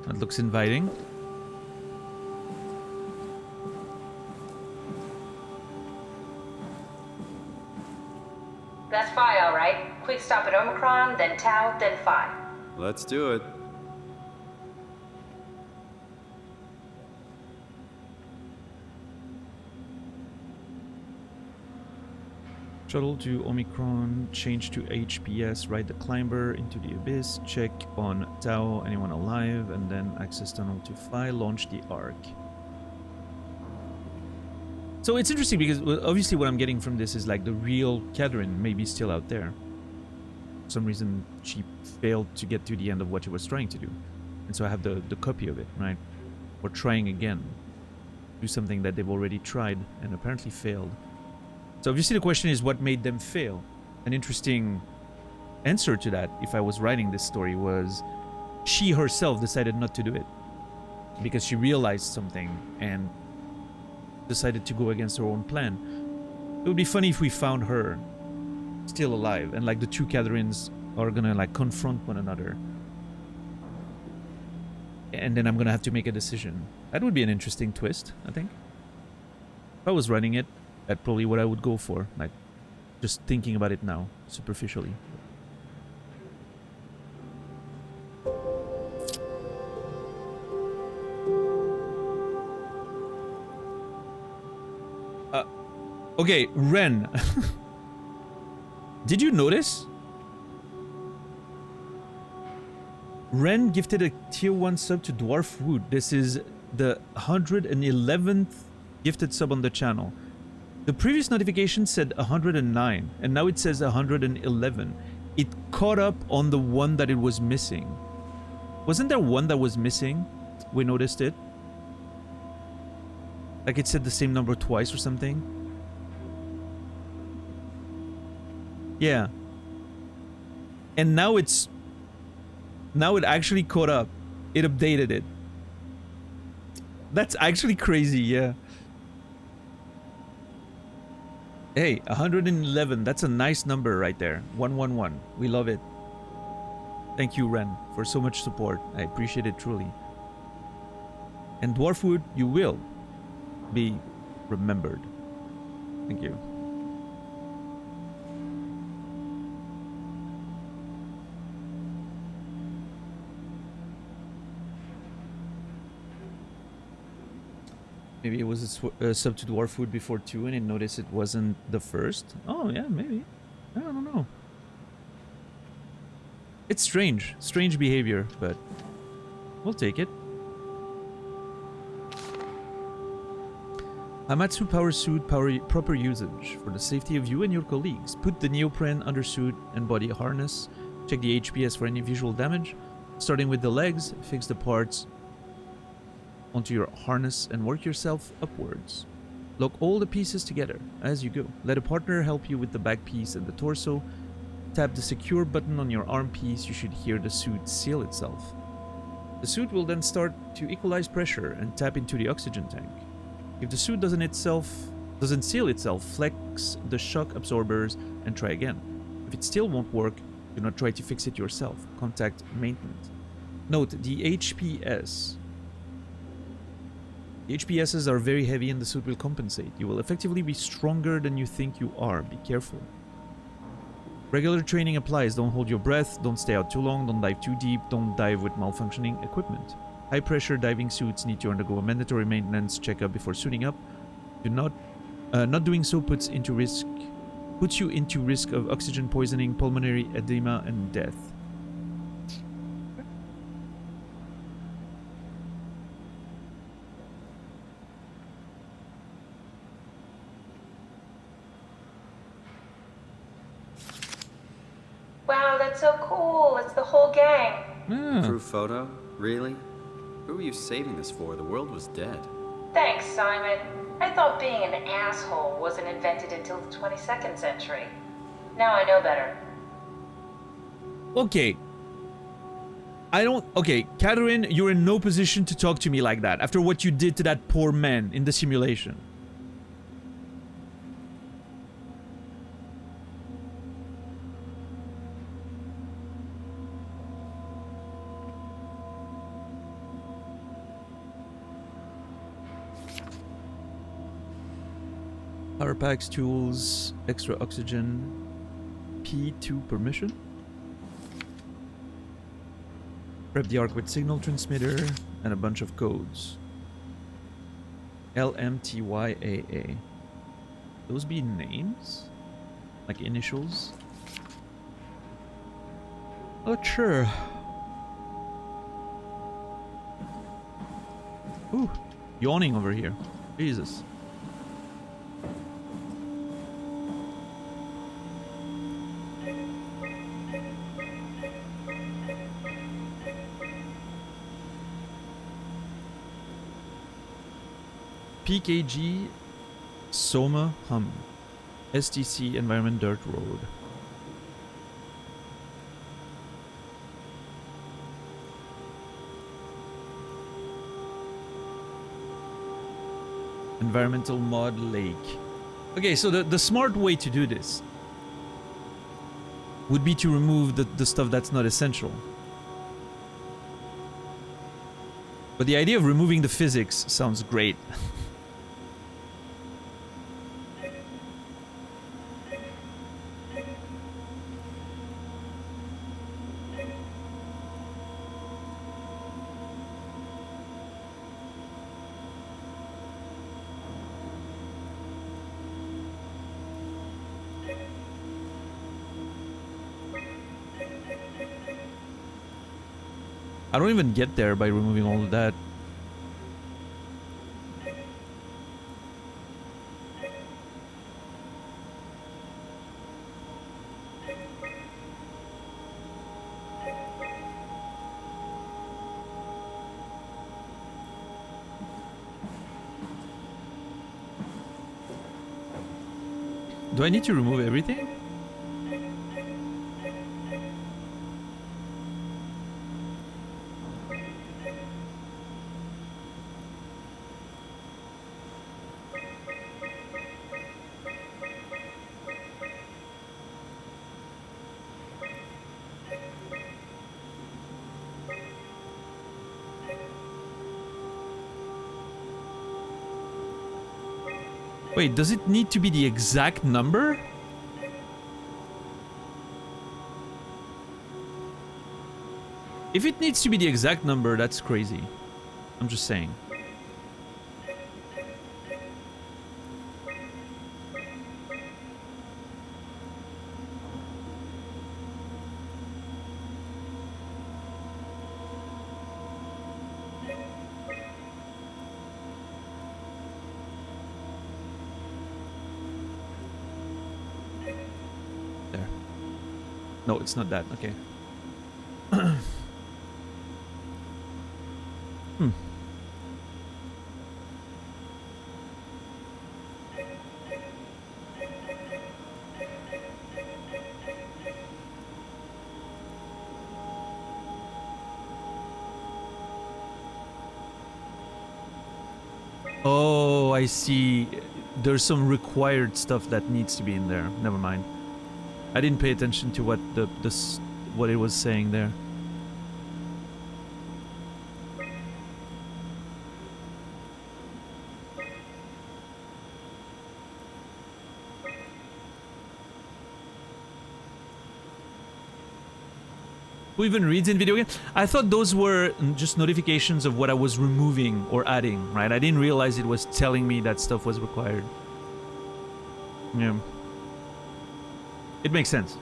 That looks inviting. That's Phi, all right. Quick stop at Omicron, then Tau, then Phi. Let's do it. Shuttle to Omicron, change to HPS, ride the climber into the abyss, check on Tau, anyone alive, and then access tunnel to Phi, launch the ARC. So it's interesting because obviously what I'm getting from this is like the real Catherine may be still out there. For some reason she failed to get to the end of what she was trying to do. And so I have the copy of it, right? Or trying again. Do something that they've already tried and apparently failed. So obviously the question is what made them fail? an interesting answer to that, if I was writing this story, was she herself decided not to do it because she realized something and decided to go against her own plan. It would be funny if we found her still alive and like the two Catherines are gonna like confront one another, and then I'm gonna have to make a decision. That would be an interesting twist, I think. If I was writing it, that's probably what I would go for, like just thinking about it now superficially. Okay, Ren. Did you notice? Ren gifted a tier 1 sub to Dwarf Wood. This is the 111th gifted sub on the channel. The previous notification said 109, and now it says 111. It caught up on the one that it was missing. Wasn't there one that was missing? We noticed it. Like it said the same number twice or something. Yeah. And now it actually caught up. It updated it. That's actually crazy, yeah. Hey, 111. That's a nice number right there. 111. We love it. Thank you, Ren, for so much support. I appreciate it truly. And Dwarfwood, you will be remembered. Thank you. Maybe it was a sub to Dwarfwood before too, and it noticed it wasn't the first. Oh yeah, maybe. I don't know. It's strange behavior, but we'll take it. Hamatsu power suit proper usage for the safety of you and your colleagues. Put the neoprene undersuit and body harness. Check the HPS for any visual damage. Starting with the legs, fix the parts onto your harness and work yourself upwards. Lock all the pieces together as you go. Let a partner help you with the back piece and the torso. Tap the secure button on your arm piece. You should hear the suit seal itself. The suit will then start to equalize pressure and tap into the oxygen tank. If the suit doesn't seal itself, flex the shock absorbers and try again. If it still won't work, do not try to fix it yourself. Contact maintenance. Note the HPS. The HPSs are very heavy and the suit will compensate. You will effectively be stronger than you think you are. Be careful. Regular training applies. Don't hold your breath. Don't stay out too long. Don't dive too deep. Don't dive with malfunctioning equipment. High pressure diving suits need to undergo a mandatory maintenance checkup before suiting up. Not doing so puts you into risk of oxygen poisoning, pulmonary edema, and death. Wow, that's so cool. It's the whole gang. Proof photo? Really? Who were you saving this for? The world was dead. Thanks, Simon. I thought being an asshole wasn't invented until the 22nd century. Now I know better. Okay. Okay, Catherine, you're in no position to talk to me like that after what you did to that poor man in the simulation. Power packs, tools, extra oxygen, P2 permission. Prep the arc with signal transmitter and a bunch of codes. LMTYAA. Those be names? Like initials? Not sure. Ooh, yawning over here. Jesus. PKG SOMA Hum STC Environment Dirt Road. Environmental mod lake. Okay, so the smart way to do this would be to remove the stuff that's not essential. But the idea of removing the physics sounds great. I don't even get there by removing all of that. Do I need to remove everything? Wait, does it need to be the exact number? If it needs to be the exact number, that's crazy. I'm just saying. There. No, it's not that. Okay. Oh, I see. There's some required stuff that needs to be in there. Never mind. I didn't pay attention to what what it was saying there. Who even reads in video games? I thought those were just notifications of what I was removing or adding, right? I didn't realize it was telling me that stuff was required. Yeah. It makes sense.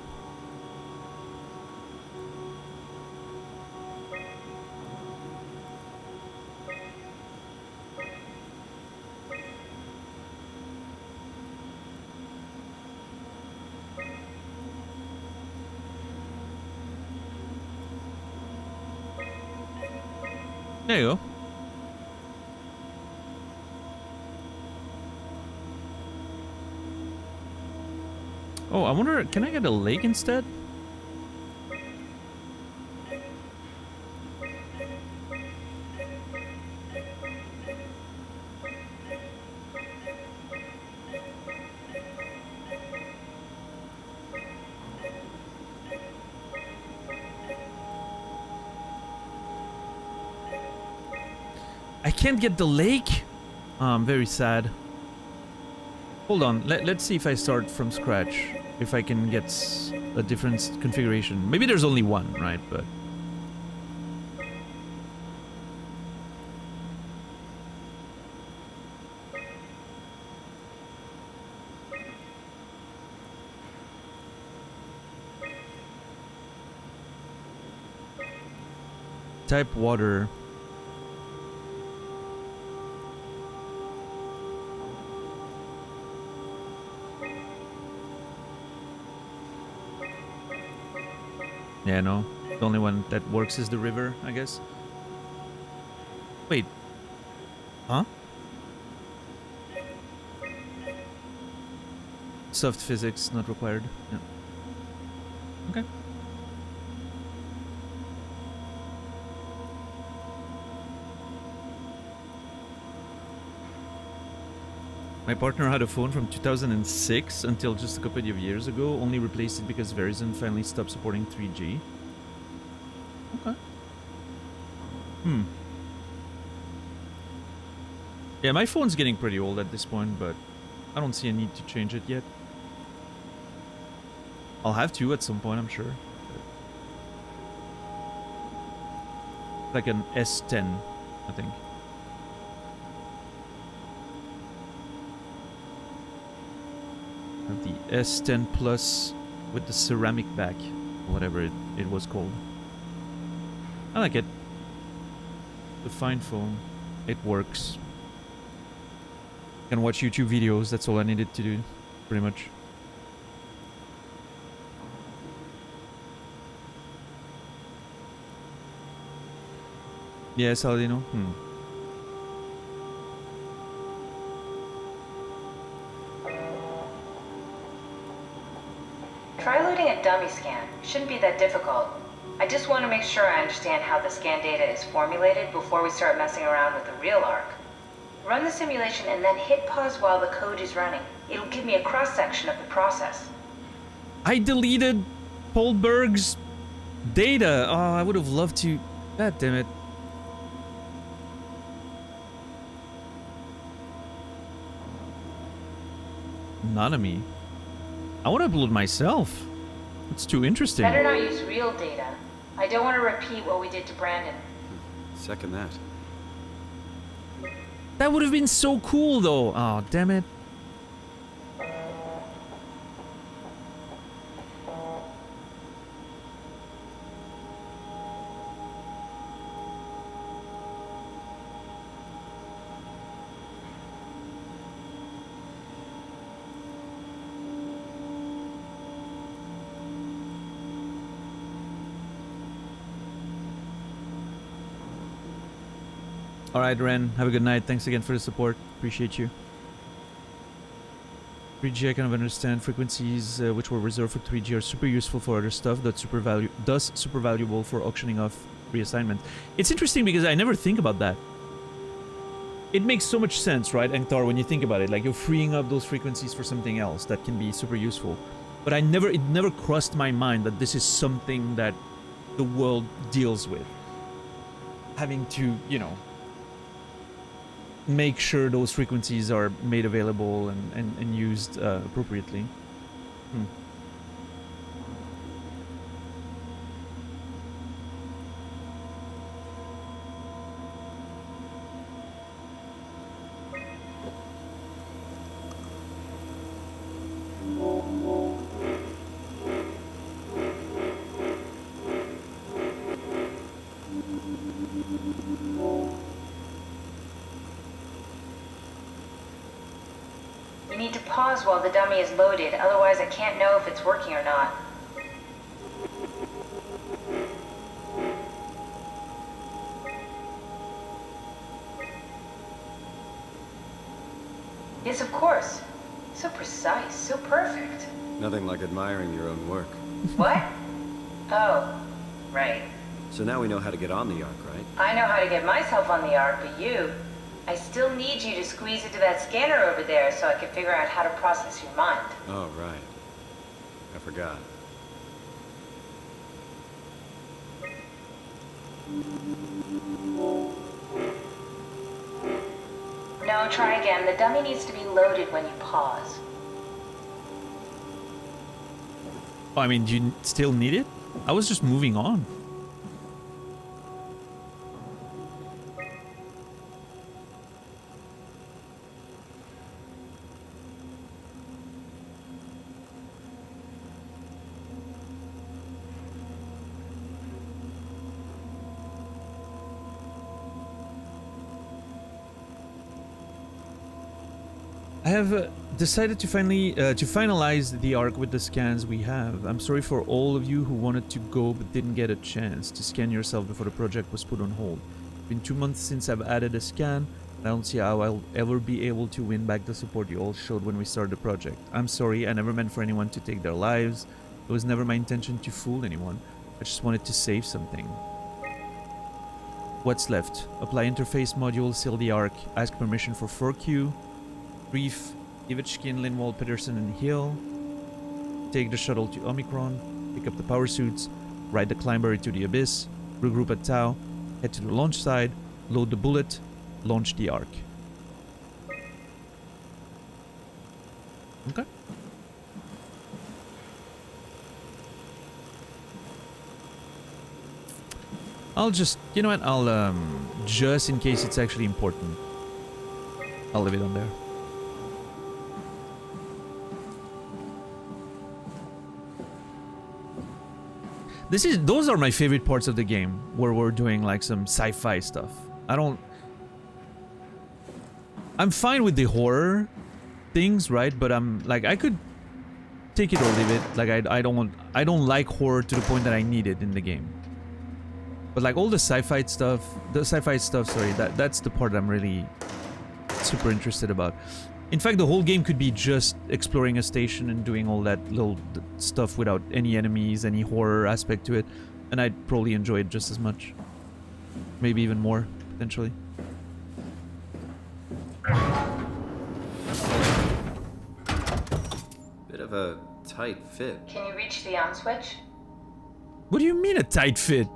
There you go. Oh, I wonder, can I get a lake instead? I can't get the lake? Oh, I'm very sad. Hold on, let's see if I start from scratch. If I can get a different configuration. Maybe there's only one, right? But... type water. Yeah, no. The only one that works is the river, I guess. Wait. Huh? Soft physics not required. Yeah. Okay. My partner had a phone from 2006 until just a couple of years ago, only replaced it because Verizon finally stopped supporting 3G. Okay. Yeah, my phone's getting pretty old at this point, but I don't see a need to change it yet. I'll have to at some point, I'm sure. Like an S10, I think. The S10 Plus with the ceramic back, whatever it was called. I like it. The fine phone. It works. Can watch YouTube videos, that's all I needed to do, pretty much. Yeah, Saladino? Try loading a dummy scan. Shouldn't be that difficult. I just want to make sure I understand how the scan data is formulated before we start messing around with the real ARC. Run the simulation and then hit pause while the code is running. It'll give me a cross-section of the process. I deleted Polberg's data. Oh, I would have loved to. God damn it. Nanami. I want to upload myself. It's too interesting. Better not use real data. I don't want to repeat what we did to Brandon. Second that. That would have been so cool, though. Oh, damn it. Alright, Ren, have a good night. Thanks again for the support. Appreciate you. 3G, I kind of understand. Frequencies which were reserved for 3G are super useful for other stuff, thus super valuable for auctioning off reassignment. It's interesting because I never think about that. It makes so much sense, right, Anktar, when you think about it. Like, you're freeing up those frequencies for something else that can be super useful. But it never crossed my mind that this is something that the world deals with. Having to, you know, make sure those frequencies are made available and used appropriately. You need to pause while the dummy is loaded, otherwise I can't know if it's working or not. Yes, of course. So precise, so perfect. Nothing like admiring your own work. What? Oh, right. So now we know how to get on the Ark, right? I know how to get myself on the Ark, but you... I still need you to squeeze into that scanner over there so I can figure out how to process your mind. Oh, right. I forgot. No, try again. The dummy needs to be loaded when you pause. Oh, I mean, do you still need it? I was just moving on. I have decided to finalize the arc with the scans we have. I'm sorry for all of you who wanted to go but didn't get a chance to scan yourself before the project was put on hold. It's been 2 months since I've added a scan. I don't see how I'll ever be able to win back the support you all showed when we started the project. I'm sorry, I never meant for anyone to take their lives. It was never my intention to fool anyone. I just wanted to save something. What's left? Apply interface module, seal the arc, ask permission for 4Q. Brief Ivechkin, Linwald, Peterson, and Hill. Take the shuttle to Omicron. Pick up the power suits. Ride the climber to the Abyss. Regroup at Tau. Head to the launch side. Load the bullet. Launch the Ark. Okay. I'll just, you know what, I'll, just in case it's actually important, I'll leave it on there. Those are my favorite parts of the game, where we're doing like some sci-fi stuff. I'm fine with the horror things, right? But I'm like, I could take it or leave it. Like, I don't like horror to the point that I need it in the game. But like all the sci-fi stuff, sorry, that's the part I'm really super interested about. In fact, the whole game could be just exploring a station and doing all that little stuff without any enemies, any horror aspect to it, and I'd probably enjoy it just as much. Maybe even more, potentially. Bit of a tight fit. Can you reach the on switch? What do you mean a tight fit?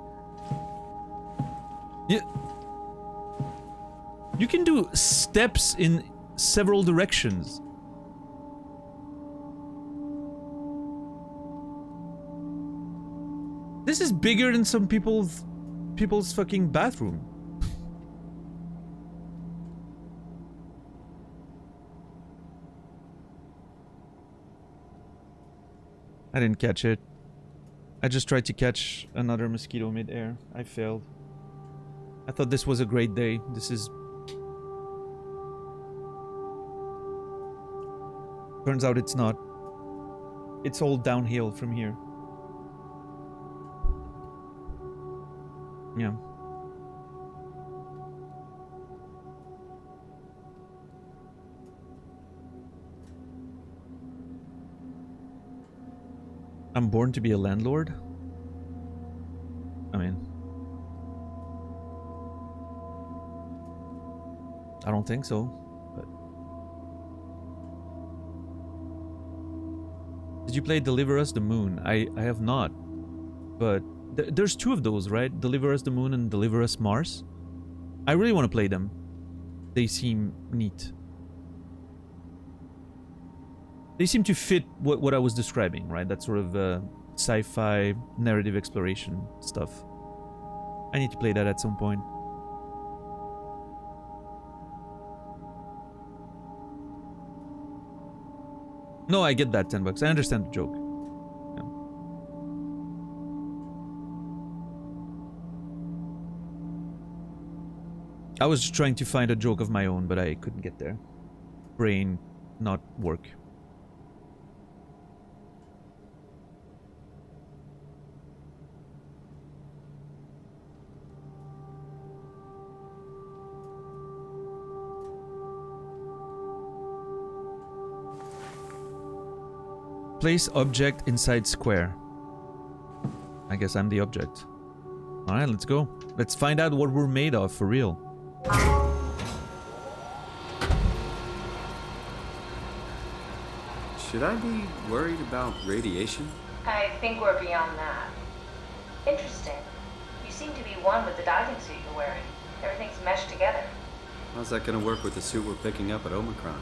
You can do steps in several directions. This is bigger than some people's fucking bathroom. I didn't catch it. I just tried to catch another mosquito mid-air. I failed. I thought this was a great day. This is... Turns out it's not. It's all downhill from here. Yeah. I'm born to be a landlord? I mean... I don't think so, but... Did you play Deliver Us the Moon? I have not, but there's two of those, right? Deliver Us the Moon and Deliver Us Mars. I really want to play them. They seem neat. They seem to fit what I was describing, right? That sort of sci-fi narrative exploration stuff. I need to play that at some point. No, I get that, $10. I understand the joke. Yeah. I was just trying to find a joke of my own, but I couldn't get there. Brain not work. Place object inside square. I guess I'm the object. Alright, let's go. Let's find out what we're made of for real. Should I be worried about radiation? I think we're beyond that. Interesting. You seem to be one with the diving suit you're wearing. Everything's meshed together. How's that gonna work with the suit we're picking up at Omicron?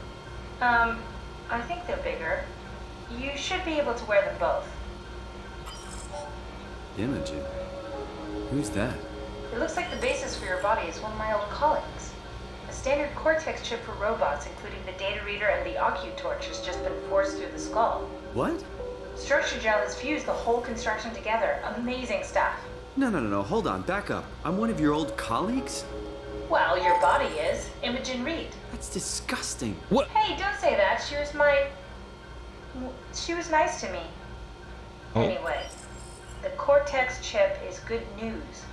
I think they're bigger. You should be able to wear them both. Imogen? Who's that? It looks like the basis for your body is one of my old colleagues. A standard Cortex chip for robots, including the data reader and the Ocu torch, has just been forced through the skull. What? Structure gel has fused the whole construction together. Amazing stuff. No, hold on, back up. I'm one of your old colleagues? Well, your body is. Imogen Reed. That's disgusting. What? Hey, don't say that. She was nice to me. Oh. Anyway, the Cortex chip is good news.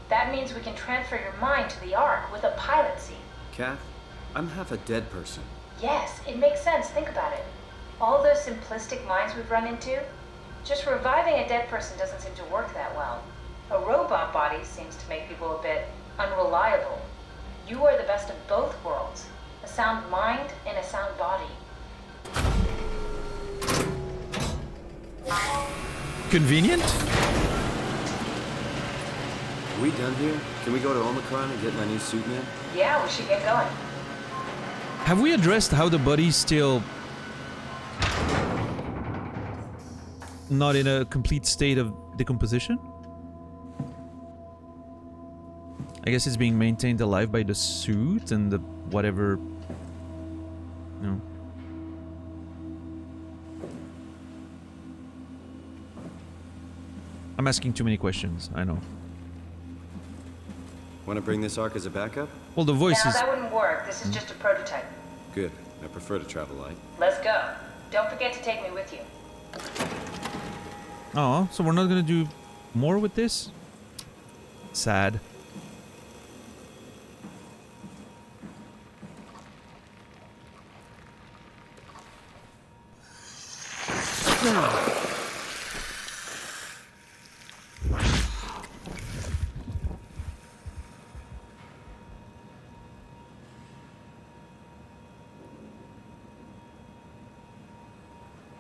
That means we can transfer your mind to the Ark with a pilot seat. Kath, I'm half a dead person. Yes, it makes sense. Think about it. All those simplistic minds we've run into, just reviving a dead person doesn't seem to work that well. A robot body seems to make people a bit unreliable. You are the best of both worlds. A sound mind and a sound body. Convenient? Are we done here? Can we go to Omicron and get my new suit, man? Yeah, we should get going. Have we addressed how the body's still not in a complete state of decomposition? I guess it's being maintained alive by the suit and the whatever, you know. I'm asking too many questions, I know. Want to bring this arc as a backup? Well, the voice No, is... that wouldn't work. This is just a prototype. Good. I prefer to travel light. Let's go. Don't forget to take me with you. Oh, so we're not gonna do more with this? Sad.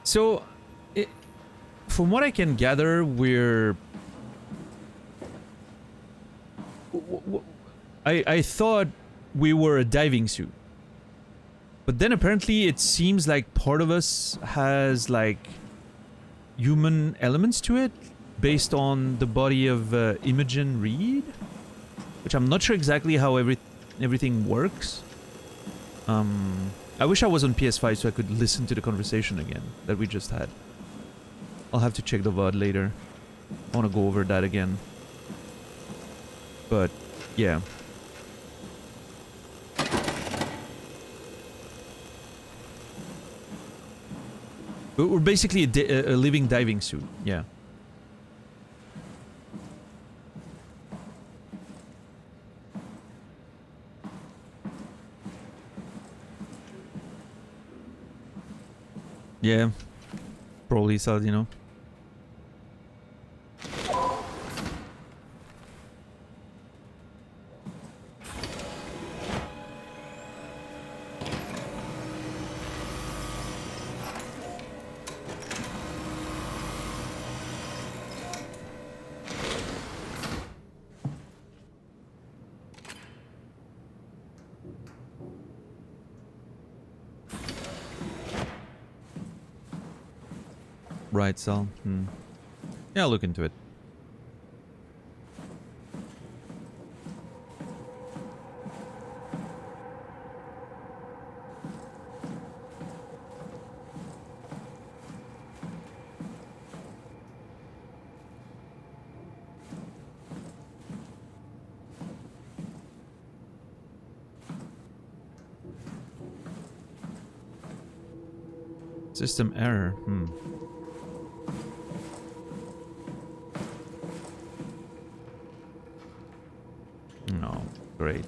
So, from what I can gather, we're... I thought we were a diving suit. But then apparently it seems like part of us has, like, human elements to it, based on the body of Imogen Reed? Which I'm not sure exactly how everything works. I wish I was on PS5 so I could listen to the conversation again that we just had. I'll have to check the VOD later. I want to go over that again. But, yeah. But we're basically a living diving suit, yeah. Yeah, probably so, you know. Right, Sal. Yeah, I'll look into it. System error. No, great.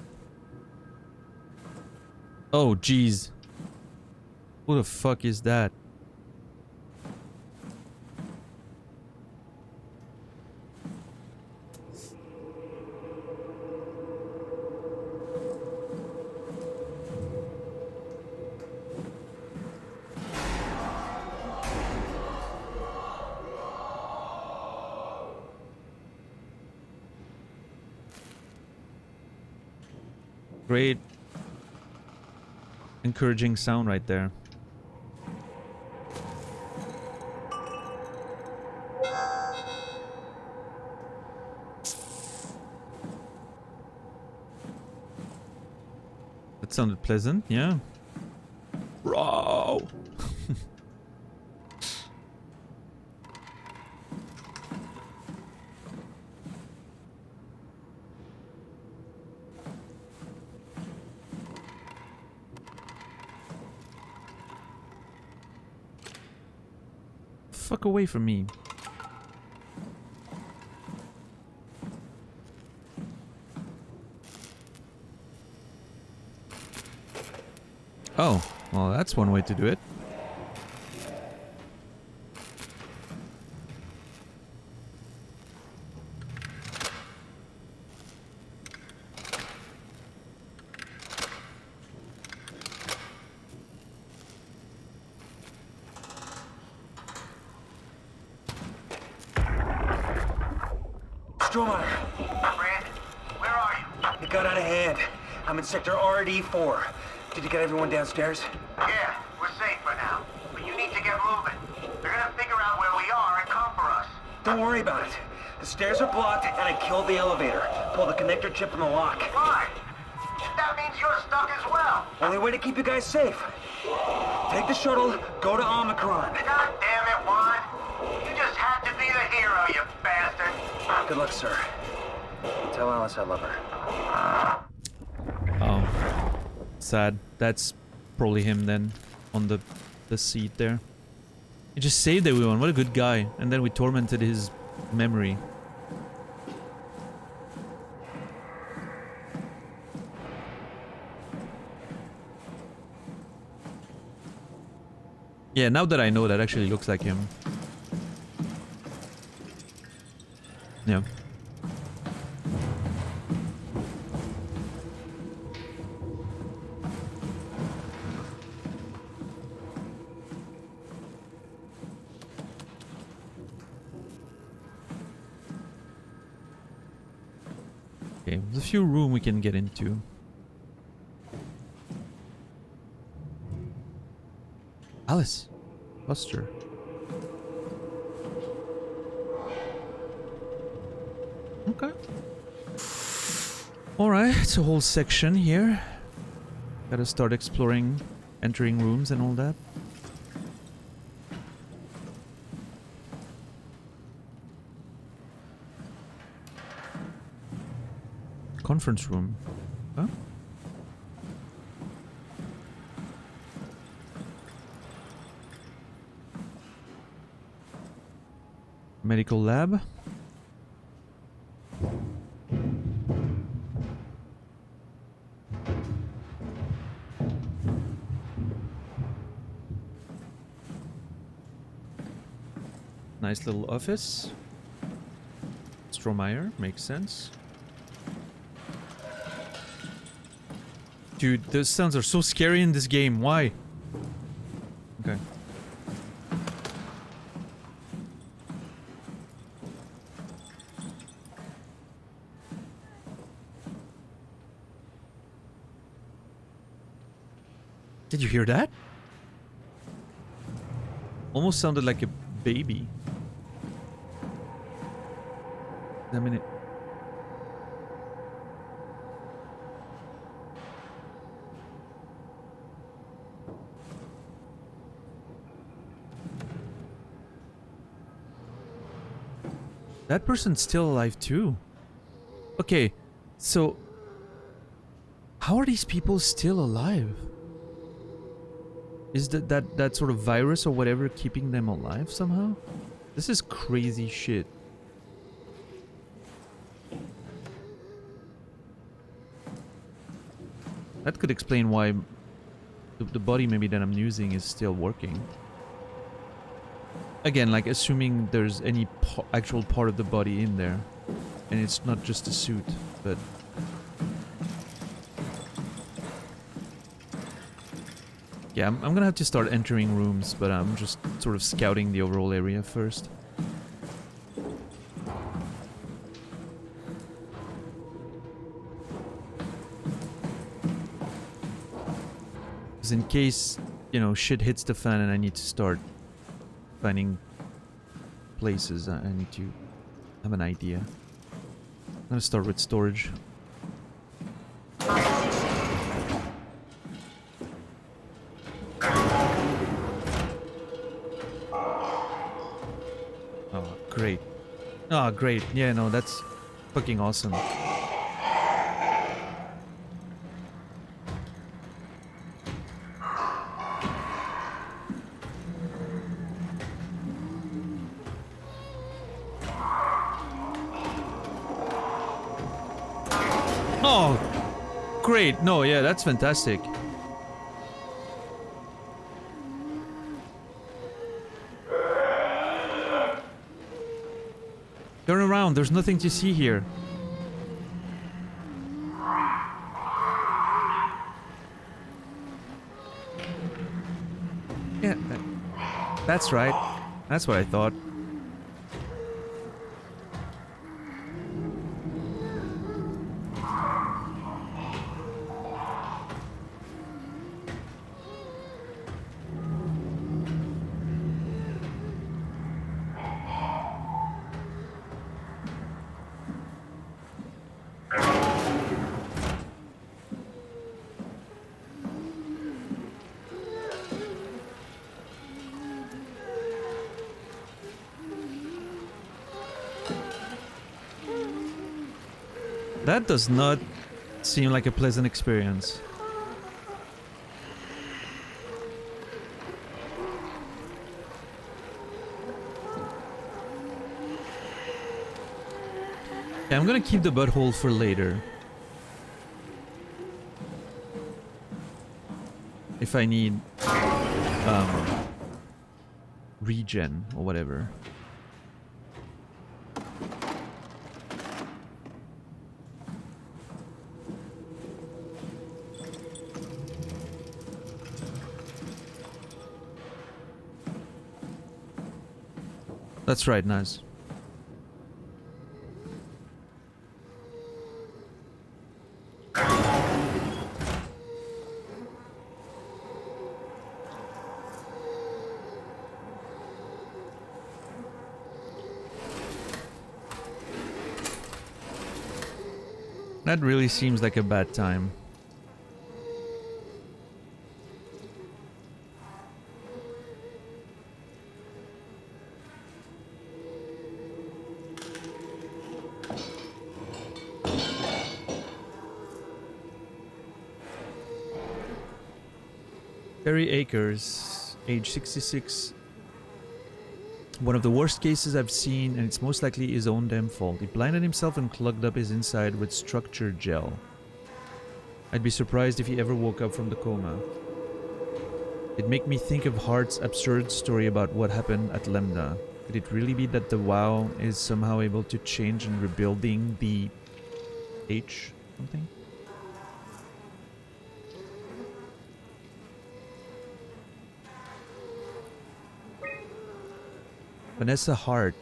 Oh, jeez. Who the fuck is that? Great encouraging sound right there. That sounded pleasant, yeah. Bro. Fuck away from me. Oh, well, that's one way to do it. Strohmeyer. Brand, where are you? It got out of hand. I'm in sector RD4. Did you get everyone downstairs? Yeah, we're safe for now. But you need to get moving. They're gonna figure out where we are and come for us. Don't worry about it. The stairs are blocked, and I killed the elevator. Pull the connector chip from the lock. Why? That means you're stuck as well. Only way to keep you guys safe. Take the shuttle, go to Omicron. God damn it, Juan. You just had to be the hero, you bastard. Good luck, sir. Tell Alice I love her. Oh. Sad. That's probably him then, on the seat there. He just saved everyone, what a good guy. And then we tormented his memory. Yeah, now that I know, that actually looks like him. Yeah. Okay, there's a few rooms we can get into. Alice. Buster. Okay. Alright, it's a whole section here. Gotta start exploring, entering rooms and all that. Conference room. Huh? Medical lab. Nice little office. Strohmeyer, makes sense. Dude, those sounds are so scary in this game. Why? Okay. Did you hear that? Almost sounded like a baby. A minute. That person's still alive too. Okay, so how are these people still alive? Is that sort of virus or whatever keeping them alive somehow? This is crazy shit. That could explain why the body maybe that I'm using is still working. Again, like assuming there's any actual part of the body in there. And it's not just a suit, but... Yeah, I'm gonna have to start entering rooms, but I'm just sort of scouting the overall area first. Because in case, you know, shit hits the fan and I need to start finding places, I need to have an idea. I'm gonna start with storage. Oh, great. Oh, great. Yeah, no, that's fucking awesome. Oh, great. No, yeah, that's fantastic. Turn around, there's nothing to see here. Yeah, that's right. That's what I thought. That does not seem like a pleasant experience. Yeah, I'm gonna keep the butthole for later. If I need regen or whatever. That's right, nice. That really seems like a bad time. Terry Akers, age 66. One of the worst cases I've seen, and it's most likely his own damn fault. He blinded himself and clogged up his inside with structure gel. I'd be surprised if he ever woke up from the coma. It made me think of Hart's absurd story about what happened at Lambda. Could it really be that the WoW is somehow able to change and rebuilding the H something? Vanessa Hart.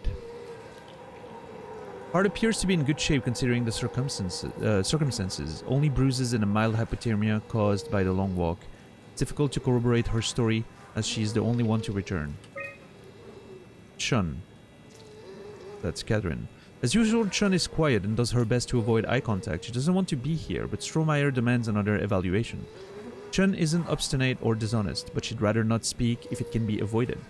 Hart appears to be in good shape considering the circumstances. Only bruises and a mild hypothermia caused by the long walk. It's difficult to corroborate her story as she is the only one to return. Chun. That's Catherine. As usual, Chun is quiet and does her best to avoid eye contact. She doesn't want to be here, but Strohmeyer demands another evaluation. Chun isn't obstinate or dishonest, but she'd rather not speak if it can be avoided.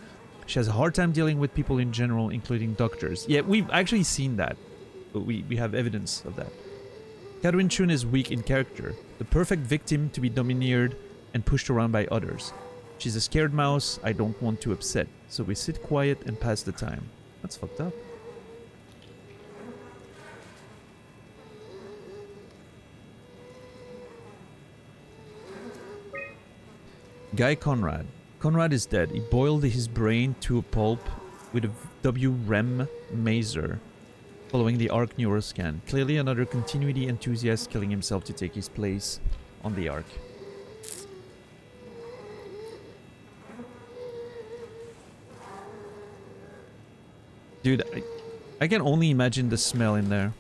She has a hard time dealing with people in general, including doctors. Yeah, we've actually seen that. We have evidence of that. Catherine Chun is weak in character, the perfect victim to be domineered and pushed around by others. She's a scared mouse I don't want to upset, so we sit quiet and pass the time. That's fucked up. Guy Conrad. Conrad is dead. He boiled his brain to a pulp with a WREM maser following the Ark neuroscan. Clearly another continuity enthusiast killing himself to take his place on the Ark. Dude, I can only imagine the smell in there.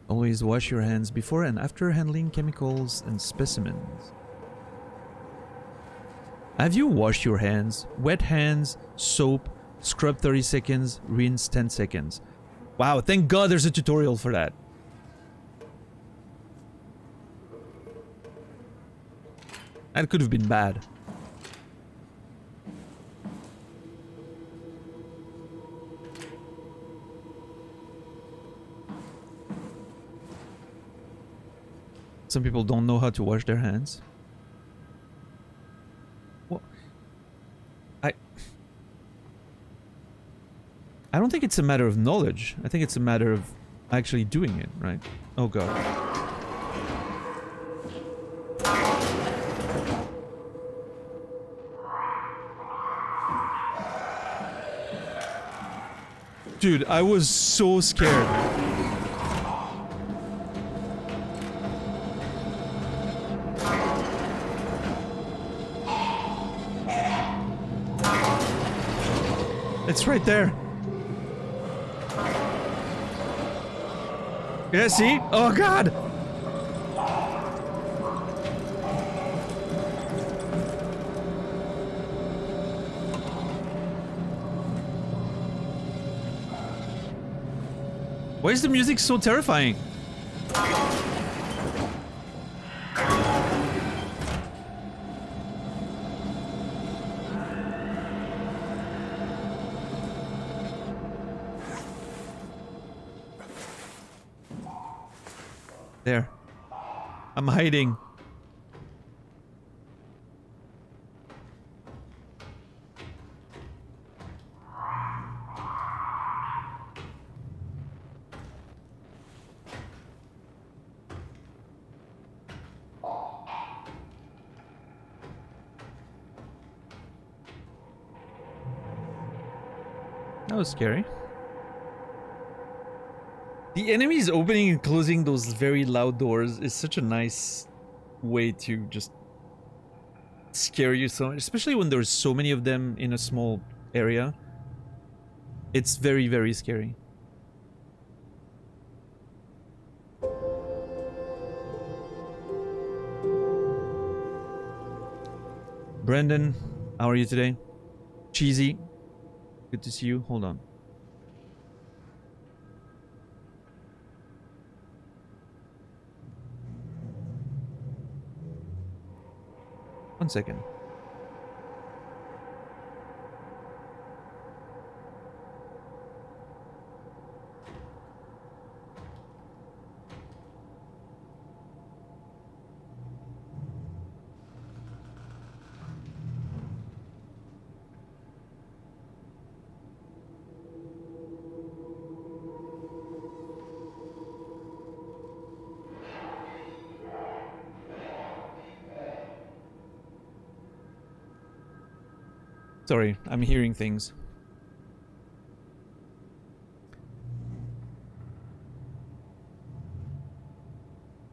Always wash your hands before and after handling chemicals and specimens. Have you washed your hands? Wet hands, soap, scrub 30 seconds, rinse 10 seconds. Wow, thank God there's a tutorial for that. That could have been bad. Some people don't know how to wash their hands. Well, I don't think it's a matter of knowledge. I think it's a matter of actually doing it, right? Oh God. Dude, I was so scared. It's right there. Yeah, see? Oh God! Why is the music so terrifying? There. I'm hiding. That was scary. The enemies opening and closing those very loud doors is such a nice way to just scare you so much, especially when there's so many of them in a small area. It's very, very scary. Brendan, how are you today? Cheesy, good to see you. Hold on. One second. Sorry, I'm hearing things.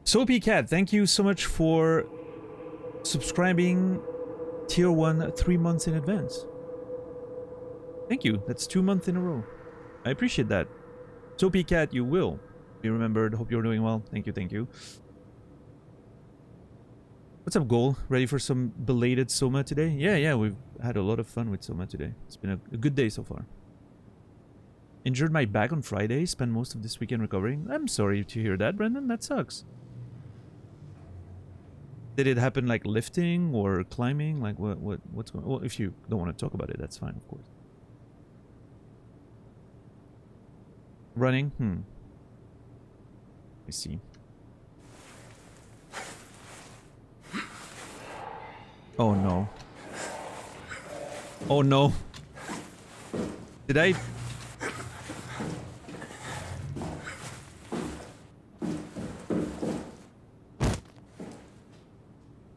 Soapy Cat, thank you so much for subscribing tier 1 3 months in advance. Thank you. That's 2 months in a row. I appreciate that. Soapy Cat, you will be remembered. Hope you're doing well. Thank you, thank you. What's up, Goal? Ready for some belated SOMA today? Yeah, we've had a lot of fun with SOMA today. It's been a good day so far. Injured my back on Friday, spent most of this weekend recovering. I'm sorry to hear that, Brendan. That sucks. Did it happen like lifting or climbing? Like what's going on? Well, if you don't want to talk about it, that's fine, of course. Running? Let me see. Oh no. Oh no. Did I...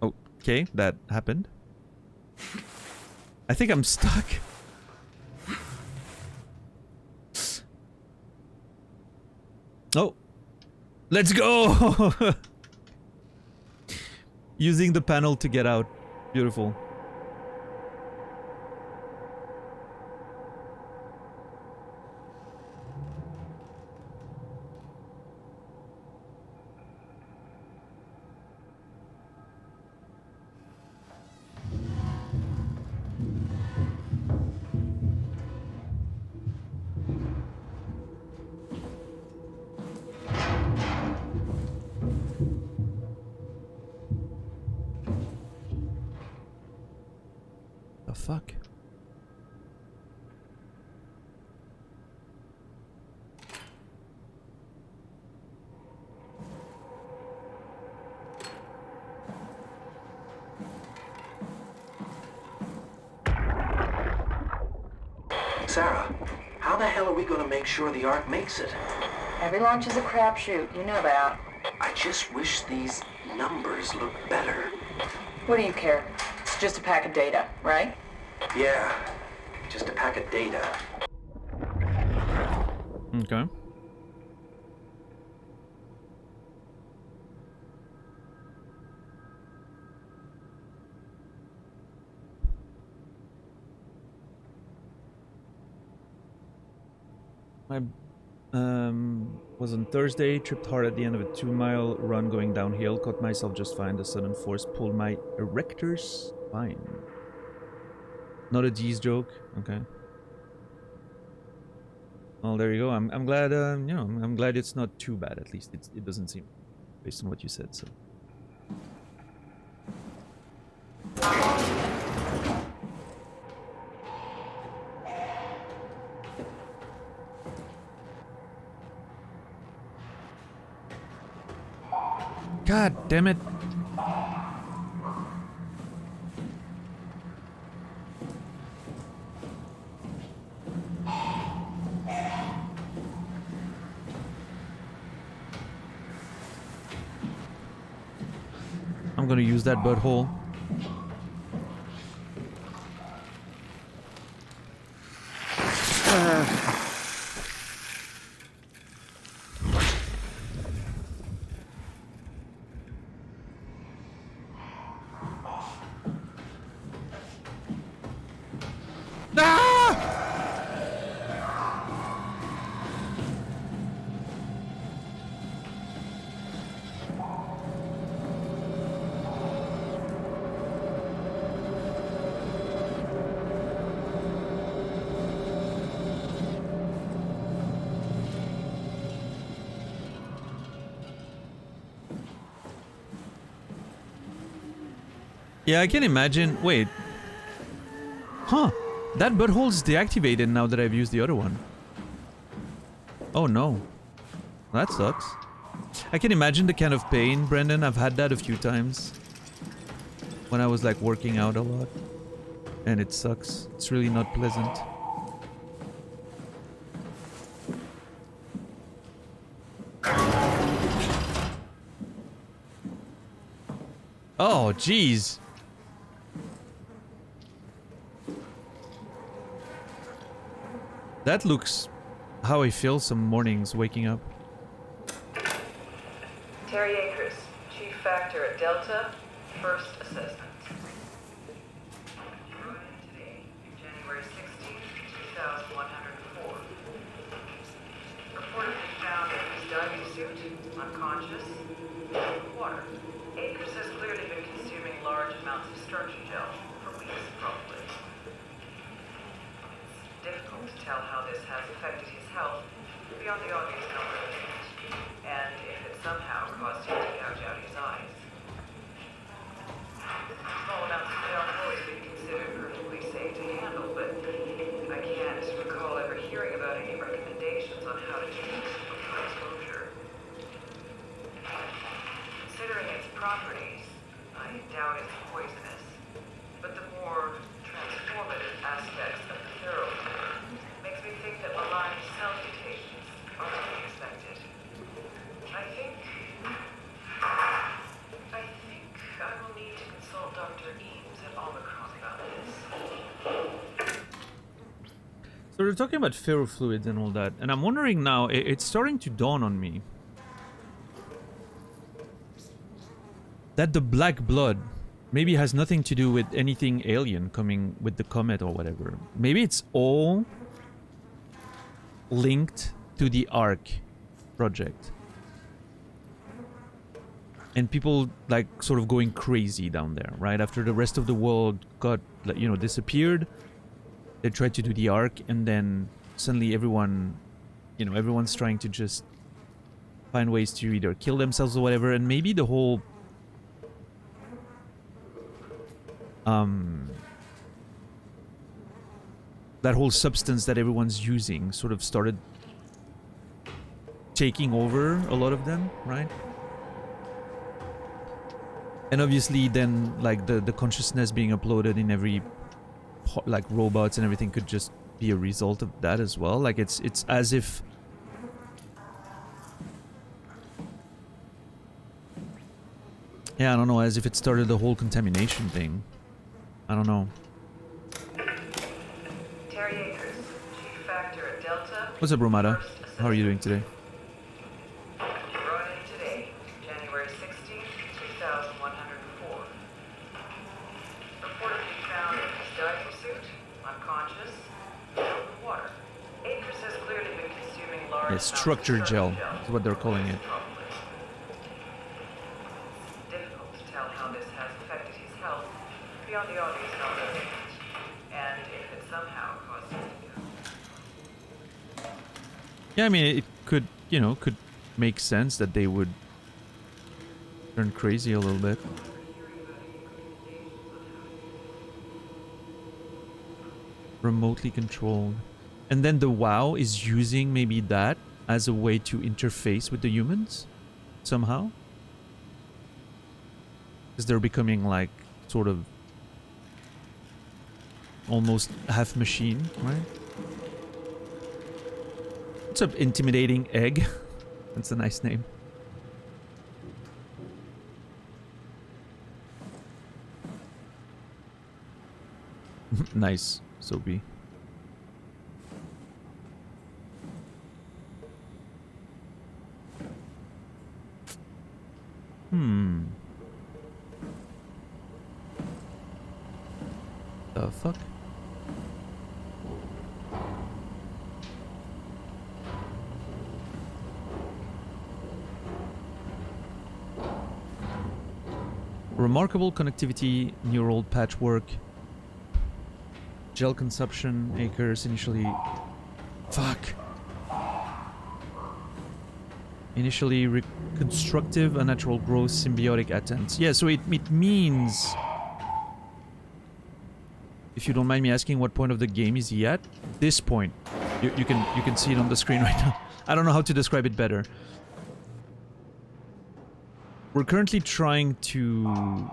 Okay, that happened. I think I'm stuck. Oh. Let's go! Using the panel to get out. Beautiful. The fuck? Sarah, how the hell are we going to make sure the Ark makes it? Every launch is a crapshoot, you know that. I just wish these numbers looked better. What do you care? It's just a pack of data, right? Yeah, just a pack of data. Okay. I was on Thursday, tripped hard at the end of a 2-mile run going downhill, caught myself just fine. The sudden force pulled my erector spine. Not a G's joke, okay. Well, there you go. I'm glad. You know, I'm glad it's not too bad. At least it doesn't seem, based on what you said. So. God damn it. I'm gonna use that butthole. Yeah, I can imagine. Wait. Huh. That butthole's deactivated now that I've used the other one. Oh no. That sucks. I can imagine the kind of pain, Brendan. I've had that a few times. When I was like working out a lot. And it sucks. It's really not pleasant. Oh, jeez. That looks how I feel some mornings waking up. Terry Akers, Chief Factor at Delta, first assessment. Today, January 16th, 2104. Reportedly found in his diving suit, unconscious, water. Akers has clearly been consuming large amounts of structure gel for weeks, probably. It's difficult to tell how this has affected his health beyond the obvious number of things, and if it somehow caused him to gouge out his eyes. Small amounts of gel have always been considered perfectly safe to handle, but I can't recall ever hearing about any recommendations on how to take this before exposure. Considering its properties, I doubt it's poisonous, but the more transformative aspects of the thoroughfare makes me think that malign self-mutations are to be expected. I think I will need to consult Dr. Eames at Omicron about this. So we're talking about ferrofluids and all that, and I'm wondering now, it's starting to dawn on me that the black blood maybe has nothing to do with anything alien coming with the comet or whatever. Maybe it's all linked to the Ark project. And people like sort of going crazy down there, right? After the rest of the world got, you know, disappeared, they tried to do the Ark, and then suddenly everyone, you know, everyone's trying to just find ways to either kill themselves or whatever, and maybe the whole that whole substance that everyone's using sort of started taking over a lot of them, right? And obviously then like the consciousness being uploaded in every like robots and everything could just be a result of that as well. Like it's as if yeah, I don't know, as if it started the whole contamination thing. I don't know. Terry Akers, Chief Factor at Delta. What's up, Romata? How are you doing today? Brought in today, January 16th, 2104. Reportedly found in his diving suit, unconscious, filled with water. Akers has clearly been consuming large amounts of Structure gel is what they're calling it. Difficult to tell how this has affected his health beyond the obvious number of things, and if it somehow caused him to go. Yeah, I mean, it could, you know, could make sense that they would turn crazy a little bit. Remotely controlled. And then the WoW is using maybe that as a way to interface with the humans somehow. Because they're becoming like sort of almost half machine, right? What's up, intimidating egg? That's a nice name. Nice, Sophie. The fuck? Remarkable connectivity, neural patchwork, gel consumption, acres initially. Fuck. Initially reconstructive, unnatural growth, symbiotic attempts. Yeah, so it means. If you don't mind me asking, what point of the game is he at? This point. You can see it on the screen right now. I don't know how to describe it better. We're currently trying to...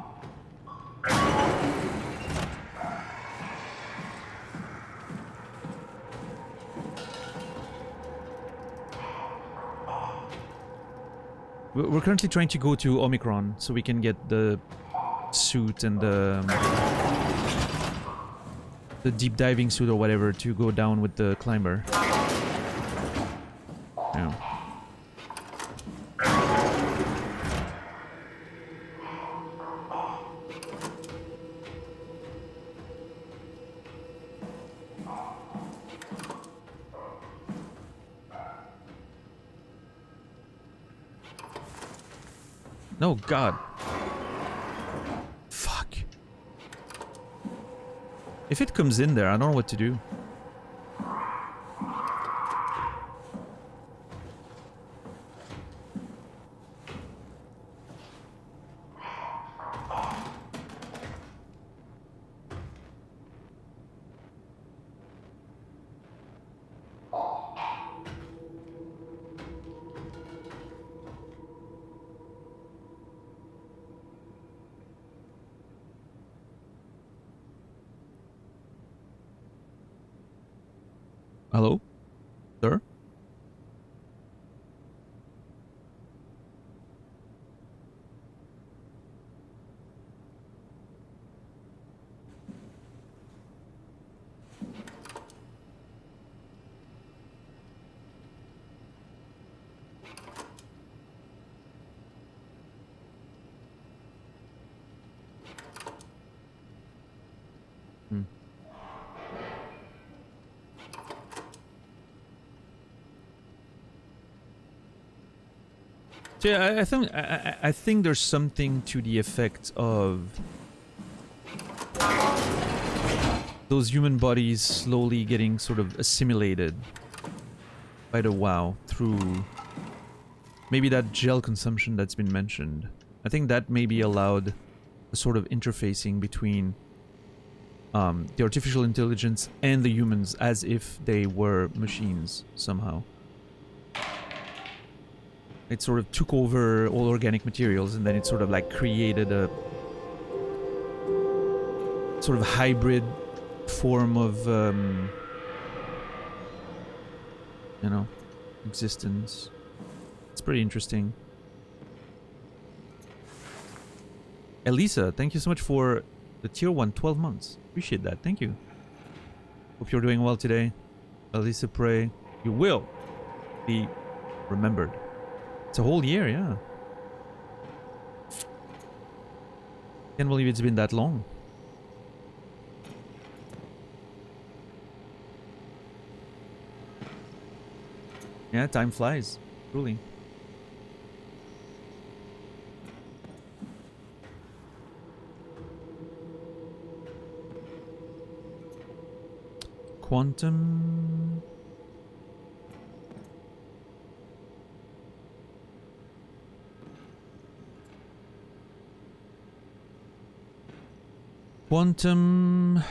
We're currently trying to go to Omicron so we can get the suit and the deep diving suit or whatever to go down with the climber. Yeah. No, God. Fuck. If it comes in there, I don't know what to do. Hello? Sir? So yeah, I think there's something to the effect of those human bodies slowly getting sort of assimilated by the WoW through maybe that gel consumption that's been mentioned. I think that maybe allowed a sort of interfacing between the artificial intelligence and the humans as if they were machines somehow. It sort of took over all organic materials and then it sort of like created a sort of hybrid form of, you know, existence. It's pretty interesting. Elisa, thank you so much for the tier 1 12 months. Appreciate that. Thank you. Hope you're doing well today. Elisa, pray you will be remembered. It's a whole year, yeah. Can't believe it's been that long. Yeah, time flies. Truly. Quantum... Quantum.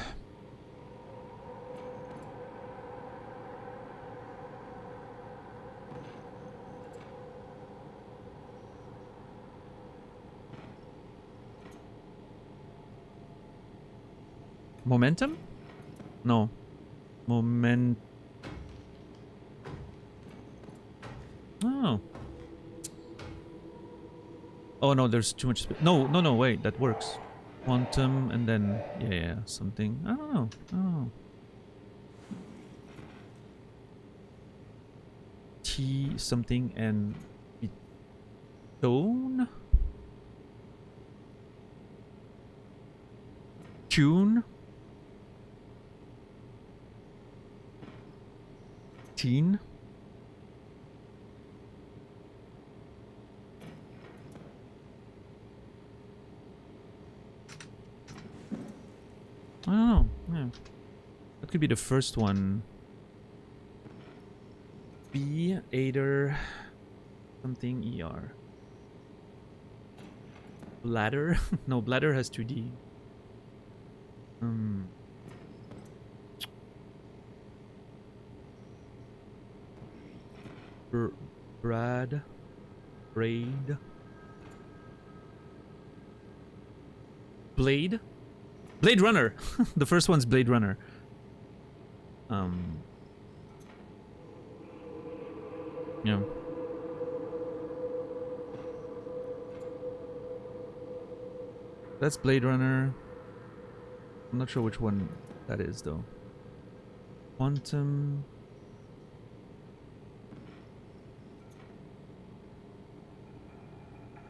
Momentum? No. Moment. Oh. Oh no, there's too much space. No, wait, that works. Quantum and then yeah, something. I don't know. T something and tone. Tune. Teen. I don't know. Yeah. That could be the first one. B, Aider, something ER. Bladder? No, bladder has 2D. Braid. Blade? Blade Runner! The first one's Blade Runner. Yeah. That's Blade Runner. I'm not sure which one that is, though. Quantum.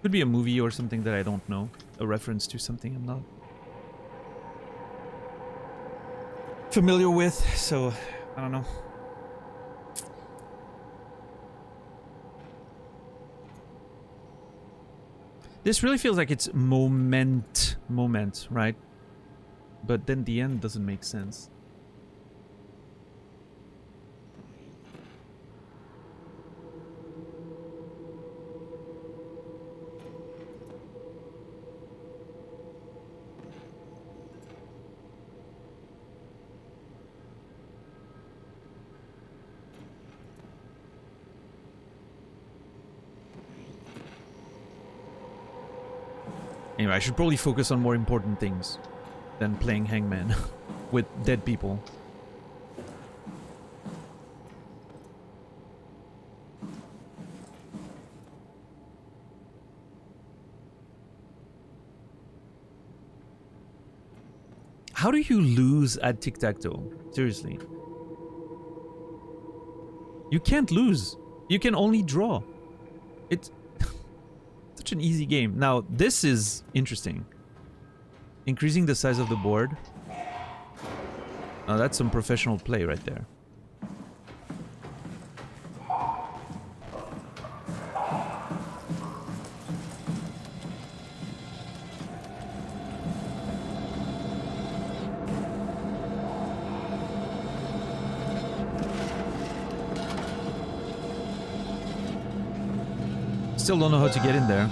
Could be a movie or something that I don't know. A reference to something I'm not familiar with, so I don't know. This really feels like it's moment, right? But then the end doesn't make sense. Anyway, I should probably focus on more important things than playing Hangman with dead people. How do you lose at tic-tac-toe? Seriously. You can't lose. You can only draw. It's such an easy game. Now, this is interesting. Increasing the size of the board. Now, that's some professional play right there. Still don't know how to get in there.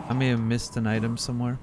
I may have missed an item somewhere.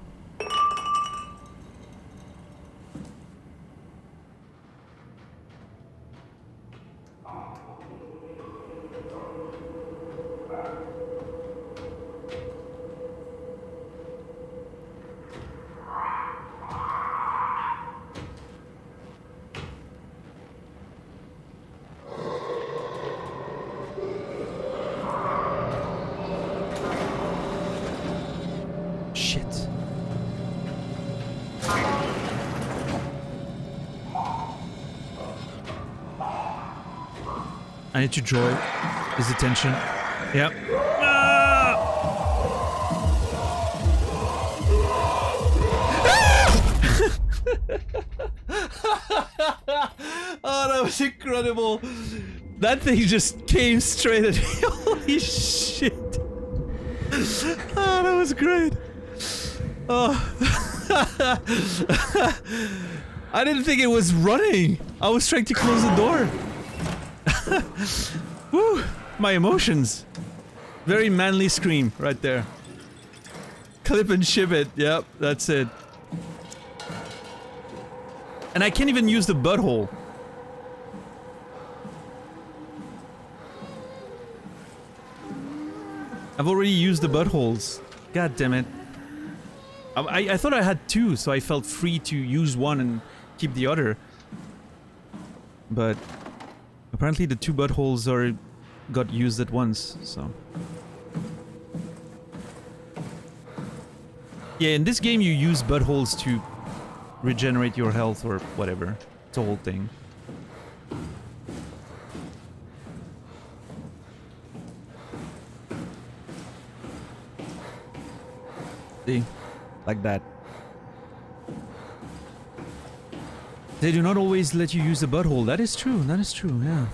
I need to draw his attention. Yep. Ah! Oh, that was incredible. That thing just came straight at me. Holy shit. Oh, that was great. Oh. I didn't think it was running. I was trying to close the door. Woo. My emotions. Very manly scream right there. Clip and ship it. Yep, that's it. And I can't even use the butthole. I've already used the buttholes. God damn it. I thought I had two, so I felt free to use one and keep the other. But apparently the two buttholes got used at once, so. Yeah, in this game you use buttholes to regenerate your health or whatever. It's a whole thing. See? Like that. They do not always let you use the butthole. That is true, yeah.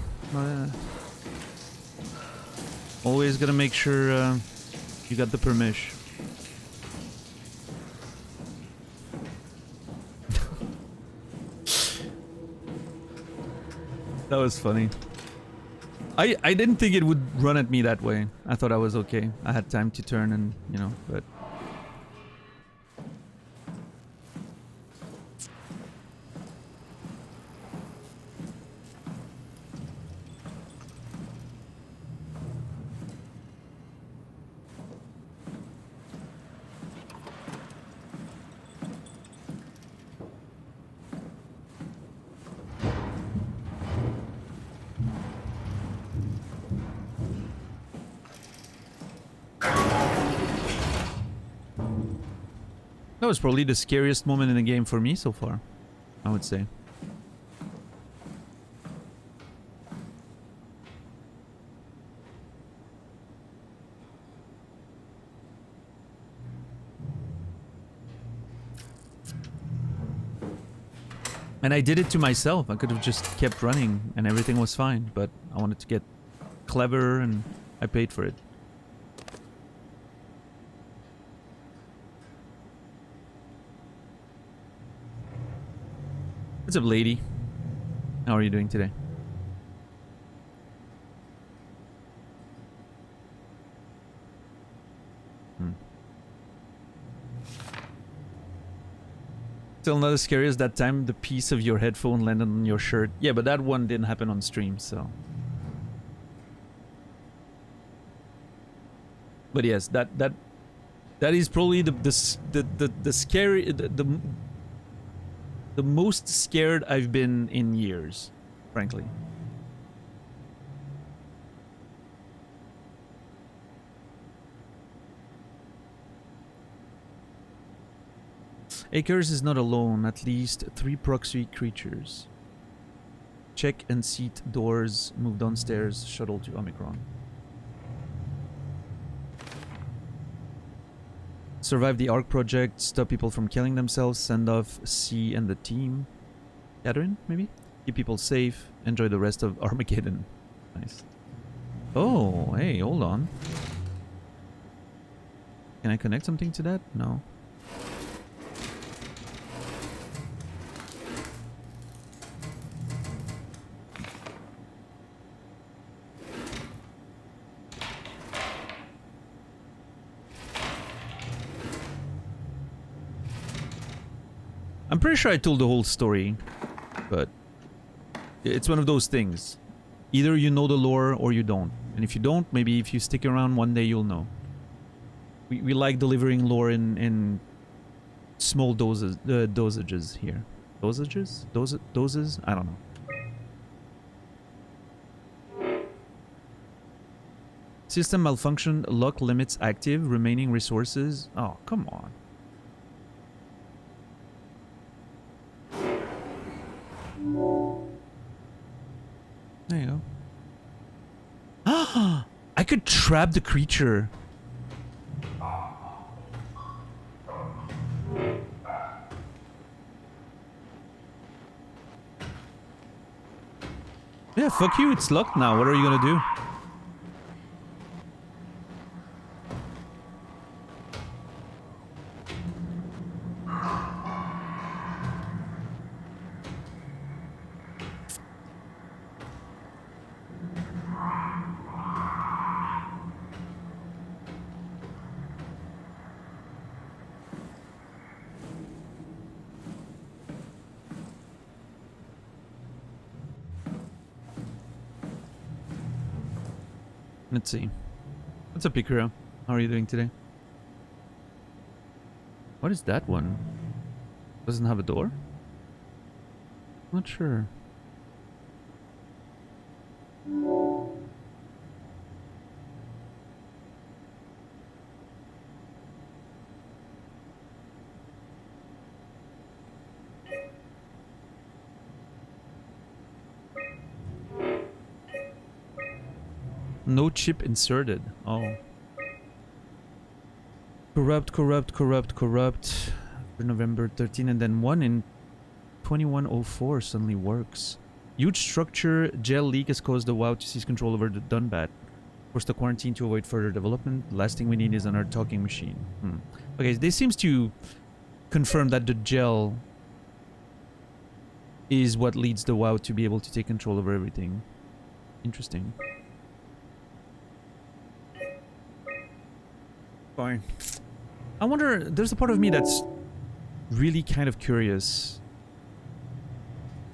Always gotta make sure you got the permission. That was funny. I didn't think it would run at me that way. I thought I was okay. I had time to turn and, you know, but... That was probably the scariest moment in the game for me so far, I would say. And I did it to myself. I could have just kept running and everything was fine, but I wanted to get clever and I paid for it. What's up, lady? How are you doing today? Still not as scary as that time the piece of your headphone landed on your shirt. Yeah, but that one didn't happen on stream, so... But yes, that is probably the scary... The most scared I've been in years, frankly. Akers is not alone, at least 3 proxy creatures. Check and seat doors, move downstairs, shuttle to Omicron. Survive the ARC project, stop people from killing themselves, send off C and the team. Catherine, maybe? Keep people safe, enjoy the rest of Armageddon. Nice. Oh, hey, hold on. Can I connect something to that? No. I'm pretty sure I told the whole story, but it's one of those things. Either you know the lore or you don't. And if you don't, maybe if you stick around one day you'll know. We like delivering lore in small dosages here. Dosages? Doses? I don't know. System malfunction, lock limits active, remaining resources. Oh, come on. There you go. Ah! I could trap the creature. Yeah, fuck you, it's locked now. What are you gonna do? Let's see. What's up, Ikura? How are you doing today? What is that one? Doesn't have a door? Not sure. No chip inserted. Oh. Corrupt. For November 13, and then one in 2104 suddenly works. Huge structure gel leak has caused the WoW to seize control over the Dunbat. Force the quarantine to avoid further development. The last thing we need is on our talking machine. Okay, this seems to confirm that the gel is what leads the WoW to be able to take control over everything. Interesting. Fine. I wonder, there's a part of me that's really kind of curious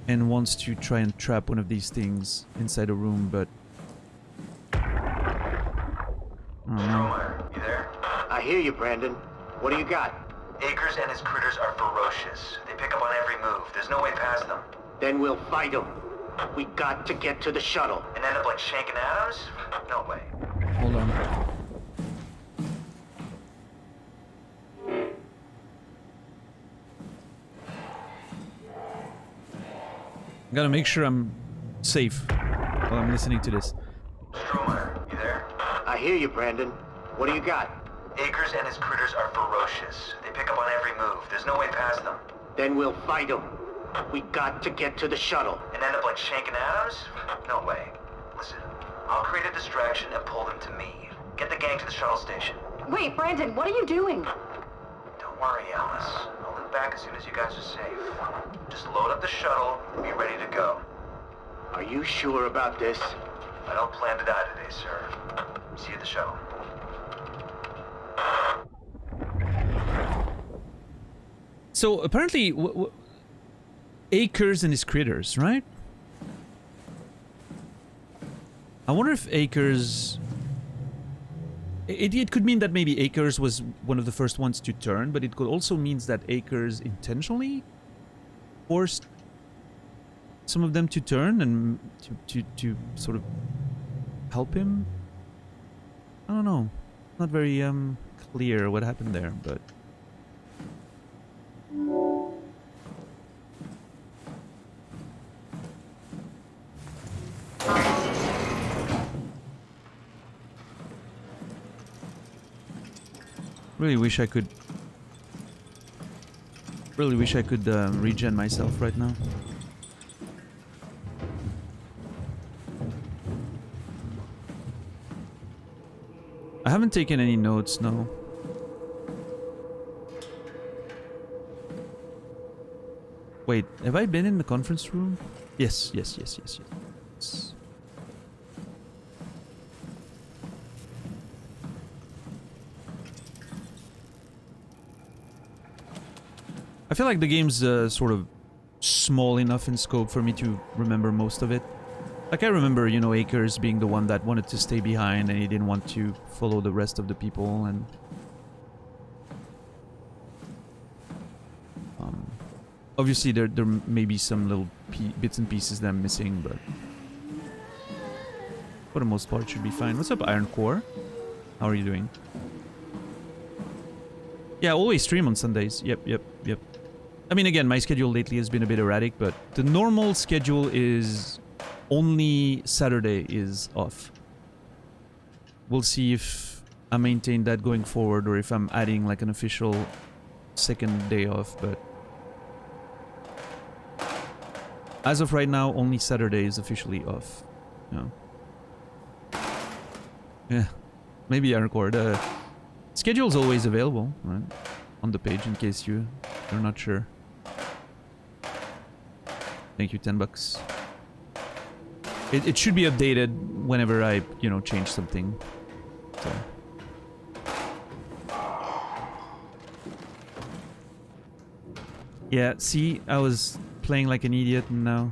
and wants to try and trap one of these things inside a room, but I don't know. You there? I hear you, Brandon. What do you got? Akers and his critters are ferocious. They pick up on every move. There's no way past them. Then we'll fight them. We got to get to the shuttle. And end up like Shank and Adams? No way. Hold on. Gotta make sure I'm safe while I'm listening to this. Stromer, you there? I hear you, Brandon. What do you got? Akers and his critters are ferocious. They pick up on every move. There's no way past them. Then we'll fight them. We got to get to the shuttle. And end up like Shank and Adams? No way. Listen, I'll create a distraction and pull them to me. Get the gang to the shuttle station. Wait, Brandon, what are you doing? Don't worry, Alice. I'll look back as soon as you guys are safe. Just load up the shuttle and be ready to go. Are you sure about this? I don't plan to die today, sir. See you at the shuttle. So apparently, Akers and his critters, right? I wonder if Akers... It could mean that maybe Akers was one of the first ones to turn, but it could also mean that Akers intentionally forced some of them to turn and to sort of help him. I don't know. Not very clear what happened there, but... Really wish I could regen myself right now. I haven't taken any notes, no. Wait, have I been in the conference room? Yes. I feel like the game's sort of small enough in scope for me to remember most of it. Like I remember, you know, Akers being the one that wanted to stay behind and he didn't want to follow the rest of the people, and obviously there may be some little bits and pieces that I'm missing, but for the most part should be fine. What's up, Iron Core? How are you doing? Yeah, always stream on Sundays. Yep. I mean, again, my schedule lately has been a bit erratic, but the normal schedule is only Saturday is off. We'll see if I maintain that going forward or if I'm adding like an official second day off, but As of right now, only Saturday is officially off. Yeah. Yeah. Maybe I record. Schedule's always available, right? On the page in case you're not sure. Thank you, $10. It should be updated whenever I, you know, change something. So. Yeah, see, I was playing like an idiot and now...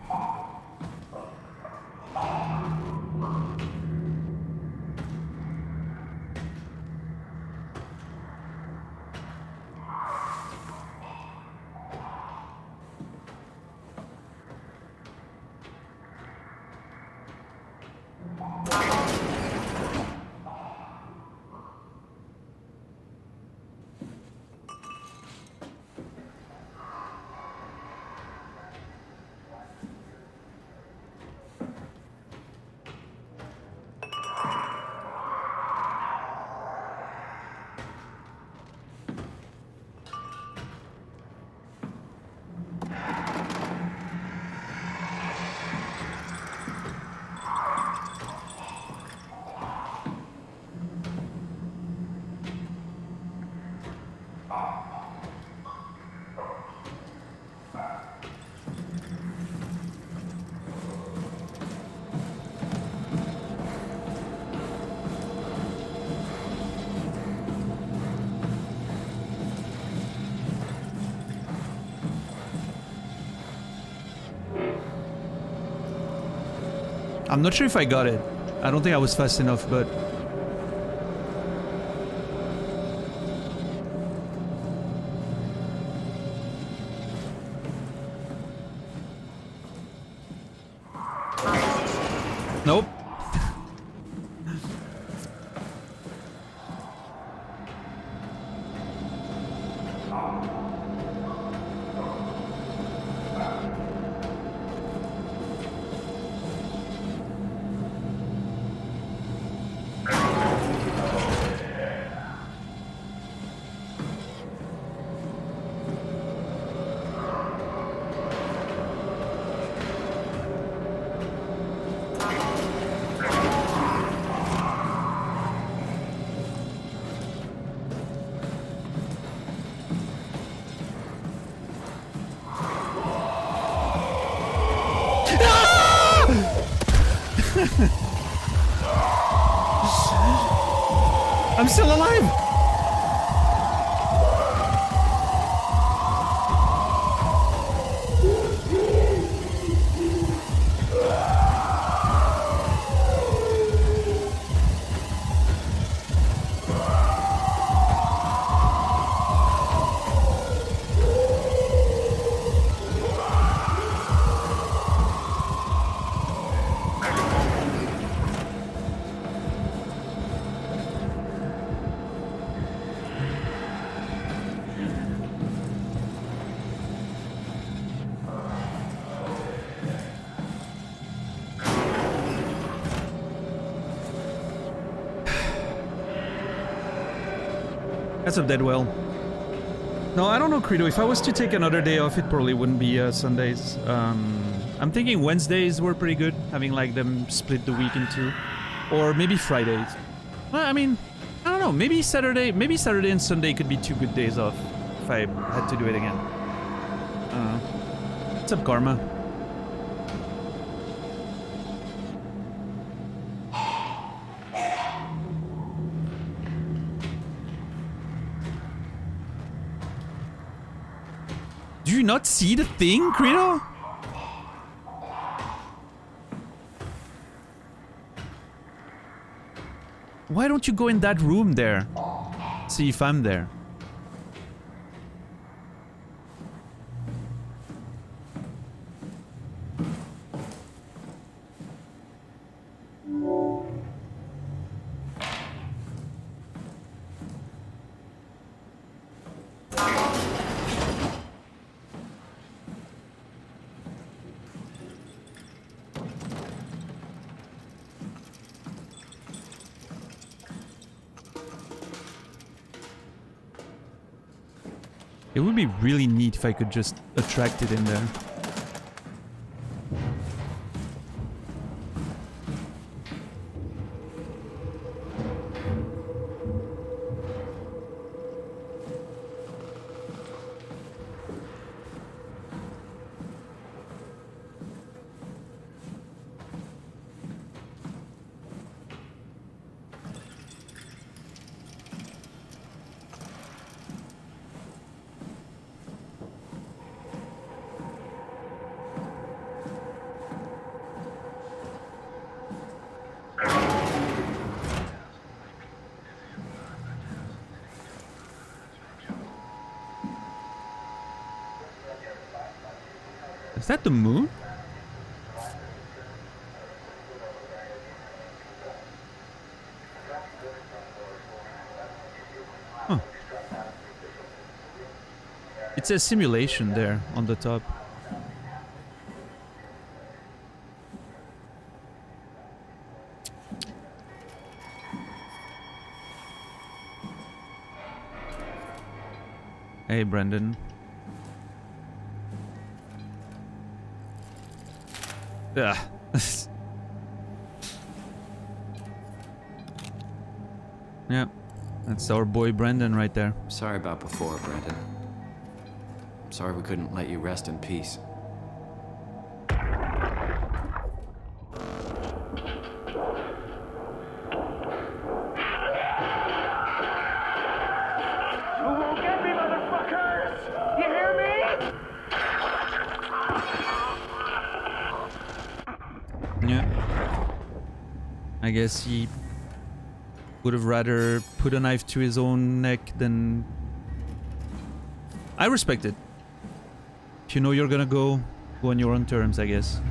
I'm not sure if I got it. I don't think I was fast enough, but... Nope. I'm still alive! That's a dead well. No, I don't know, Credo. If I was to take another day off, it probably wouldn't be Sundays. I'm thinking Wednesdays were pretty good, having like them split the week in two. Or maybe Fridays. Well, I mean, I don't know. Maybe Saturday and Sunday could be 2 good days off if I had to do it again. I don't know. What's up, Karma? Do you not see the thing, Credo? Why don't you go in that room there? See if I'm there. It would be really neat if I could just attract it in there. Is that the moon? Huh. It says simulation there on the top. Hey, Brendan. Ugh. Yeah, that's our boy Brendan right there. Sorry about before, Brendan. Sorry we couldn't let you rest in peace. I guess he would have rather put a knife to his own neck than... I respect it. If you know you're gonna go on your own terms, I guess.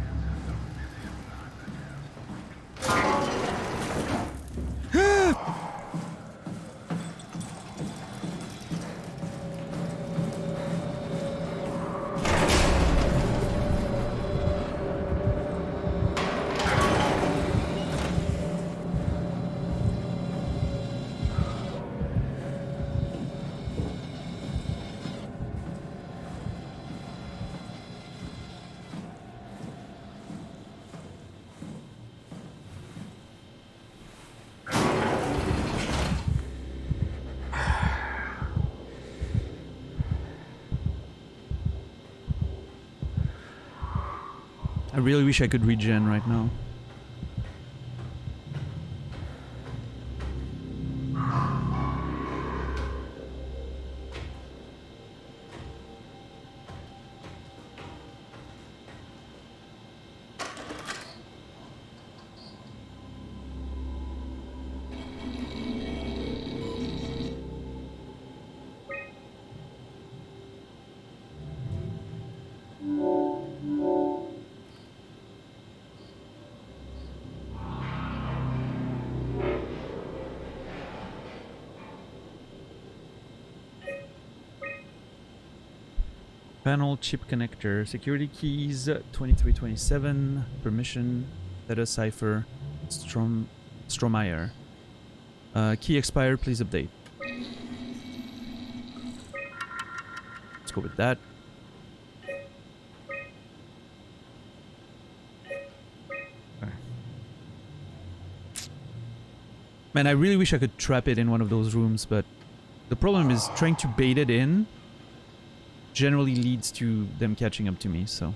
I really wish I could regen right now. Panel chip connector, security keys 2327, permission, data cipher, Stromeyer. Key expired, please update. Let's go with that. Okay. Man, I really wish I could trap it in one of those rooms, but the problem is trying to bait it in generally leads to them catching up to me, so...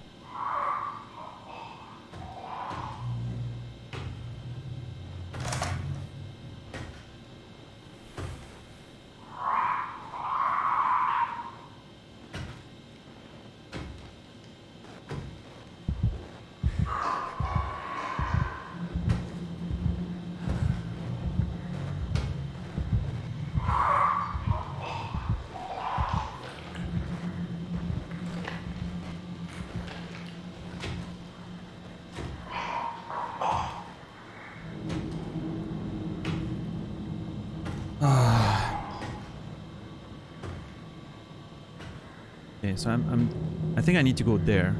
Okay, so I think I need to go there.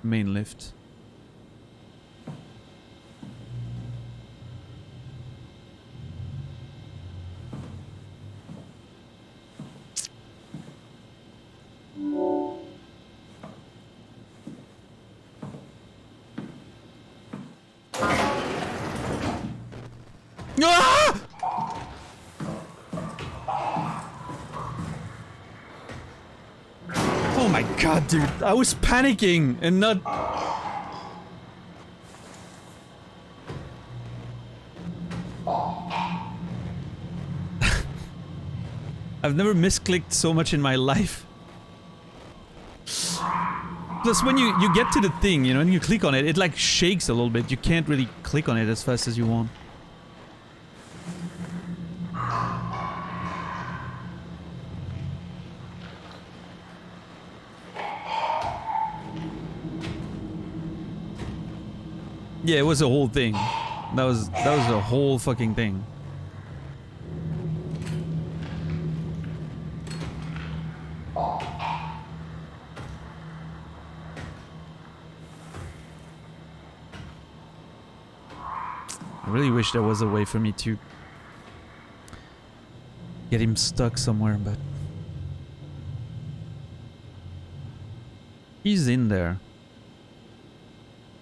Main lift. Ah! Oh my god, dude. I was panicking and not... I've never misclicked so much in my life. Plus, when you get to the thing, you know, and you click on it, it like shakes a little bit. You can't really click on it as fast as you want. Yeah, it was a whole thing. That was a whole fucking thing. I really wish there was a way for me to get him stuck somewhere, but he's in there.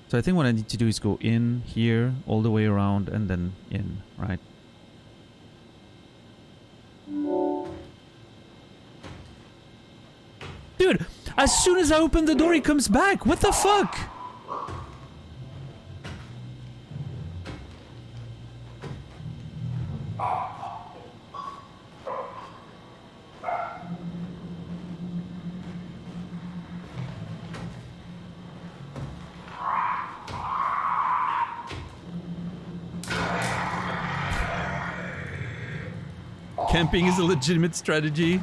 So I think what I need to do is go in here, all the way around, and then in, right? Dude, as soon as I open the door, he comes back. What the fuck? Camping is a legitimate strategy.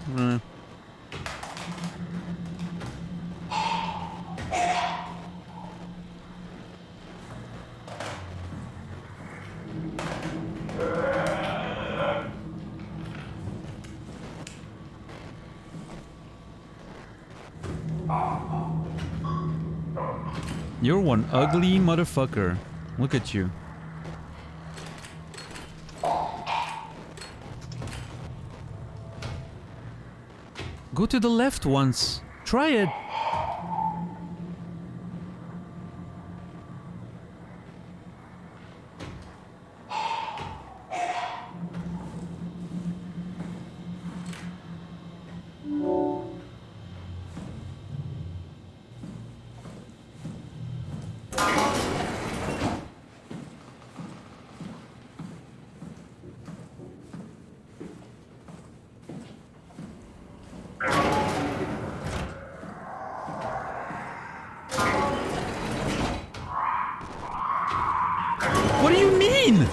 You're one ugly motherfucker. Look at you. Go to the left once. Try it. What do you mean?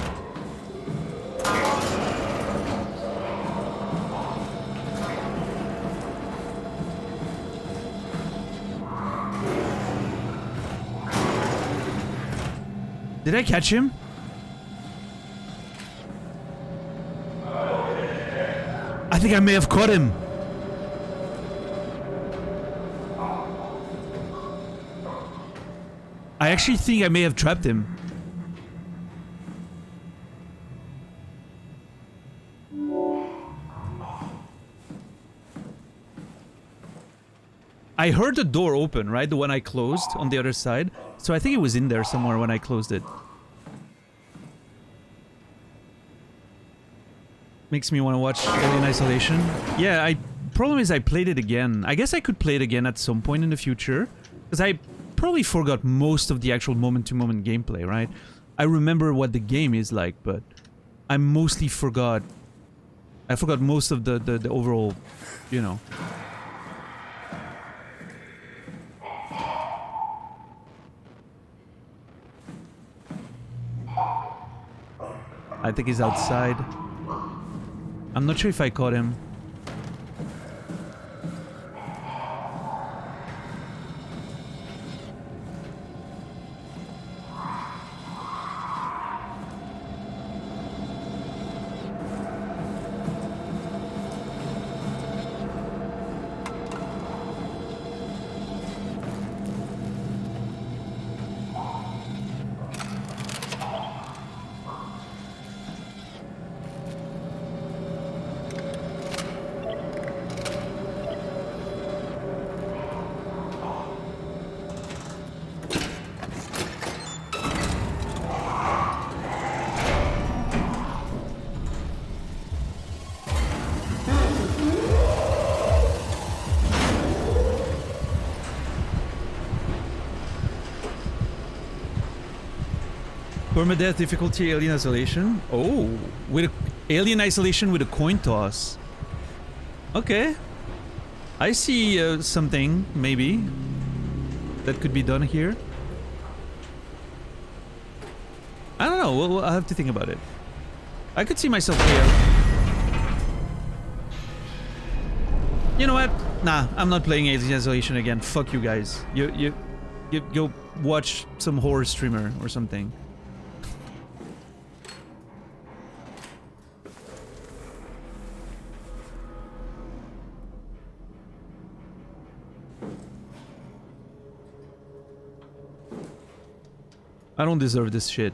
Did I catch him? I think I may have caught him. I actually think I may have trapped him. I heard the door open, right? The one I closed on the other side. So I think it was in there somewhere when I closed it. Makes me want to watch Alien Isolation. Yeah, problem is I played it again. I guess I could play it again at some point in the future. Because I probably forgot most of the actual moment-to-moment gameplay, right? I remember what the game is like, but I mostly forgot. I forgot most of the overall, you know. I think he's outside. I'm not sure if I caught him. Permadeath difficulty, Alien Isolation. Oh, with Alien Isolation with a coin toss. Okay. I see something, maybe, that could be done here. I don't know, I'll have to think about it. I could see myself play out. You know what? Nah, I'm not playing Alien Isolation again. Fuck you guys. Go watch some horror streamer or something. I don't deserve this shit.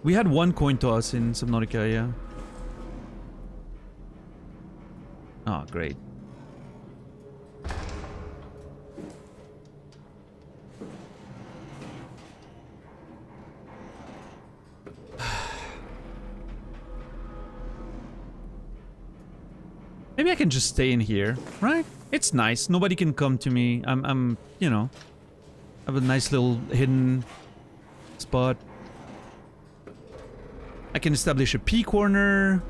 We had one coin toss in Subnautica, yeah. Oh, great. Maybe I can just stay in here, right? It's nice. Nobody can come to me. I'm, you know, I have a nice little hidden spot. I can establish a pee corner.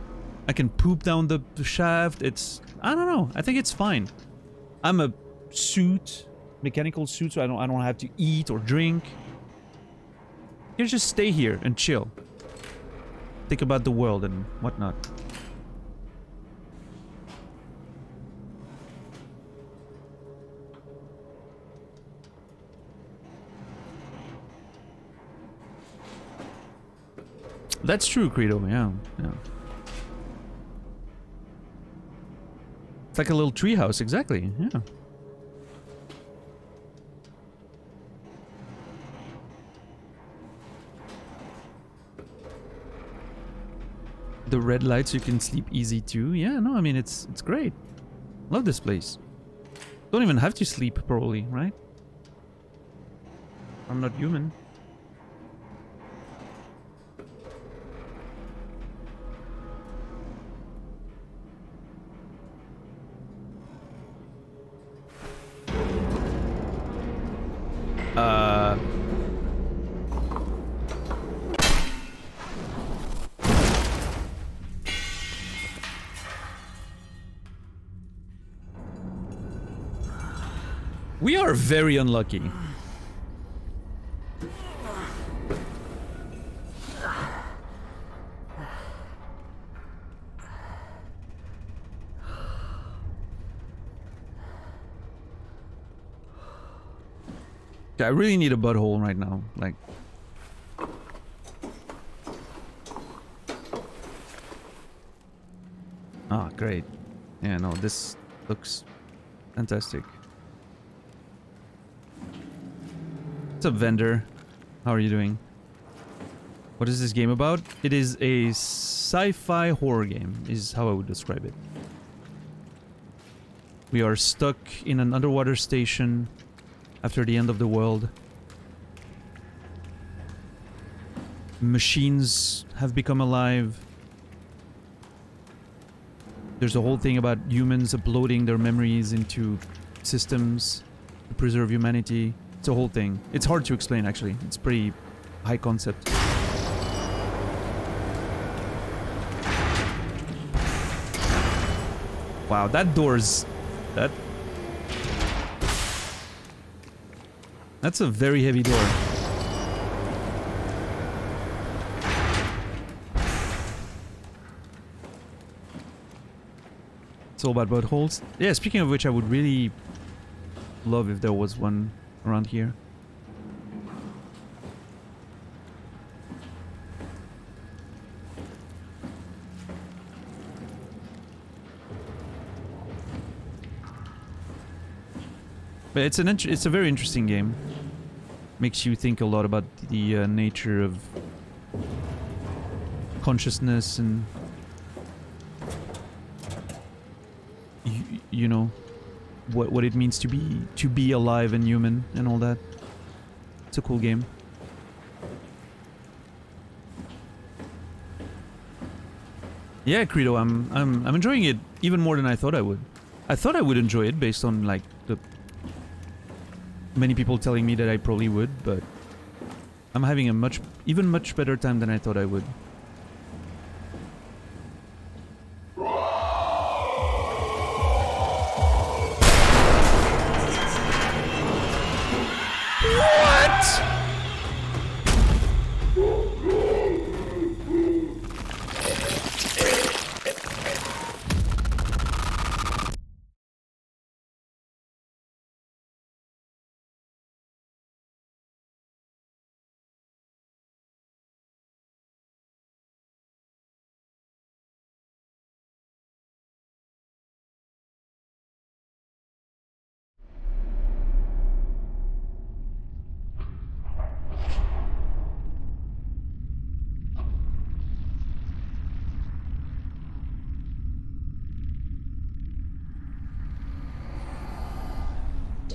I can poop down the shaft. It's, I don't know. I think it's fine. I'm a suit, mechanical suit, so I don't have to eat or drink. You just stay here and chill. Think about the world and whatnot. That's true, Credo, yeah. It's like a little treehouse, exactly, yeah. The red lights, you can sleep easy too. Yeah, no, I mean, it's great. Love this place. Don't even have to sleep, probably, right? I'm not human. We are very unlucky. I really need a butthole right now, like. Ah, great. Yeah, no, this looks fantastic. What's up, vendor? How are you doing? What is this game about? It is a sci-fi horror game, is how I would describe it. We are stuck in an underwater station after the end of the world. Machines have become alive. There's a whole thing about humans uploading their memories into systems to preserve humanity. It's a whole thing. It's hard to explain, actually. It's pretty high concept. Wow, that door's... That's a very heavy door. It's all about buttholes. Yeah, speaking of which, I would really love if there was one around here. But it's a very interesting game. Makes you think a lot about the nature of consciousness and you know what it means to be alive and human and all that. It's a cool game. Yeah, Credo, I'm enjoying it even more than I thought I would. I thought I would enjoy it based on like the many people telling me that I probably would, but I'm having a even much better time than I thought I would.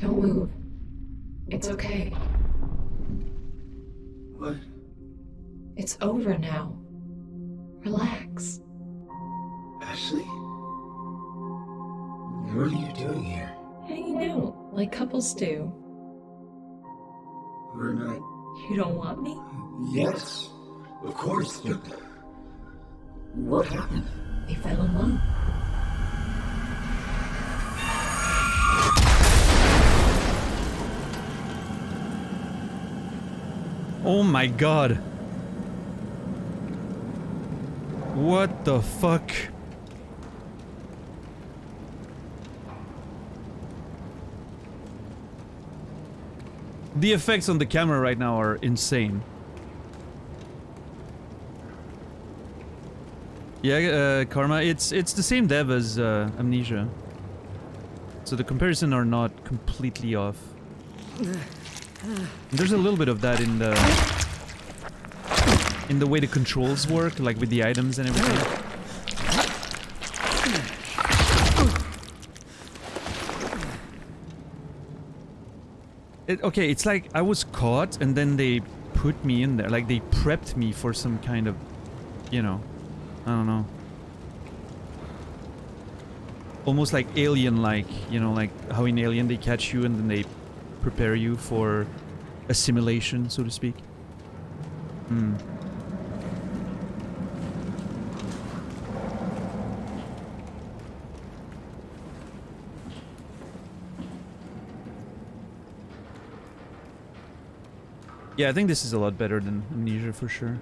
Don't move. It's okay. What? It's over now. Relax. Ashley? What are you doing here? Hanging out, like couples do. We're not... You don't want me? Yes, of course, but... What happened? They fell in love. Oh my god. What the fuck? The effects on the camera right now are insane. Yeah, Karma, it's the same dev as Amnesia. So the comparison are not completely off. There's a little bit of that in the way the controls work, like with the items and everything. Okay, it's like I was caught and then they put me in there, like they prepped me for some kind of, you know, I don't know. Almost like Alien-like, you know, like how in Alien they catch you and then they prepare you for a simulation, so to speak. Hmm. Yeah, I think this is a lot better than Amnesia for sure.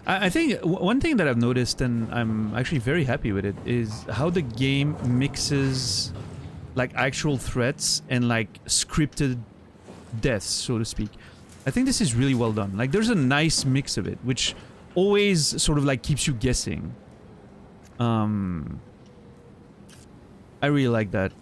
I think one thing that I've noticed, and I'm actually very happy with it, is how the game mixes like actual threats and like scripted deaths, so to speak. I think this is really well done. Like there's a nice mix of it, which always sort of like keeps you guessing. I really like that.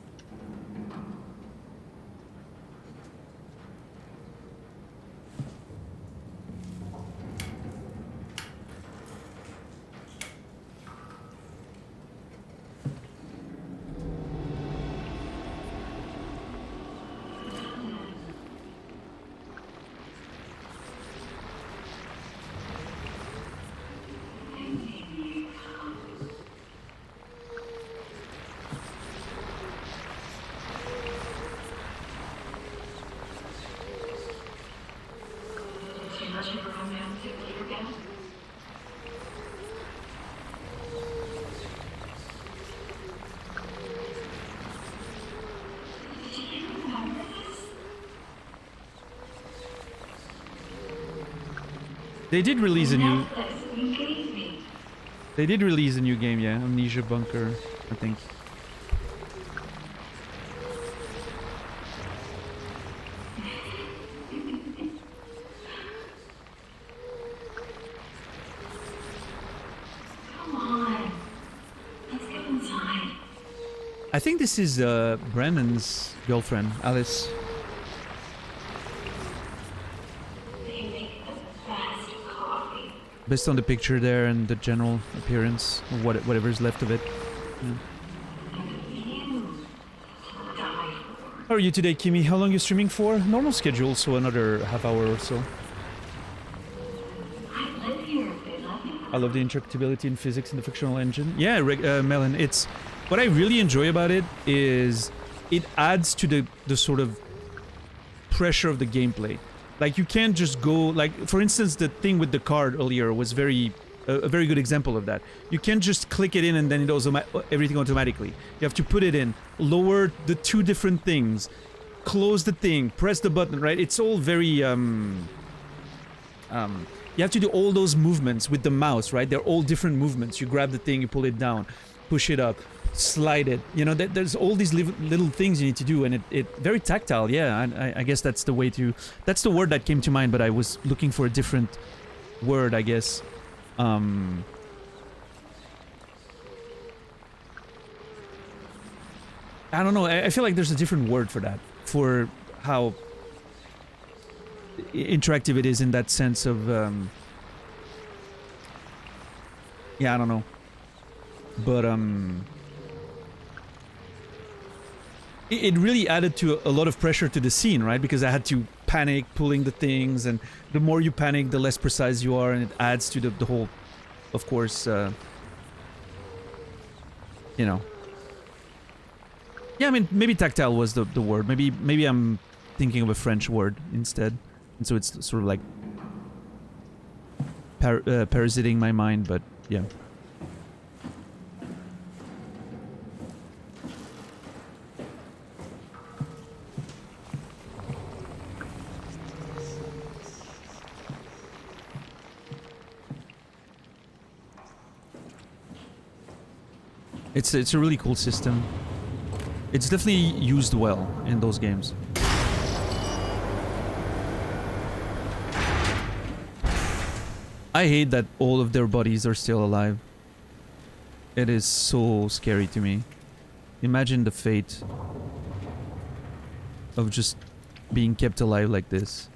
They did release a new... They did release a new game, yeah. Amnesia Bunker, I think. Come on. Let's get inside. I think this is Brandon's girlfriend, Alice. Based on the picture there and the general appearance, or whatever's left of it. Yeah. How are you today, Kimmy? How long are you streaming for? Normal schedule, so another half hour or so. I love the interactability in physics in the fictional engine. Yeah, Melon, it's... What I really enjoy about it is it adds to the sort of pressure of the gameplay. Like, you can't just go... Like, for instance, the thing with the card earlier was a very good example of that. You can't just click it in and then it does everything automatically. You have to put it in, lower the two different things, close the thing, press the button, right? It's all very... you have to do all those movements with the mouse, right? They're all different movements. You grab the thing, you pull it down, push it up, slide it. You know, there's all these little things you need to do, and it very tactile. Yeah, I guess that's the way to... That's the word that came to mind, but I was looking for a different word, I guess. I don't know. I feel like there's a different word for that, for how interactive it is in that sense of... yeah, I don't know. But, it really added to a lot of pressure to the scene, right? Because I had to panic pulling the things, and the more you panic, the less precise you are, and it adds to the whole, of course, you know. Yeah, I mean, maybe tactile was the word. Maybe I'm thinking of a French word instead, and so it's sort of like parasiting my mind, but yeah. It's a really cool system. It's definitely used well in those games. I hate that all of their bodies are still alive. It is so scary to me. Imagine the fate of just being kept alive like this.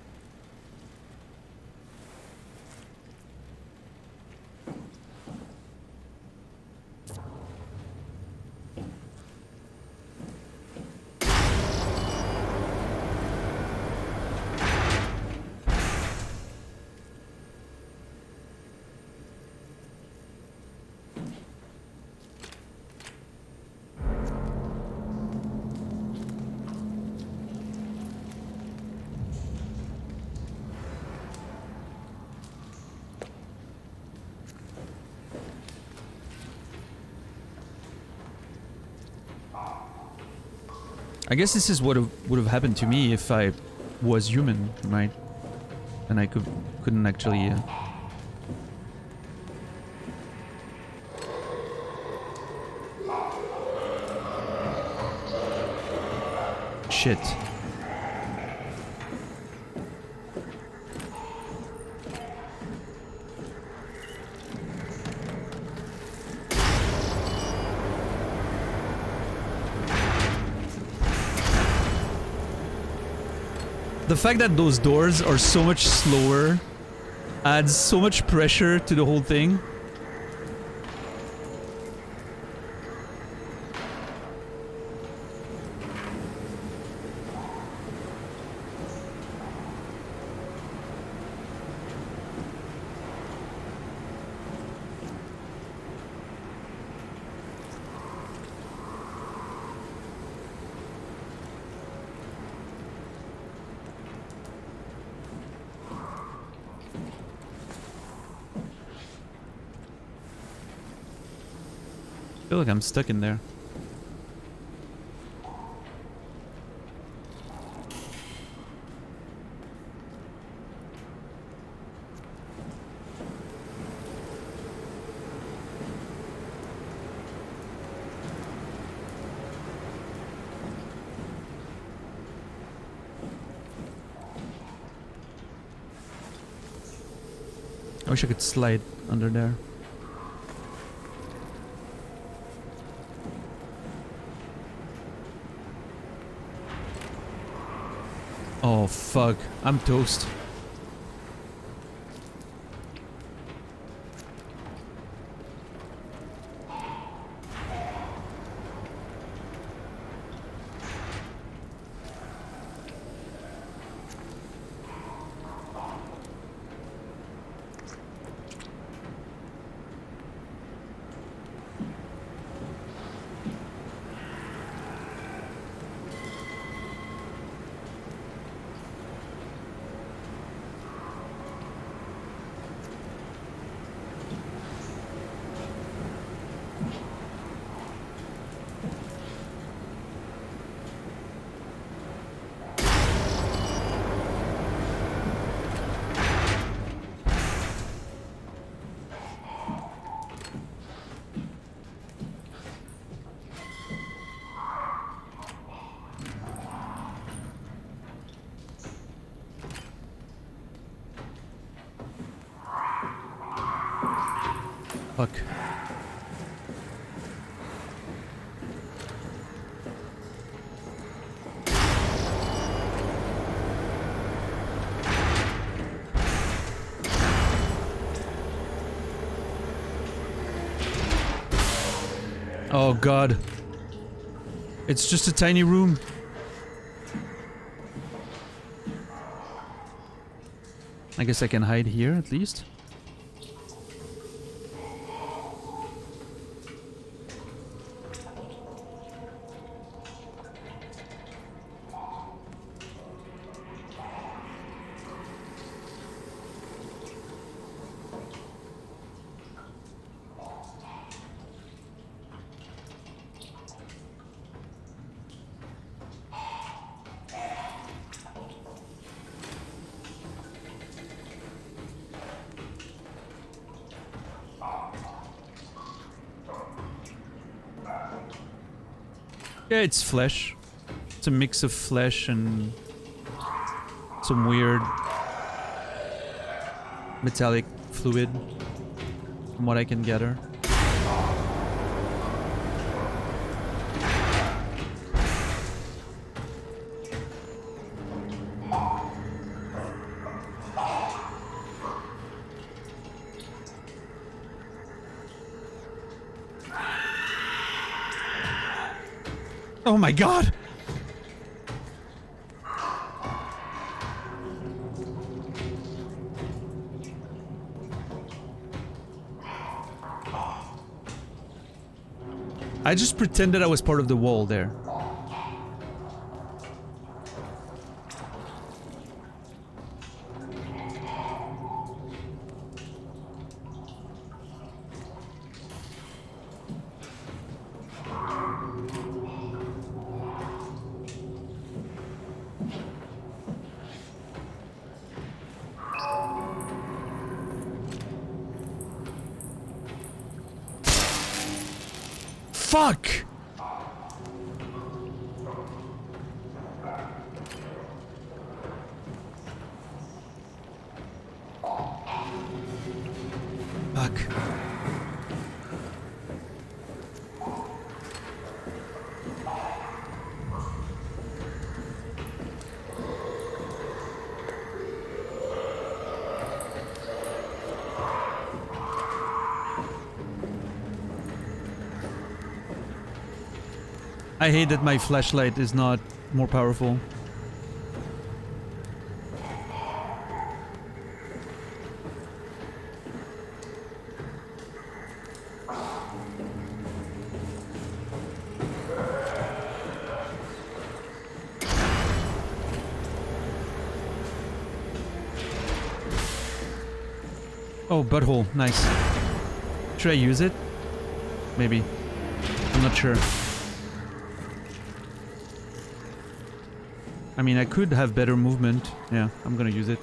I guess this is what would have happened to me if I was human, right? And I couldn't actually... Shit. The fact that those doors are so much slower adds so much pressure to the whole thing. I feel like I'm stuck in there. I wish I could slide under there. Oh fuck, I'm toast. Fuck. Oh god. It's just a tiny room. I guess I can hide here at least. Yeah, it's flesh. It's a mix of flesh and some weird metallic fluid, from what I can gather. Oh my god! I just pretended I was part of the wall there. Fuck! Fuck. I hate that my flashlight is not more powerful. Oh, butthole. Nice. Should I use it? Maybe. I'm not sure. I mean, I could have better movement. Yeah, I'm gonna use it.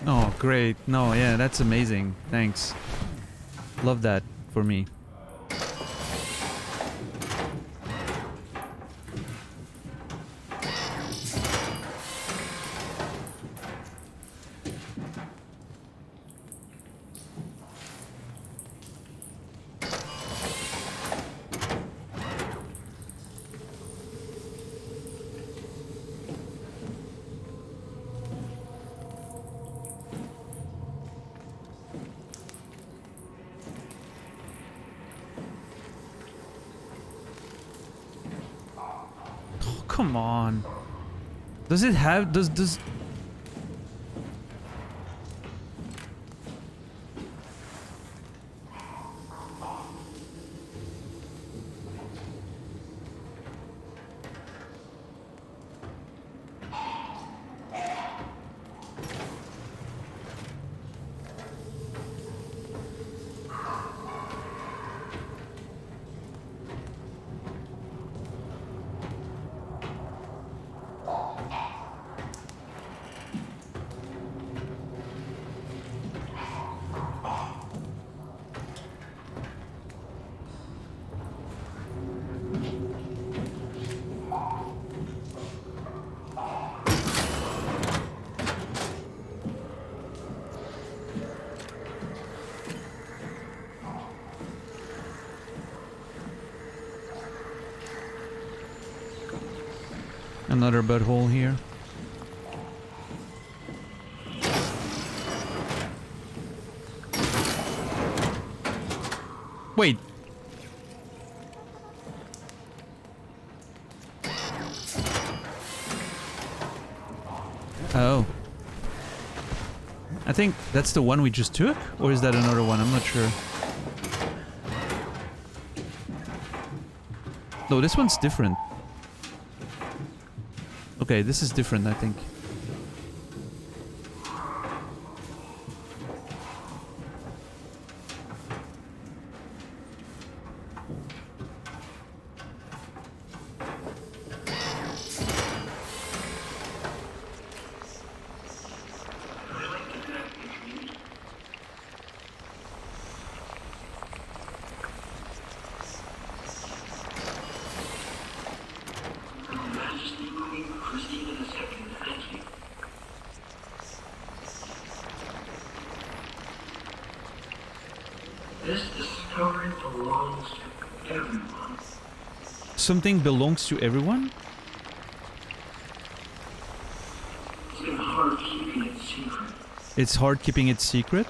Oh, great. No, yeah, that's amazing. Thanks. Love that for me. Come on. Does it have... Does... Another butthole here. Wait. Oh. I think that's the one we just took? Or is that another one? I'm not sure. No, this one's different. Okay, this is different, I think. This discovery belongs to everyone. Something belongs to everyone? It's been hard keeping it secret. It's hard keeping it secret?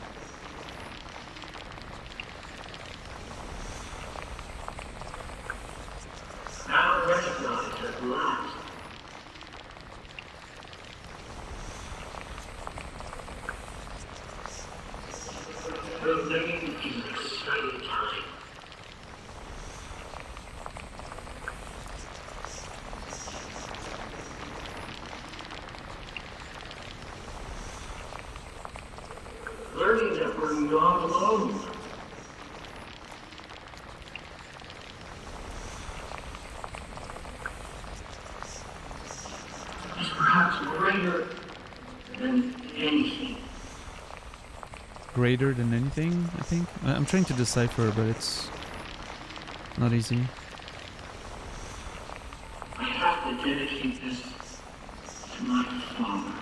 Now recognized at last. The living is an exciting time. Learning that we're not alone. Is perhaps greater than anything. Greater than anything, I think? I'm trying to decipher, but it's not easy. I have to dedicate this to my father.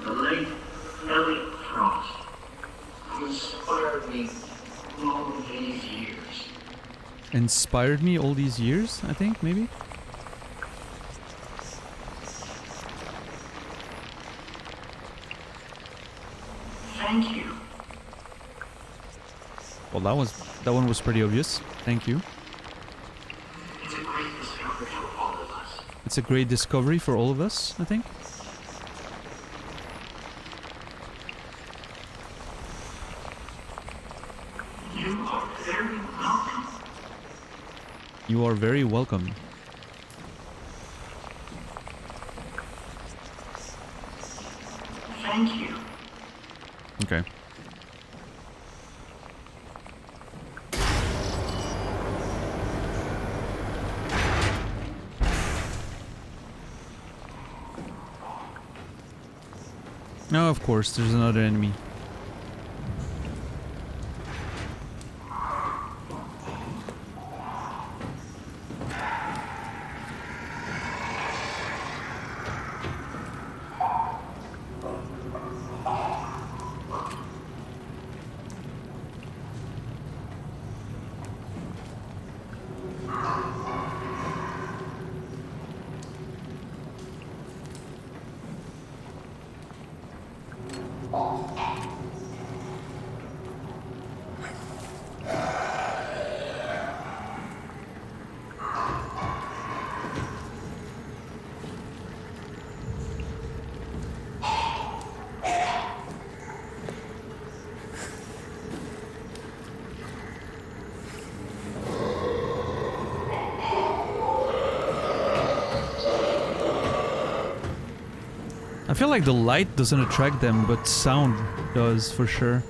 The late Elliot Frost inspired me all these years. Inspired me all these years, I think, maybe? Thank you. Well, that one was pretty obvious. Thank you. It's a great discovery for all of us. It's a great discovery for all of us, I think. You are very welcome. You are very welcome. Thank you. Okay. No, of course, there's another enemy. I feel like the light doesn't attract them, but sound does for sure.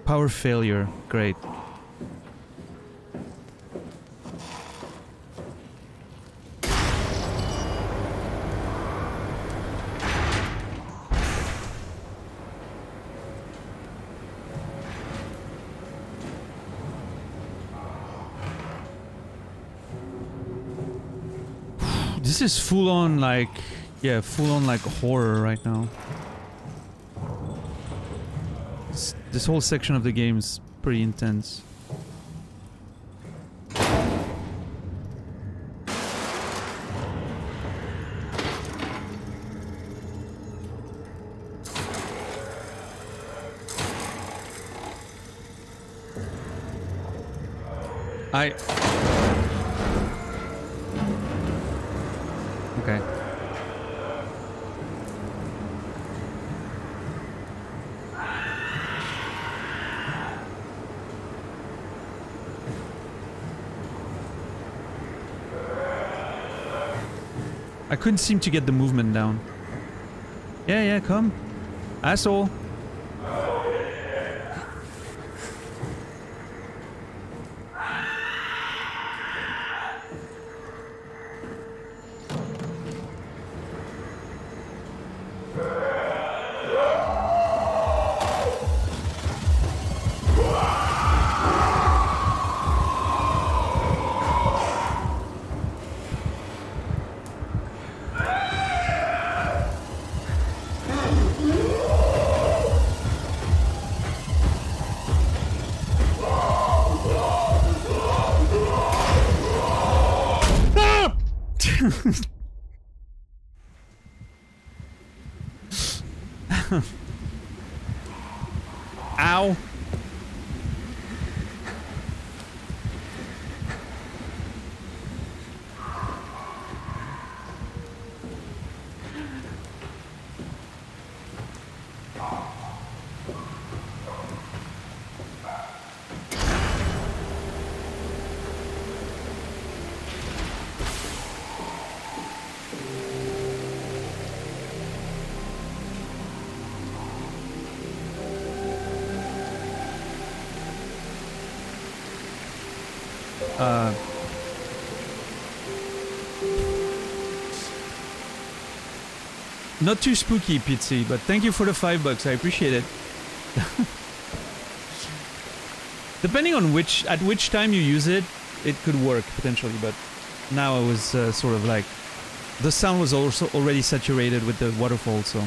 Power failure, great. This is full on like, yeah, full on like horror right now. This whole section of the game is pretty intense. Okay. I couldn't seem to get the movement down. Yeah, yeah, come. Asshole. Ow. Not too spooky, Pizzy, but thank you for the $5. I appreciate it. Depending on at which time you use it, it could work potentially, but now it was sort of like the sound was also already saturated with the waterfall, so.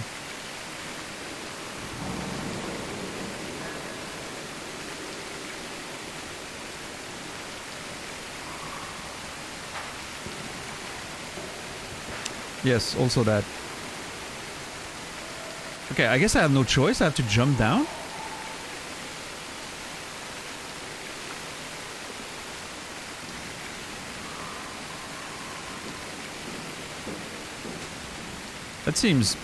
Yes, also that. Okay, I guess I have no choice. I have to jump down. That seems...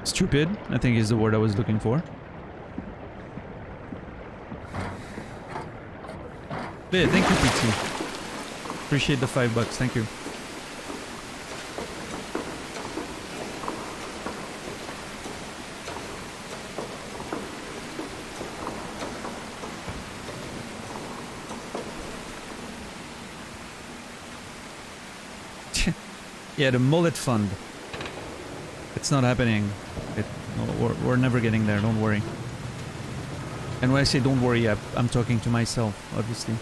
stupid, I think is the word I was looking for. Yeah, thank you, Pizzy. Appreciate the $5, thank you. Yeah, the mullet fund. It's not happening. No, we're never getting there, don't worry. And when I say don't worry, I'm talking to myself, obviously.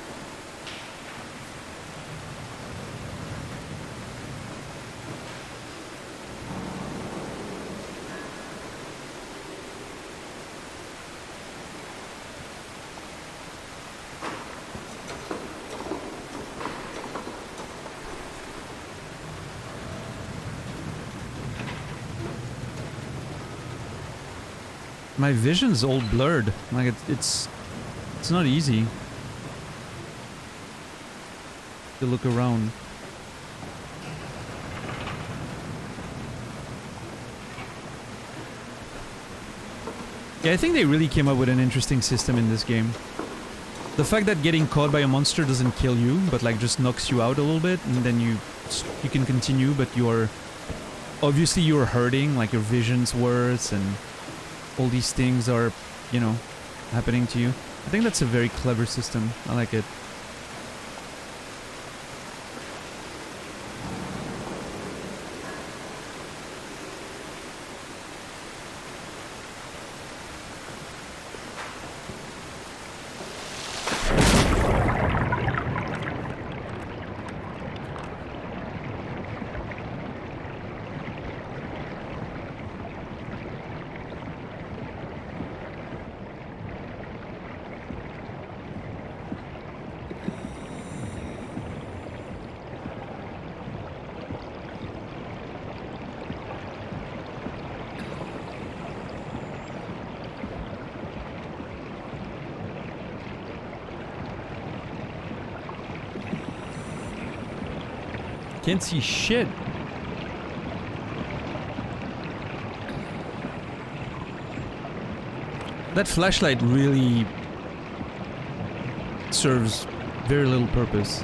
My vision's all blurred. Like it's not easy to look around. Yeah, I think they really came up with an interesting system in this game. The fact that getting caught by a monster doesn't kill you, but like just knocks you out a little bit, and then you can continue, but you're hurting, like your vision's worse, and all these things are, you know, happening to you. I think that's a very clever system. I like it. Can't see shit. That flashlight really serves very little purpose.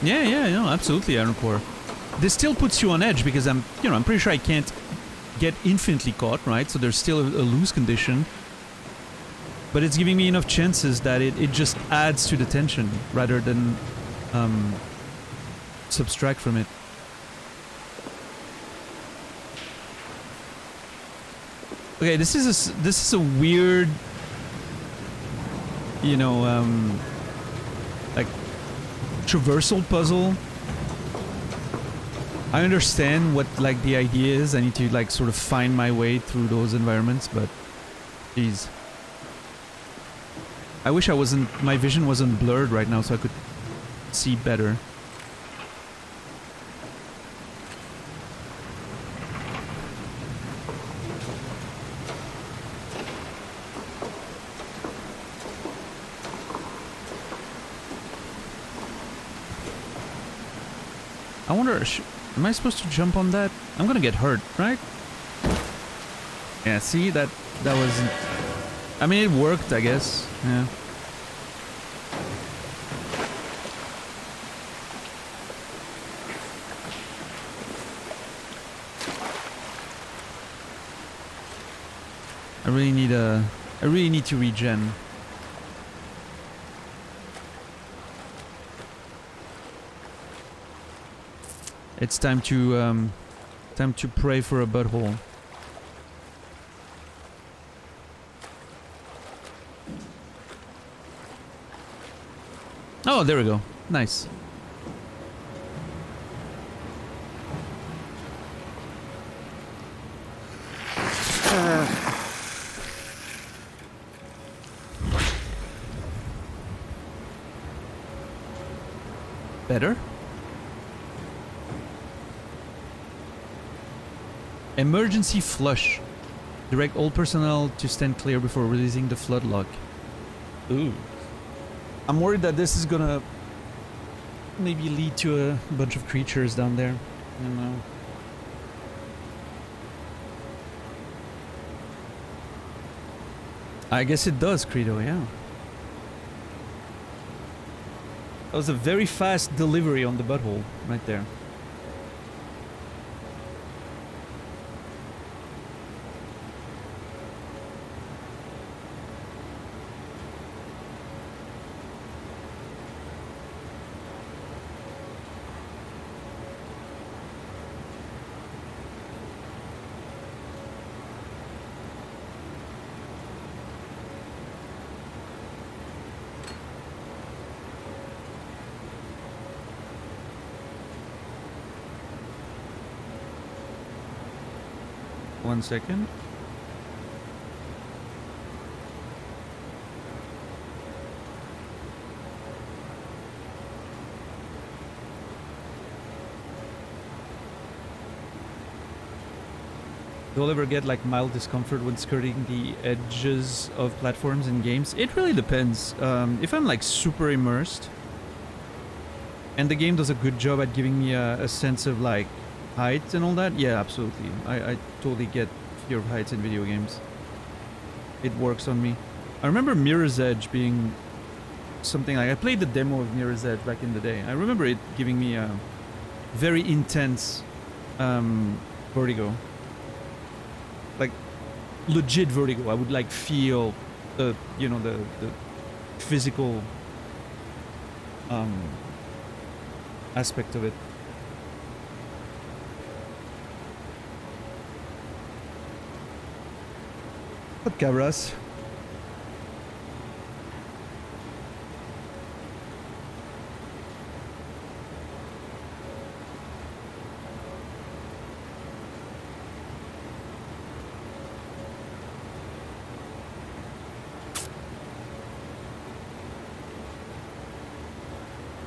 Yeah, no, absolutely, Iron Core. This still puts you on edge because I'm pretty sure I can't get infinitely caught, right? So there's still a lose condition. But it's giving me enough chances that it just adds to the tension rather than subtract from it. Okay, this is a weird, like traversal puzzle. I understand what like the idea is. I need to like sort of find my way through those environments, but geez. I wish my vision wasn't blurred right now so I could see better. I wonder, am I supposed to jump on that? I'm gonna get hurt, right? Yeah, see, that wasn't... I mean, it worked, I guess. Yeah. I really need to regen. It's time to pray for a butthole. Oh, there we go. Nice. Better? Emergency flush. Direct all personnel to stand clear before releasing the flood lock. Ooh. I'm worried that this is gonna maybe lead to a bunch of creatures down there. I don't know. I guess it does, Credo, yeah. That was a very fast delivery on the butthole right there. One second. You'll ever get like mild discomfort when skirting the edges of platforms in games? It really depends. If I'm like super immersed and the game does a good job at giving me a sense of like height and all that, yeah, absolutely. I totally get fear of heights in video games. It works on me. I remember Mirror's Edge being something like... I played the demo of Mirror's Edge back in the day. I remember it giving me a very intense vertigo. Like, legit vertigo. I would like feel the, you know, the physical aspect of it. What cabras?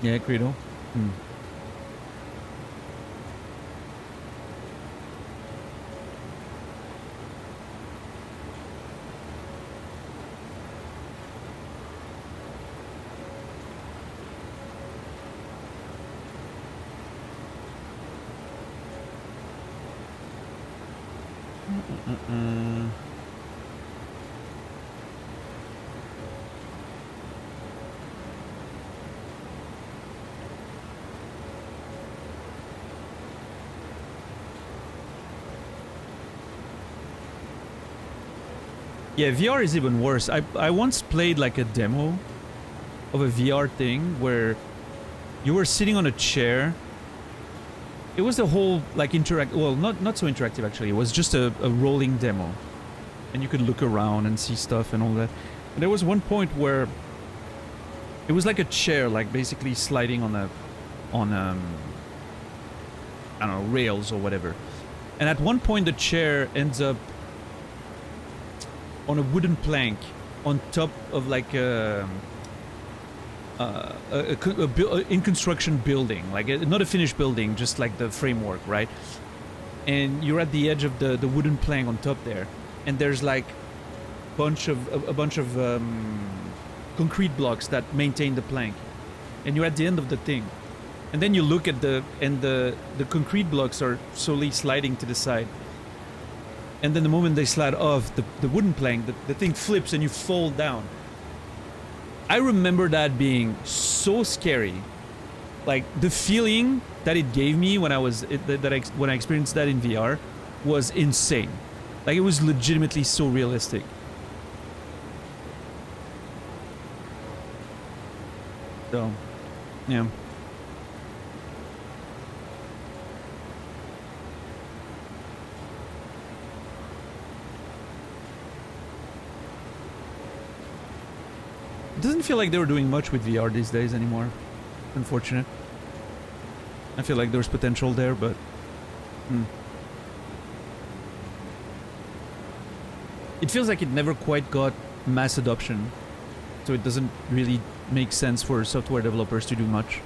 Yeah, Credo. Yeah, VR is even worse. I once played like a demo of a VR thing where you were sitting on a chair. It was a whole like well, not so interactive actually. It was just a rolling demo, and you could look around and see stuff and all that. And there was one point where it was like a chair, like basically sliding on I don't know, rails or whatever. And at one point the chair ends up on a wooden plank on top of like a in construction building, like not a finished building, just like the framework, right? And you're at the edge of the wooden plank on top there, and there's like a bunch of concrete blocks that maintain the plank, and you're at the end of the thing, and then you look at the concrete blocks are slowly sliding to the side. And then the moment they slide off the wooden plank, the thing flips and you fall down. I remember that being so scary. Like, the feeling that it gave me when I experienced that in VR was insane. Like, it was legitimately so realistic. So, yeah. It doesn't feel like they were doing much with VR these days anymore. Unfortunate. I feel like there's potential there, but... It feels like it never quite got mass adoption. So it doesn't really make sense for software developers to do much.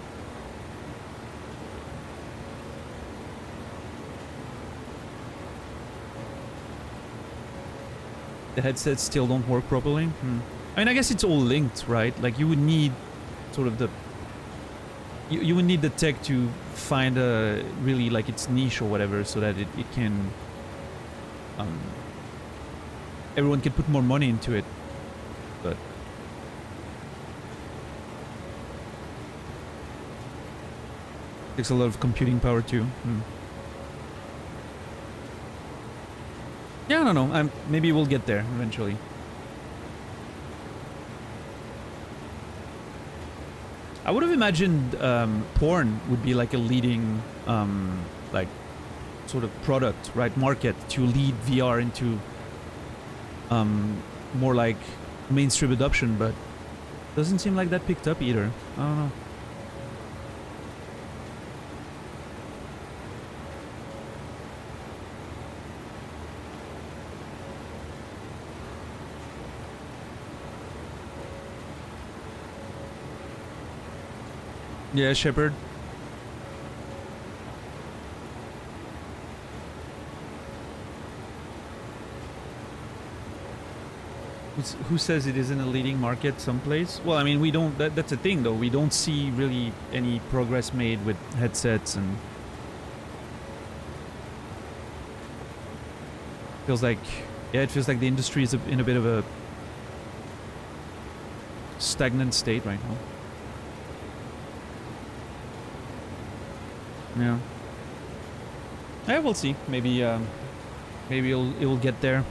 The headsets still don't work properly? I mean, I guess it's all linked, right? Like, you would need sort of the... You would need the tech to find a really, like, its niche or whatever, so that it can... everyone can put more money into it. But... takes a lot of computing power, too. Yeah, I don't know. Maybe we'll get there eventually. I would have imagined porn would be like a leading, like, sort of product, right, market to lead VR into more like mainstream adoption, but doesn't seem like that picked up either. I don't know. Yeah, Shepard. Who says it isn't a leading market someplace? Well, I mean, we don't... That's a thing, though. We don't see really any progress made with headsets, and... feels like... Yeah, it feels like the industry is in a bit of a... stagnant state right now. Yeah. Yeah, we'll see. Maybe, maybe it will get there.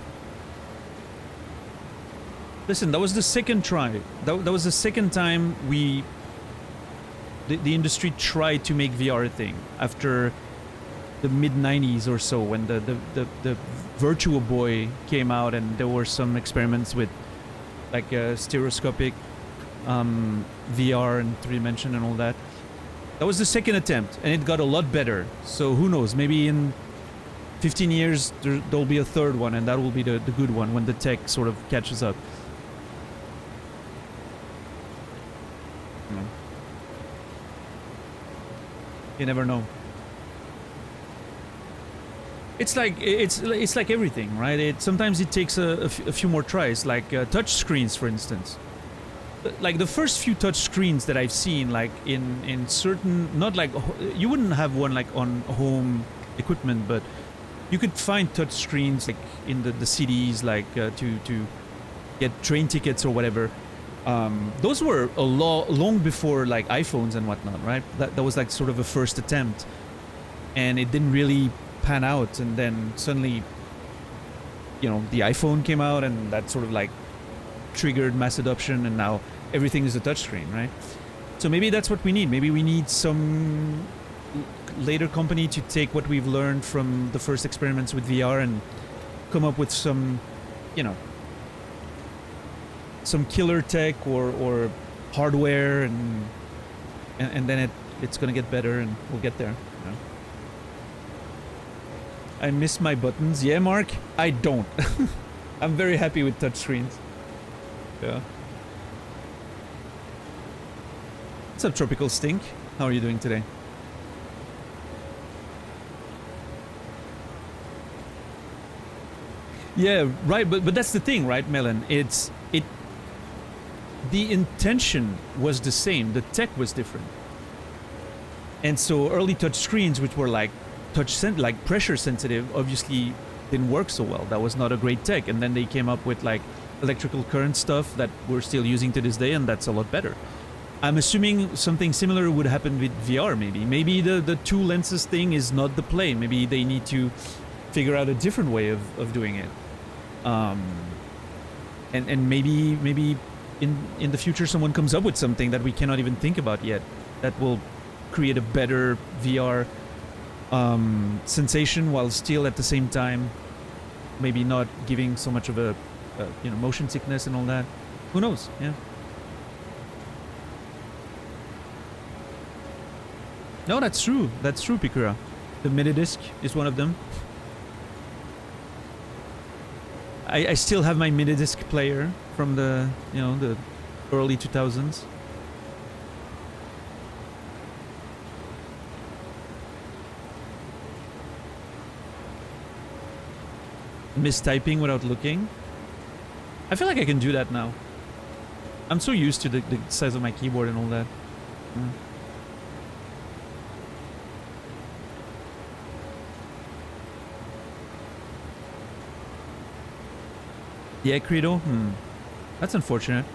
Listen, that was the second try. That was the second time the industry tried to make VR a thing. After the mid-90s or so, when the Virtual Boy came out, and there were some experiments with like stereoscopic VR and 3D and all that. That was the second attempt, and it got a lot better. So who knows? Maybe in 15 years there'll be a third one, and that will be the good one when the tech sort of catches up. You never know. It's like everything, right? Sometimes it takes a few more tries, like touch screens, for instance. Like the first few touch screens that I've seen, like in certain, not like, you wouldn't have one like on home equipment, but you could find touch screens like in the cities, like to get train tickets or whatever. Those were long before like iPhones and whatnot, right? That was like sort of a first attempt, and it didn't really pan out. And then suddenly, you know, the iPhone came out, and that sort of like triggered mass adoption, and now everything is a touchscreen, right? So maybe that's what we need. Maybe we need some later company to take what we've learned from the first experiments with VR and come up with some, you know, some killer tech or hardware, and then it's gonna get better, and we'll get there. You know? I miss my buttons. Yeah, Mark, I don't. I'm very happy with touchscreens. Yeah. What's up, Tropical Stink? How are you doing today? Yeah, right, but that's the thing, right, Melon? The intention was the same, the tech was different. And so early touch screens, which were like like pressure sensitive, obviously didn't work so well. That was not a great tech. And then they came up with like electrical current stuff that we're still using to this day, and that's a lot better. I'm assuming something similar would happen with VR, maybe. Maybe the two lenses thing is not the play. Maybe they need to figure out a different way of doing it. And maybe in the future someone comes up with something that we cannot even think about yet that will create a better VR sensation, while still at the same time maybe not giving so much of a you know, motion sickness and all that. Who knows? Yeah. No, that's true. That's true, Pikura. The Minidisc is one of them. I still have my Minidisc player from the, you know, the early 2000s. Mistyping without looking. I feel like I can do that now. I'm so used to the size of my keyboard and all that. Mm. Yeah, Credo? That's unfortunate.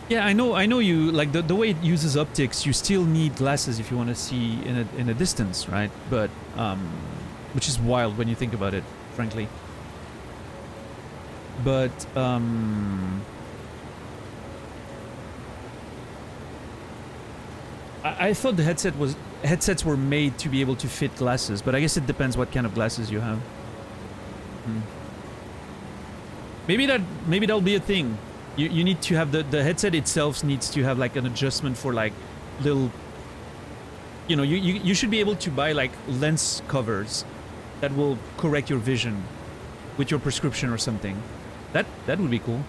Yeah, I know you, like, the way it uses optics, you still need glasses if you want to see in a distance, right? But, which is wild when you think about it, frankly. But, I thought the headsets were made to be able to fit glasses, but I guess it depends what kind of glasses you have. Maybe that'll be a thing. You need to have the headset itself needs to have like an adjustment for like little, you know, you should be able to buy like lens covers that will correct your vision with your prescription or something. That would be cool.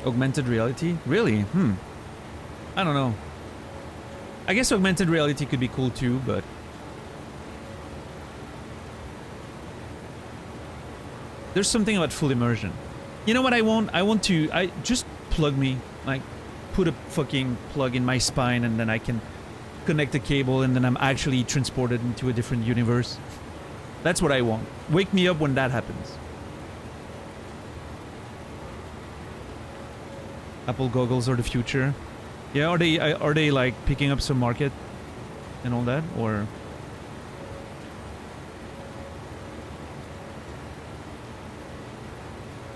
Augmented reality? Really? I don't know. I guess augmented reality could be cool too, but there's something about full immersion. You know what I want? I just plug me, like put a fucking plug in my spine, and then I can connect a cable, and then I'm actually transported into a different universe. That's what I want. Wake me up when that happens. Apple goggles are the future. Yeah, are they like picking up some market and all that, or?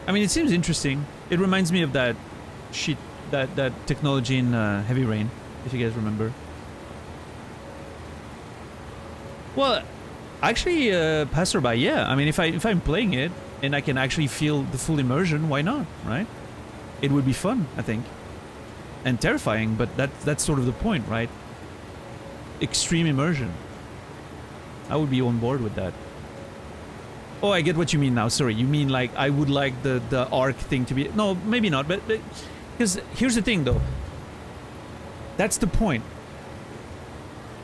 I mean, it seems interesting. It reminds me of that shit, that technology in Heavy Rain, if you guys remember. Well, actually, Passerby, yeah. I mean, if I'm playing it and I can actually feel the full immersion, why not, right? It would be fun, I think. And terrifying, but that's sort of the point, right? Extreme immersion. I would be on board with that. Oh, I get what you mean now. Sorry, you mean like I would like the arc thing to be... No, maybe not, but because here's the thing though. That's the point.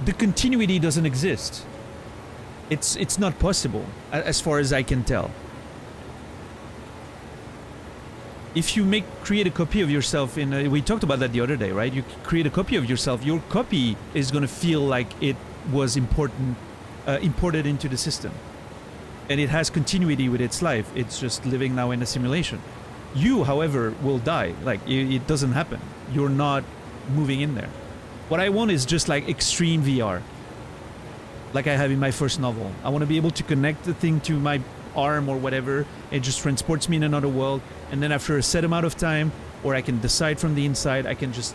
The continuity doesn't exist. It's not possible, as far as I can tell. If you create a copy of yourself we talked about that the other day, right? You create a copy of yourself, your copy is gonna feel like it was imported into the system. And it has continuity with its life. It's just living now in a simulation. You, however, will die. Like, it doesn't happen. You're not moving in there. What I want is just like extreme VR. Like I have in my first novel. I want to be able to connect the thing to my arm or whatever. It just transports me in another world. And then after a set amount of time, or I can decide from the inside, I can just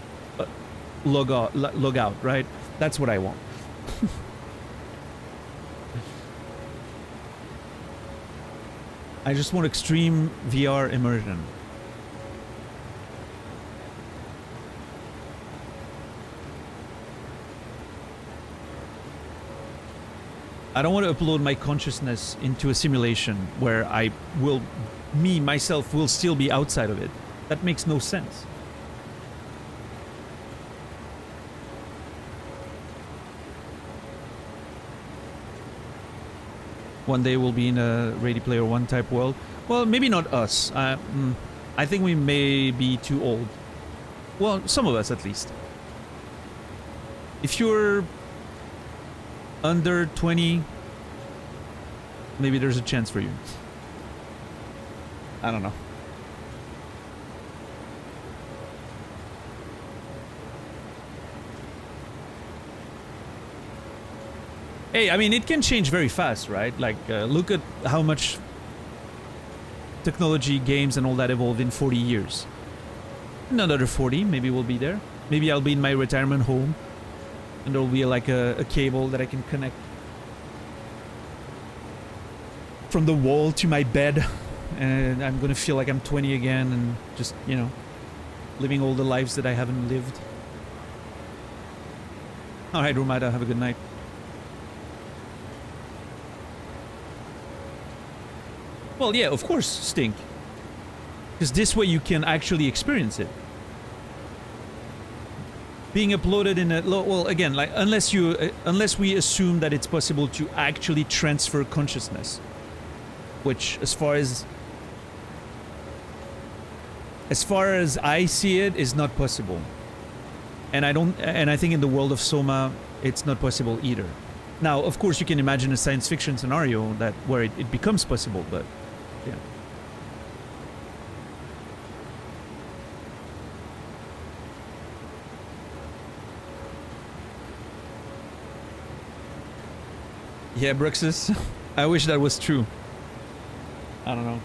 log out, right? That's what I want. I just want extreme VR immersion. I don't want to upload my consciousness into a simulation where myself will still be outside of it. That makes no sense. One day we'll be in a Ready Player One type world. Well, maybe not us. I think we may be too old. Well, some of us at least. If you're under 20, maybe there's a chance for you. I don't know. Hey, I mean, it can change very fast, right? Like, look at how much technology, games, and all that evolved in 40 years. Another 40, maybe we'll be there. Maybe I'll be in my retirement home, and there'll be like a cable that I can connect from the wall to my bed, and I'm gonna feel like I'm 20 again, and just, you know, living all the lives that I haven't lived. Alright, Romada, have a good night. Well, yeah, of course, Stink. Because this way you can actually experience it. Being uploaded in a... Well, again, like, unless we assume that it's possible to actually transfer consciousness. Which, as far as I see it, is not possible. And I think in the world of Soma, it's not possible either. Now, of course, you can imagine a science fiction scenario where it becomes possible, but... yeah. Yeah, Bruxus. I wish that was true. I don't know.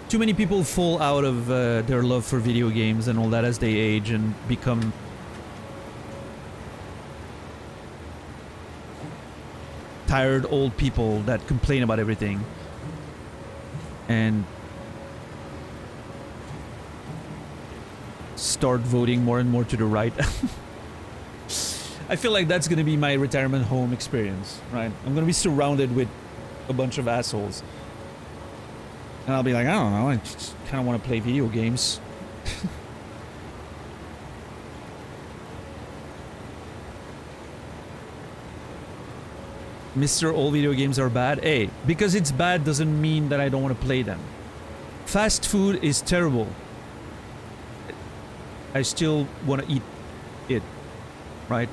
Too many people fall out of their love for video games and all that as they age and become... tired old people that complain about everything. And... start voting more and more to the right. I feel like that's gonna be my retirement home experience, right? I'm gonna be surrounded with a bunch of assholes. And I'll be like, I don't know, I just kind of want to play video games. Mr. All video games are bad? Hey, because it's bad doesn't mean that I don't want to play them. Fast food is terrible. I still want to eat it, right?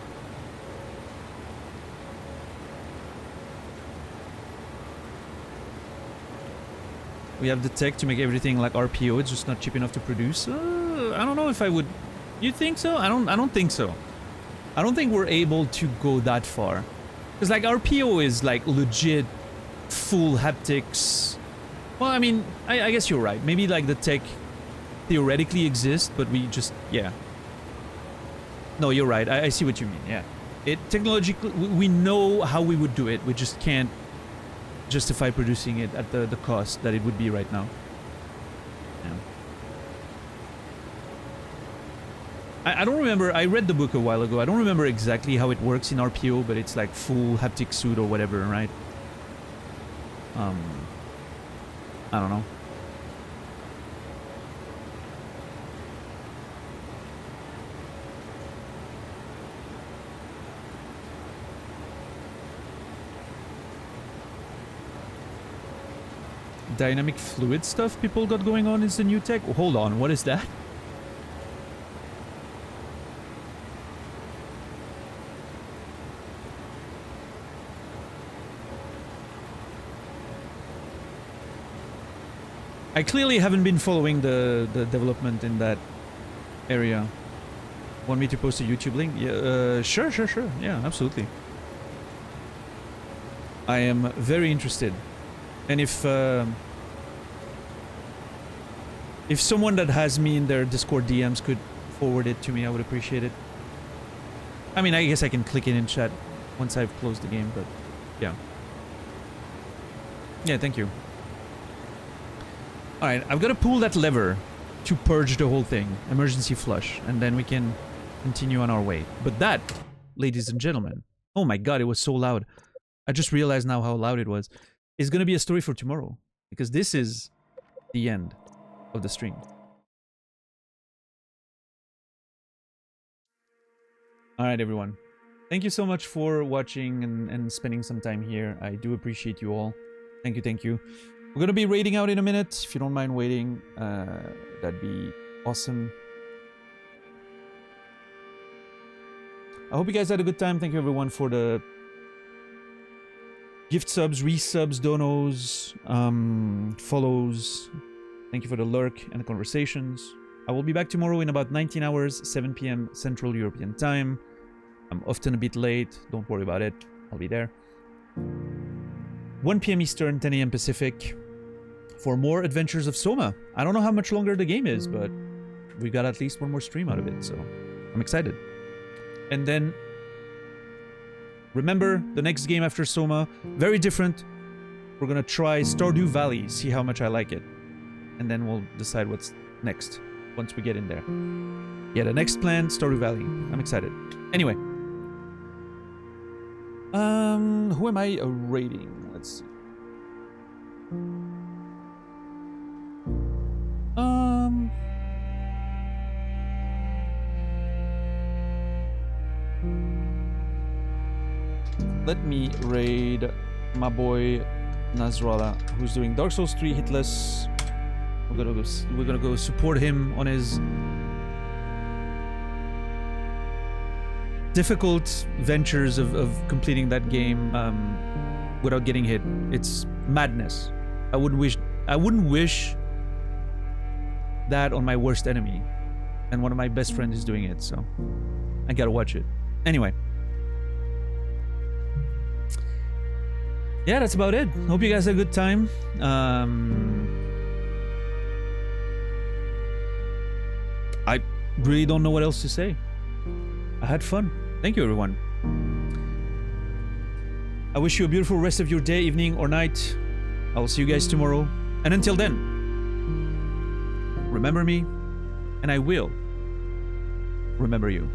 We have the tech to make everything like RPO, it's just not cheap enough to produce. I don't know if I would... You think so? I don't think so. I don't think we're able to go that far. Because like RPO is like legit full haptics. Well, I mean, I guess you're right. Maybe like the tech theoretically exists, but we just... yeah. No, you're right. I see what you mean, yeah. Technologically, we know how we would do it. We just can't justify producing it at the cost that it would be right now. Yeah. I don't remember. I read the book a while ago. I don't remember exactly how it works in RPO, but it's like full haptic suit or whatever, right? I don't know. Dynamic fluid stuff people got going on is the new tech. Hold on, what is that? I clearly haven't been following the development in that area. Want me to post a YouTube link? Yeah, sure. Yeah, absolutely. I am very interested. And if someone that has me in their Discord DMs could forward it to me, I would appreciate it. I mean, I guess I can click it in chat once I've closed the game, but yeah. Yeah, thank you. Alright, I've got to pull that lever to purge the whole thing. Emergency flush. And then we can continue on our way. But that, ladies and gentlemen... Oh my god, it was so loud. I just realized now how loud it was. It's going to be a story for tomorrow. Because this is the end of the stream. Alright, everyone. Thank you so much for watching and spending some time here. I do appreciate you all. Thank you. We're gonna be raiding out in a minute. If you don't mind waiting, that'd be awesome. I hope you guys had a good time. Thank you everyone for the gift subs, resubs, donos, follows. Thank you for the lurk and the conversations. I will be back tomorrow in about 19 hours, 7 p.m. Central European Time. I'm often a bit late. Don't worry about it. I'll be there. 1 p.m. Eastern, 10 a.m. Pacific, for more Adventures of Soma. I don't know how much longer the game is, but we got at least one more stream out of it, so I'm excited. And then, remember, the next game after Soma, very different. We're gonna try Stardew Valley, see how much I like it. And then we'll decide what's next, once we get in there. Yeah, the next plan, Stardew Valley. I'm excited. Anyway. Who am I rating? Let's see. Let me raid my boy Nasrallah, who's doing Dark Souls 3 hitless. We're gonna go support him on his difficult ventures of completing that game without getting hit. It's madness. I wouldn't wish that on my worst enemy, and one of my best friends is doing it, so I gotta watch it. Anyway, yeah, that's about it. Hope you guys had a good time. I really don't know what else to say. I had fun. Thank you, everyone. I wish you a beautiful rest of your day, evening, or night. I will see you guys tomorrow. And until then, remember me, and I will remember you.